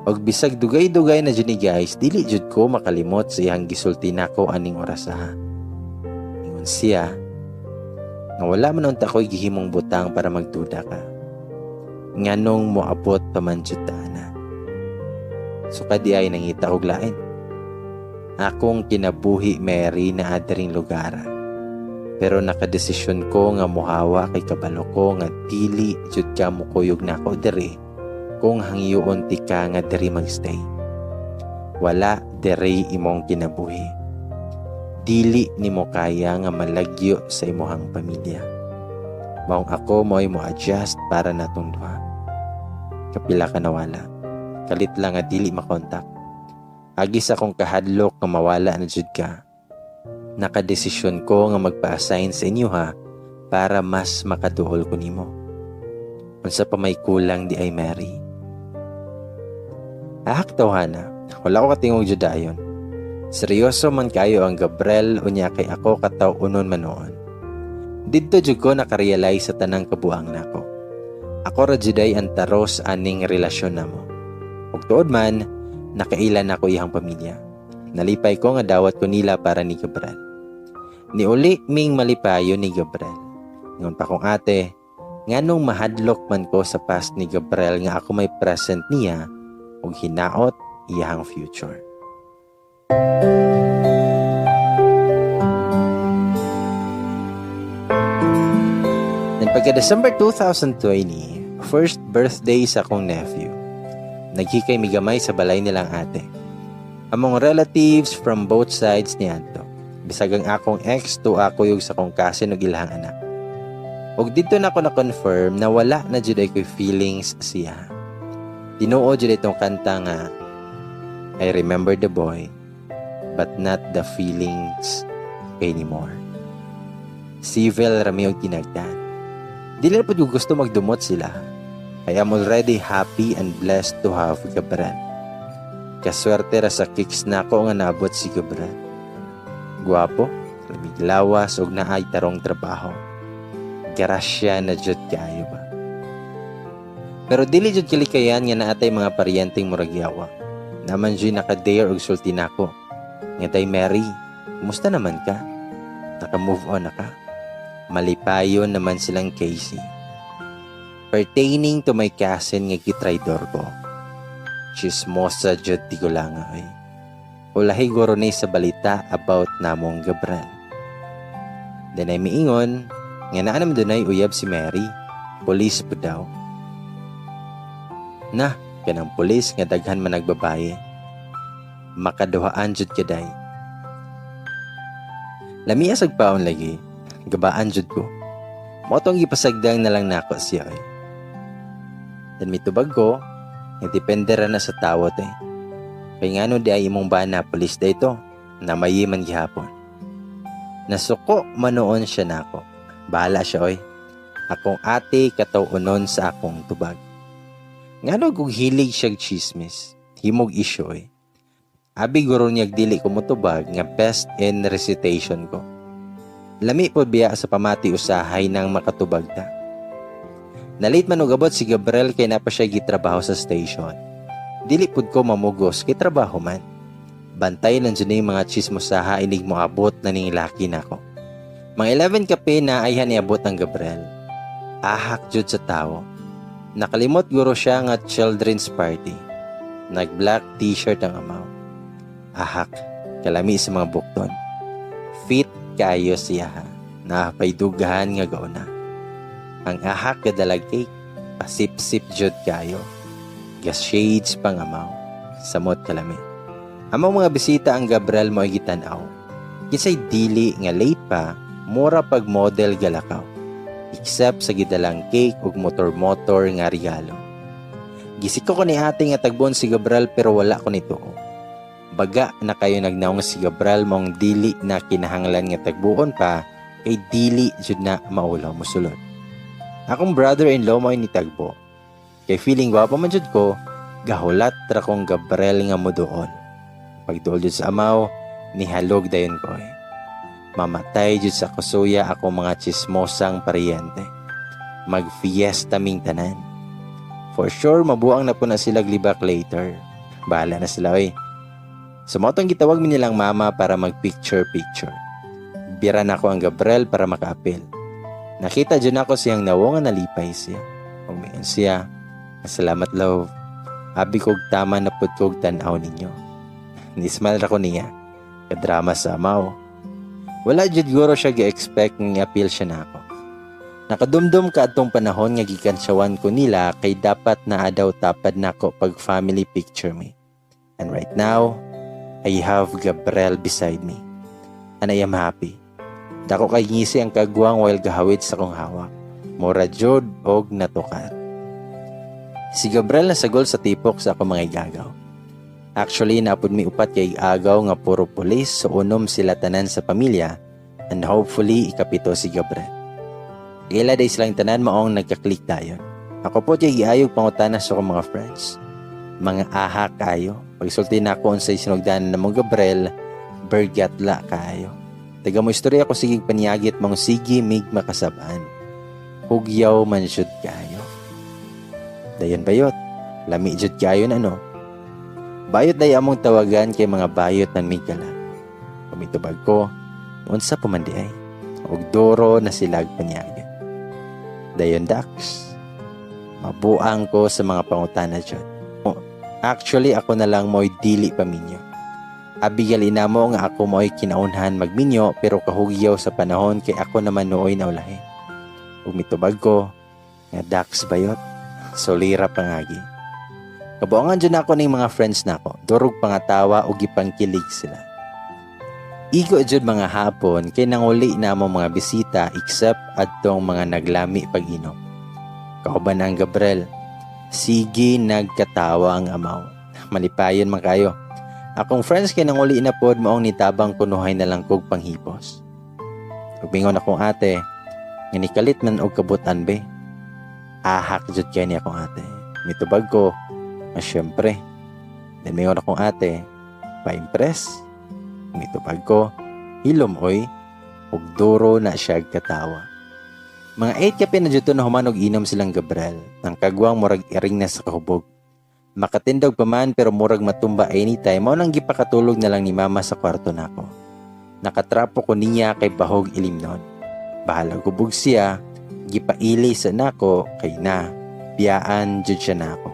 Og bisag dugay-dugay na jud ni guys, dili jud ko makalimot sa iyang gisulti nako aning oras ha. Ingon siya, nga wala man unta ko'y gihimong butang para magduda ka. Nganong moabot pa man jud ta na. So kadi ay nangita og lain. Akong kinabuhi Mary na adering lugar. Pero nakadesisyon ko nga muhawa kay kabalo ko nga dili jud ka mukuyog nako diri kung hangyoon ti ka nga diri magstay. Wala diri imong kinabuhi. Dili nimo kaya nga malagyo sa imuhang pamilya. Maong ako mo'y mo-adjust para natong duha. Kapila ka nawala. Kalit lang nga dili makontak. Agis akong kahadlok nga mawala na jud ka. Nakadesisyon ko nga magpa-assign sa inyo ha, para mas makaduol ko nimo. Unsa pa may kulang di ay Mary. Ahak tawhana, wala ko katingog jud dayon. Seryoso man kayo ang Gabriel unya kay ako kataw unon manoon. Didto jud ko nakarealize sa tanang kabuang nako. Ako ra jud ay antaros aning relasyon namo. Ug tuod man, nakailan ako iyang pamilya. Nalipay ko nga dawat ko nila para ni Gabriel. Ni uli ming malipayo ni Gabriel. Ngon pa kong ate, nganong mahadlok man ko sa past ni Gabriel nga ako may present niya ug hinaot iyang future. Then pagka December 2020, first birthday sa akong nephew. Naghikay migamay sa balay nilang ate. Among relatives from both sides ni Anto. Bisag ang akong ex to ako yung sa kong kasin ug ilahang anak. Ug dito na ako na-confirm na wala na jud ay ko'y feelings siya. Tinuod jud itong kanta nga, I remember the boy, but not the feelings anymore. Civil rami og tinagdan. Dili na po gusto magdumot sila. I am already happy and blessed to have Gabriel. Kaswerte ra sa kicks na ako nga naabot si Gabriel. Guwapo, lamiglawas og naay tarong trabaho. Garasya na jud kaayo ba. Pero dili jud kilikayan nga naatay mga paryenteng murag yawa. Naman jud naka-dare og sulti nako. Nga tay Mary, kumusta naman ka? Naka-move on na ka? Malipayon naman silang Casey. Pertaining to my cousin nga gitraidor ko. Chismosa jud ti gulanga ay. Ulahi guro ni sa balita about namong Gabriel. Then ay miingon, nga naa naman dunay uyab si Mary. Police po daw. Na, kanang police nga daghan man nagbabaye. Makaduhaan jud kaday. Lami asag paon lagi. Gabaan jud ko. Motong gipasagdang na lang nako siya ay. Dan mitubag ko, depende ra na sa tawot eh. Kaya ngano di ay imong bana pulis da ito, na mayiman gihapon. Nasuko manoon siya nako. Bahala siya oy. Akong ate kataw unon sa akong tubag. Ngano kung hilig siya chismis, himog isyo eh. Abi guro niyag dili ko motubag nga best in recitation ko. Lami po biya sa pamati usahay ng makatubag ta. Nalit man ugabot si Gabriel kay napa siya gitrabaho sa station. Dili pud ko mamugos kay trabaho man. Bantay lang dyan yung mga chismosaha inig mo abot na ning laki nako. Mga 11 kape na ay haniabot ang Gabriel. Ahak jud sa tao. Nakalimot guro siya nga children's party. Nag-black t-shirt ang amaw. Ahak, kalami sa mga bukton. Fit kayo siya ha. Napaydugahan nga gauna. Ang ahak kadalag cake, pasip-sip jud kayo. Gas shades pang amaw. Samot kalami. Among mga bisita ang Gabriel mo ay gitanaw. Kisay dili nga late pa, mura pag model galakaw. Except sa gidalang cake ug motor-motor nga regalo. Gisiko ko ni ate nga tagbon si Gabriel pero wala ko nito. Baga na kayo nagnaong si Gabriel mong dili na kinahanglan nga tagbuon pa kay dili jud na maulaw mo sulod. Akong brother-in-law mo ay nitagbo. Kay feeling gwapo man jud ko, gahulat ra kong Gabriel nga muduon. Pagduol jud sa amaw, nihalog dayon ko eh. Mamatay jud sa kusuya ako mga chismosang paryente. Mag-fiesta ming tanan. For sure, mabuang na po na sila glibak later. Bahala na sila eh. Sumotong gitawag mi nilang mama para mag-picture-picture. Bira na ako ang Gabriel para maka-apel. Nakita dyan ako siyang nawong nalipay siya. Umiyan siya. Salamat love. Abi kog tama na pud kog tanaw ninyo. Nismal ra ko niya. Kadrama sa amaw. Wala jud guro siya gi-expect nga appeal siya nako. Nakadumdum ka atong panahon nga gikansyawan ko nila kay dapat na adaw tapad nako pag family picture me. And right now, I have Gabriel beside me. And I am happy. Dako kay ngisi ang kagwang while gahawid sa kong hawak. Mura jud og natukan. Si Gabriel nasagol sa tipok sa akong mga igagaw. Actually, napod mi upat kay agaw nga puro pulis so unom sila tanan sa pamilya and hopefully ikapito si Gabriel. Ila day silang tanan maong nagka-click dayon. Ako po kay giayog pangutana sa akong mga friends. Mga aha kayo. Pagsulti na ako unsay sinugdanan na mong Gabriel, bergatla kayo. Taga mo istorya ko sigig paniyagit mong sige mig makasabaan. Hugyaw man syud kayo. Dayon bayot. Lami jud kayo na no. Bayot day among tawagan kay mga bayot ng migala. Kumitubag ko, unsa pumandi ay. Og duro na silag paniyagit. Dayon Dax. Mabuang ko sa mga pangutana dyan. Actually, ako na lang mo'y dili paminyo. Abigal inamo nga ako mo'y kinaunhan magminyo pero kahugyaw sa panahon kay ako naman nooy naulahi. Ug mitubag ko, nga Dax bayot, solira pangagi. Kabuangan dyan ako ng mga friends nako, durog pangatawa o gipangkilig sila. Igo dyan mga hapon kay nanguli na mo mga bisita except adtong mga naglami pag-inom. Kauban ang Gabriel, sige nagkatawa ang amaw. Malipayon man kayo. Akong friends kay nanguli na pod maong nitabang kunuhay na lang kog panghipos. Ugmingon akong ate, nga nikalit man og kabutan be. Ahak jud kay ni akong ate. Mitubag ko, syempre. Then mingon akong ate, pa-impress. Mitubag ko, hilom oy, ug duro na siya katawa. Mga 8 kape na dito na humanog inom silang Gabriel. Nang kagwang murag iring na sa kahubog. Makatindog pa man pero murag matumba anytime. Mao nang gipakatulog na lang ni mama sa kwarto nako. Nakatrapo ko niya kay bahog ilimnon. Bahala gubog siya, gipaili sa nako kay na. Biyaan jud siya nako.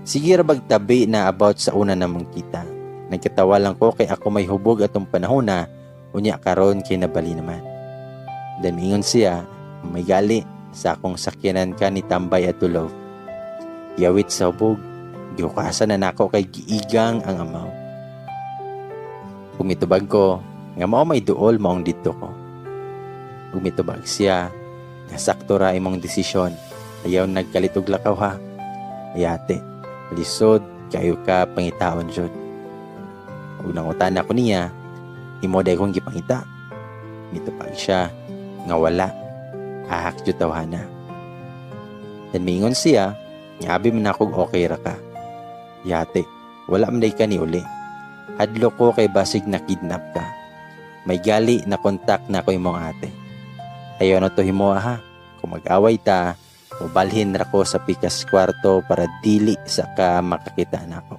Sige ra bagtabi na about sa una namong kita. Nagkatawa lang ko kay ako may hubog atong panahon na unya karon kay nabali naman. Then mingon siya, may gali sa akong sakyanan ka ni tambay at tulog. Yawit sa hubog, gihukasan na nako kay giigang ang amaw. Pumitubag ko, nga mao may duol maong dito ko. Pumitubag siya, nga sakto ra imong desisyon, ayaw nagkalitog lakaw ha. Ayate, lisod, kayo ka pangitaon jud. Unang utana ko niya, imo day kong gipangita. Mitupag siya, nga wala. Ahak jud tawhana. Then mingon siya, ngabi man akog okay ra ka. Yate, wala man day ka ni uli. Hadlo ko kay basig na kidnap ka. May gali na kontak na ko imong ate. Ayaw na to himo ha. Kung mag-away ta, ubalhin ra ko sa pikas kwarto para dili sa ka makakita na ko.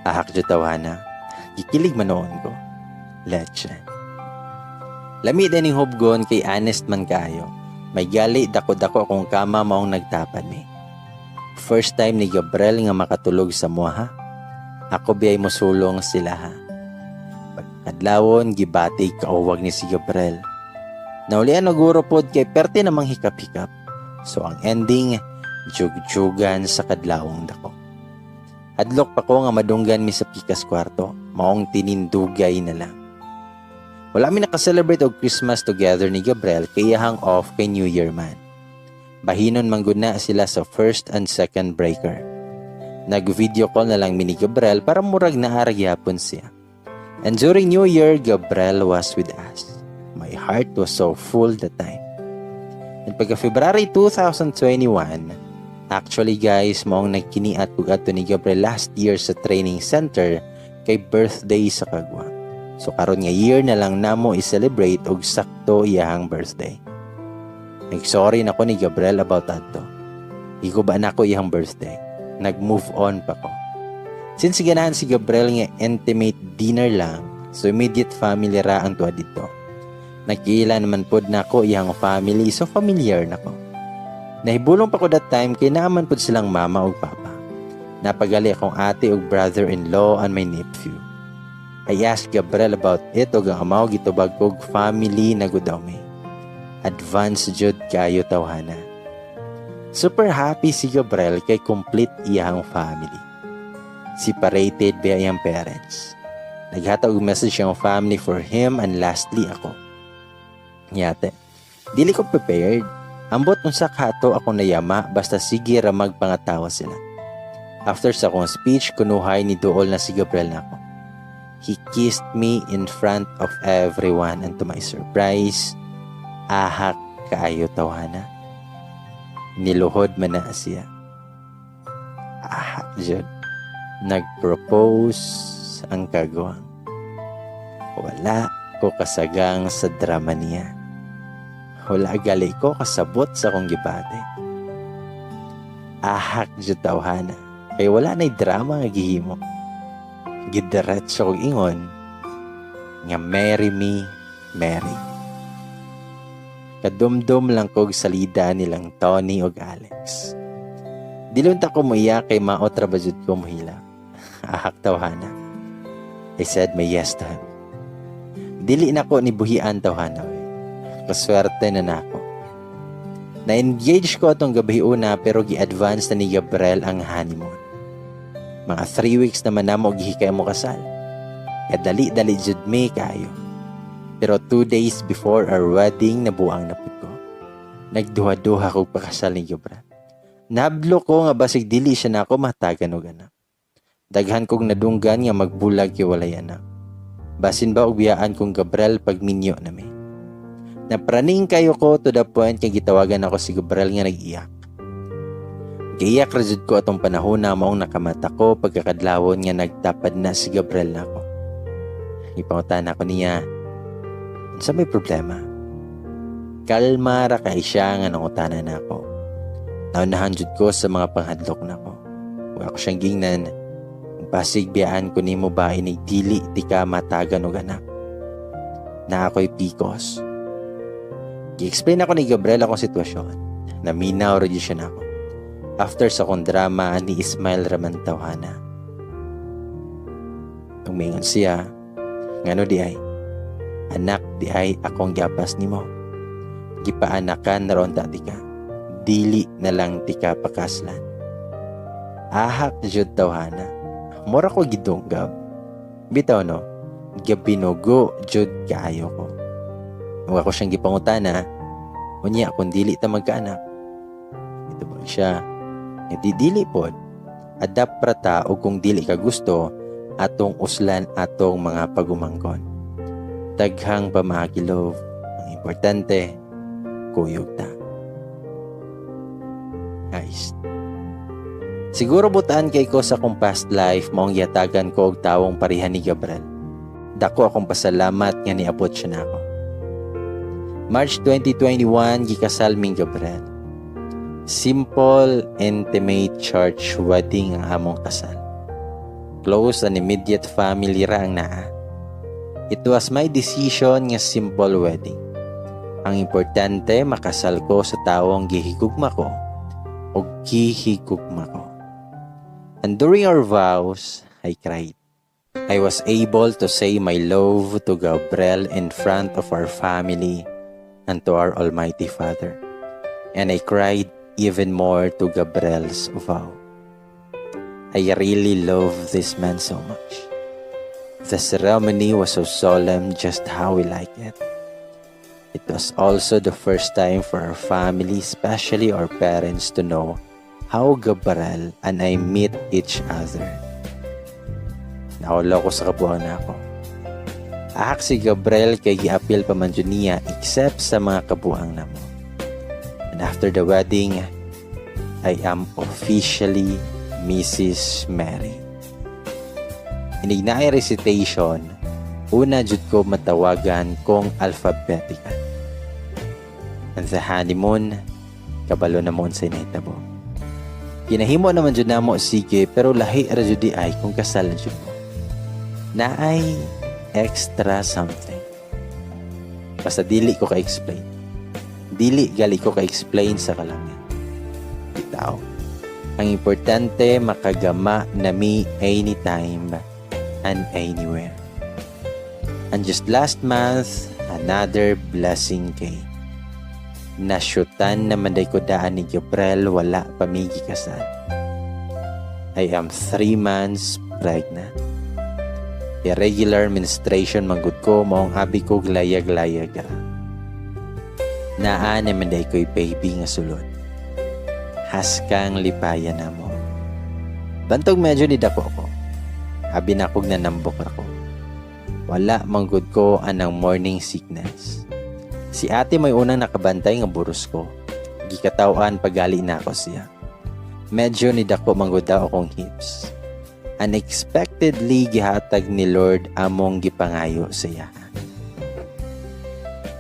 Ahak jud tawhana. Gikilig man noon ko. Leche. Lami din yung hubgon kay honest man kayo. May gali dako-dako akong kama maong nagtapad ni. First time ni Gabriel nga makatulog sa mua ha. Ako biyay mosulong sila ha. Pagkadlawon gibati kauwag ni si Gabriel. Naulian naguro pod kay perte namang hikap-hikap. So ang ending, jug-jugan sa kadlawong dako. Hadlok pa ko nga madunggan mi sa pikas kwarto. Maong tinindugay na lang. Wala mi nakaselebrate og Christmas together ni Gabriel kaya hang off kay New Year man. Bahinon manggod na sila sa first and second breaker. Nag-video call na lang mi ni Gabriel para murag naaragyapon siya. And during New Year, Gabriel was with us. My heart was so full that time. And pagka February 2021, actually guys, maong nagkiniat ug adto ni Gabriel last year sa training center kay birthday sa kagwa. So karon nga year na lang namo i-celebrate og sakto iyang birthday. Nag-sorry na ko ni Gabriel about adto. Igo ba na ko iyang birthday? Nag-move on pa ko. Since ganahan si Gabriel nga intimate dinner lang, so immediate family ra ang tuwa dito. Nagkiila naman pod na ko iyang family, so familiar na ko. Nahibulong pa ko that time kay naaman pod silang mama ug papa. Napagali akong ate ug brother-in-law and my nephew. I asked Gabriel about it ug ang amaw gitubag kog family na gud daw may. Advance jud kayo tawhana. Super happy si Gabriel kay complete iyang family. Separated by iyang parents. Naghatag og message ang family for him and lastly ako. Nyate, dili ko prepared. Ambot unsa kato ako nayama basta sige ra magpangatawa sila. After sa akong speech, kunuhay ni Duol na si Gabriel na ako. He kissed me in front of everyone and to my surprise, ahak kaayo tawhana. Niluhod man na siya. Ahak jud. Nag-propose ang kagwang. Wala ko kasagang sa drama niya. Wala gali ko kasabot sa kong gibate. Ahak jud tawhana. Kaya wala na'y drama nga gihimo. Gidiretso kong ingon nga marry me, Mary. Kadumdum lang kog salida nilang Tony ug Alex. Dilunta ko muiya kay maot ra ba jud ko muhila. Ahak tawhana. I said my yes to him. Dili na ko ni buhian tawhana. Kaswerte na nako. Na-engage ko atong gabi una pero gi-advance na ni Gabriel ang honeymoon. Mga 3 weeks naman na mo gihikay mo kasal. Kaya dali-dali jud me kayo. Pero 2 days before our wedding, nabuang na pud ko. Nagduha-duha kog pakasal ni Gabriel. Nablo ko nga basig dili siya na ako matagan og anak. Daghan kog nadunggan nga magbulag kay walay anak. Basin ba og biyaan kong Gabriel pag minyo na me. Napraning kayo ko to the point kay gitawagan ako si Gabriel nga nag-iyak. Giiyak ra jud ko atong panahon na maong nakamata ko pagkakadlawon nga nagtapad na si Gabriel nako. Ipangutan ako niya, unsa may problema? Kalma ra kay siya nga nangutana nako. Naunahan jud ko sa mga panghadlok nako. Wa ko siyang gingnan, pasig biyaan ko nimo ba inig dili di ka matagan og anak. Na ako'y pikos. Gi-explain ako ni Gabriel akong sitwasyon. Naminaw ra jud siya nako. After sa kong drama, ni Ismael raman tawhana. Tumingon siya, ngano di ay, anak di ay akong giapas nimo. Gipaanakan na ron tati ka, dili na lang ti ka pakaslan. Ahak jud tawhana, mura ko gidunggab. Bitaw no, gabinugo jud kaayo ko. Kung ako siyang gipangutana, unya kung dili ta magkaanak. Ito ba siya? Dili pod, adapt prata o kung dili ka gusto atong uslan atong mga pagumangkon. Daghang pamakilov, ang importante, kuyog ta. Guys, siguro butaan kay ko sa kong past life maong yatagan ko og tawong pareha ni Gabriel. Dako akong pasalamat nga niabot siya nako. March 2021 gikasal ming Gabriel. Simple, intimate church wedding ang among kasal. Close and immediate family ra ang naa. It was my decision nga simple wedding. Ang importante, makasal ko sa taong gihigugma ko o gihigugma ko. And during our vows, I cried. I was able to say my love to Gabriel in front of our family and to our Almighty Father. And I cried even more to Gabriel's vow. I really love this man so much. The ceremony was so solemn, just how we like it. It was also the first time for our family, especially our parents, to know how Gabriel and I meet each other. Naulaw ko sa kabuang na ako. Ahak si Gabriel kay giapil pa man dyan niya except sa mga kabuang na mo. And after the wedding, I am officially Mrs. Mary. Inig na ay recitation, una jud ko matawagan kong alphabetical. And the honeymoon, kabalo na mo sa inahitabo. Kinahimo naman jud namo sige pero lahi ra jud di ay kung kasal na jud mo. Na ay extra something. Basta dili ko ka-explain. Dili gali ko ka-explain sa kalangan. Bitaw. Ang importante makagama nami anytime and anywhere. And just last month, another blessing came. Nasyutan naman day ko daan ni Gabriel wala pamigi kasal. I am 3 months pregnant. Irregular menstruation manggod ko maong abi ko glayag-layag ra. Naa naman day ko'y baby nga sulod. Haskang lipaya na mo. Bantog medyo nidako ko. Abi na kog nanambok ako. Wala manggod ko anang morning sickness. Si ate may unang nakabantay nga buros ko. Gikatawan pagali na ako siya. Medyo nidako manggod daw akong hips. Unexpectedly gihatag ni Lord among gipangayo siya.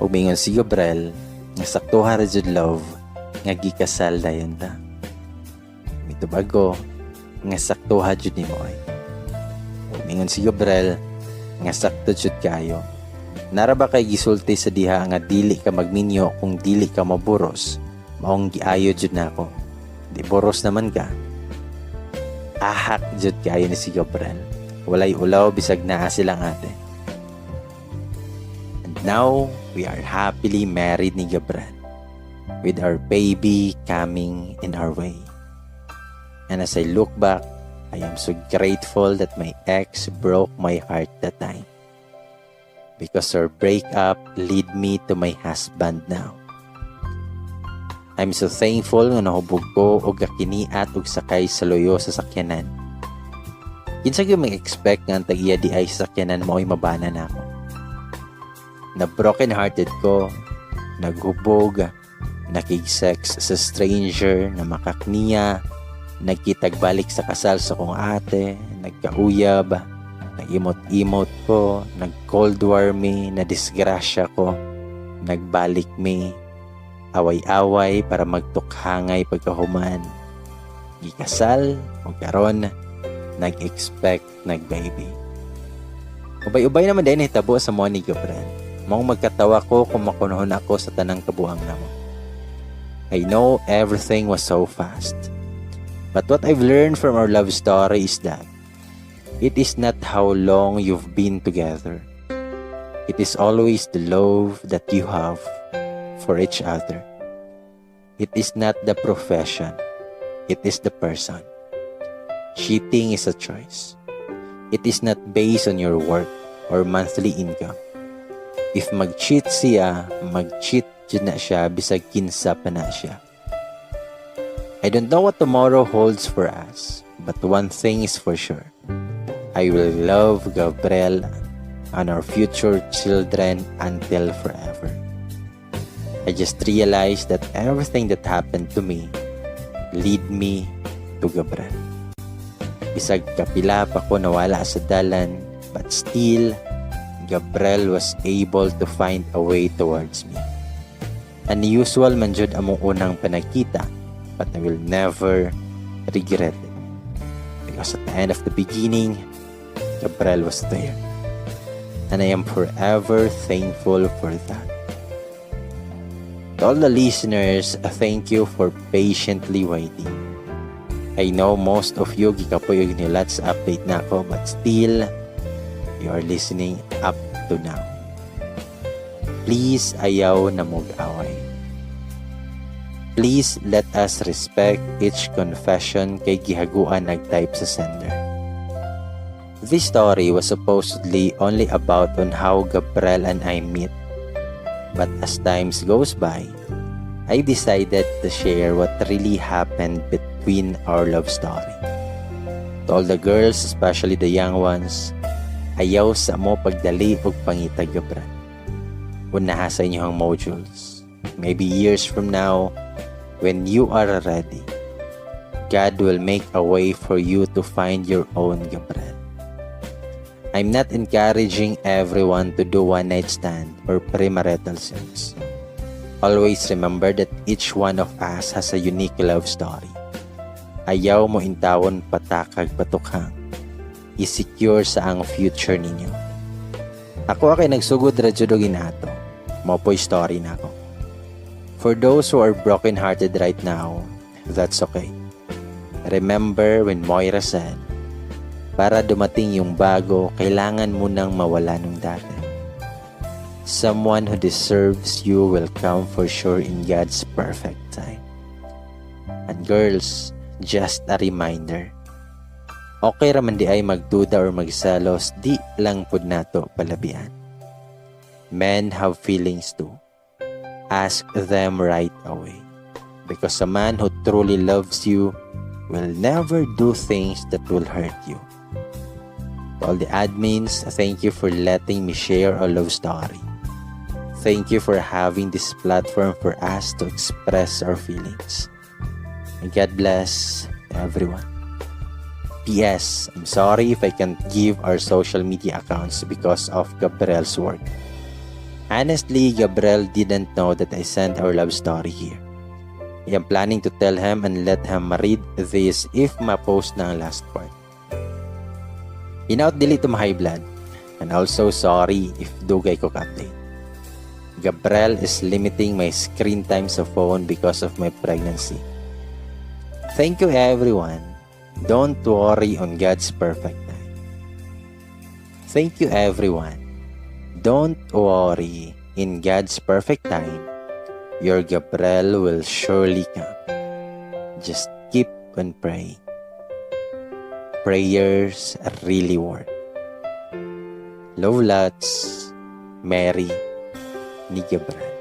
Umingon si Gabriel nga saktuha ra jud love nga gikasal dayon ta. Mitubago nga saktuha jud nimo ay. Umingon si Gabriel nga sakto jud kayo. Nara ba kay gisulti sa diha nga dili ka magminyo kung dili ka maburos? Maong giayo jud nako. Di boros naman ka. Ahak jud kayo ni si Gabriel. Walay ulaw bisag naa silang ate. And now, we are happily married ni Gabriel. With our baby coming in our way. And as I look back, I am so grateful that my ex broke my heart that time. Because her breakup lead me to my husband now. I'm so thankful nga nahubog ko og gakiniat og sakay sa loyo sa sakyanan. Kinsa gyud mag-expect nga ang tag-iya di ay sa sakyanan mao'y mabana na ako. Na broken hearted ko, naghubog, nakig-sex sa stranger na makakniya, nagkitagbalik sa kasal sa kong ate, nagkauyab, nag-imot-imot ko, nag-cold war me, na-disgrasya ko, nagbalik me, away-away para magtukhangay pagkahuman. Gikasal, o karon, nag-expect, nag-baby. Ubay-ubay naman din hitabo sa mga ni Gabriel. Maong magkatawa ko kung makunahon ako sa tanang kabuang namo. I know everything was so fast. But what I've learned from our love story is that it is not how long you've been together. It is always the love that you have for each other. It is not the profession. It is the person. Cheating is a choice. It is not based on your work or monthly income. If mag-cheat siya, mag-cheat dyan na siya bisag kinsa pa na siya. I don't know what tomorrow holds for us, but one thing is for sure. I will love Gabriel and our future children until forever. I just realized that everything that happened to me lead me to Gabriel. Bisag kapila pa ko nawala sa dalan, but still, Gabriel was able to find a way towards me. Unusual man jud among unang panagkita, but I will never regret it. Because at the end of the beginning, Gabriel was there. And I am forever thankful for that. To all the listeners, thank you for patiently waiting. I know most of you gikapuyog ni Lats update na ako, but still, you are listening up to now. Please ayaw na mag-away. Please let us respect each confession kay gihaguan nag-type sa sender. This story was supposedly only about on how Gabriel and I meet. But as times goes by, I decided to share what really happened between our love story. To all the girls, especially the young ones, ayaw sa mo pagdali og pangita Gabriel. Unaha sa inyong modules. Maybe years from now, when you are ready, God will make a way for you to find your own Gabriel. I'm not encouraging everyone to do one-night stand or premarital sex. Always remember that each one of us has a unique love story. Ayaw mo intawon patakag patukhang. I-secure sa ang future ninyo. Ako akay nagsugod ra jud og inato. Mo po'y story na ako. For those who are broken-hearted right now, that's okay. Remember when Moira said, para dumating yung bago, kailangan mo nang mawala nung dati. Someone who deserves you will come for sure in God's perfect time. And girls, just a reminder, okay raman di ay magduda or magsalos, di lang pud nato palabian. Men have feelings too. Ask them right away. Because a man who truly loves you will never do things that will hurt you. To all the admins, thank you for letting me share our love story. Thank you for having this platform for us to express our feelings. And God bless everyone. P.S. I'm sorry if I can't give our social media accounts because of Gabriel's work. Honestly, Gabriel didn't know that I sent our love story here. I am planning to tell him and let him read this if ma-post na ang last part. Delete to my high blood. And also sorry if dugay ko ka-update. Gabriel is limiting my screen time sa phone because of my pregnancy. Thank you everyone. Don't worry on God's perfect time. Thank you everyone. Don't worry. In God's perfect time, your Gabriel will surely come. Just keep on praying. Prayers really work. Love lots, Mary ni Gabriel.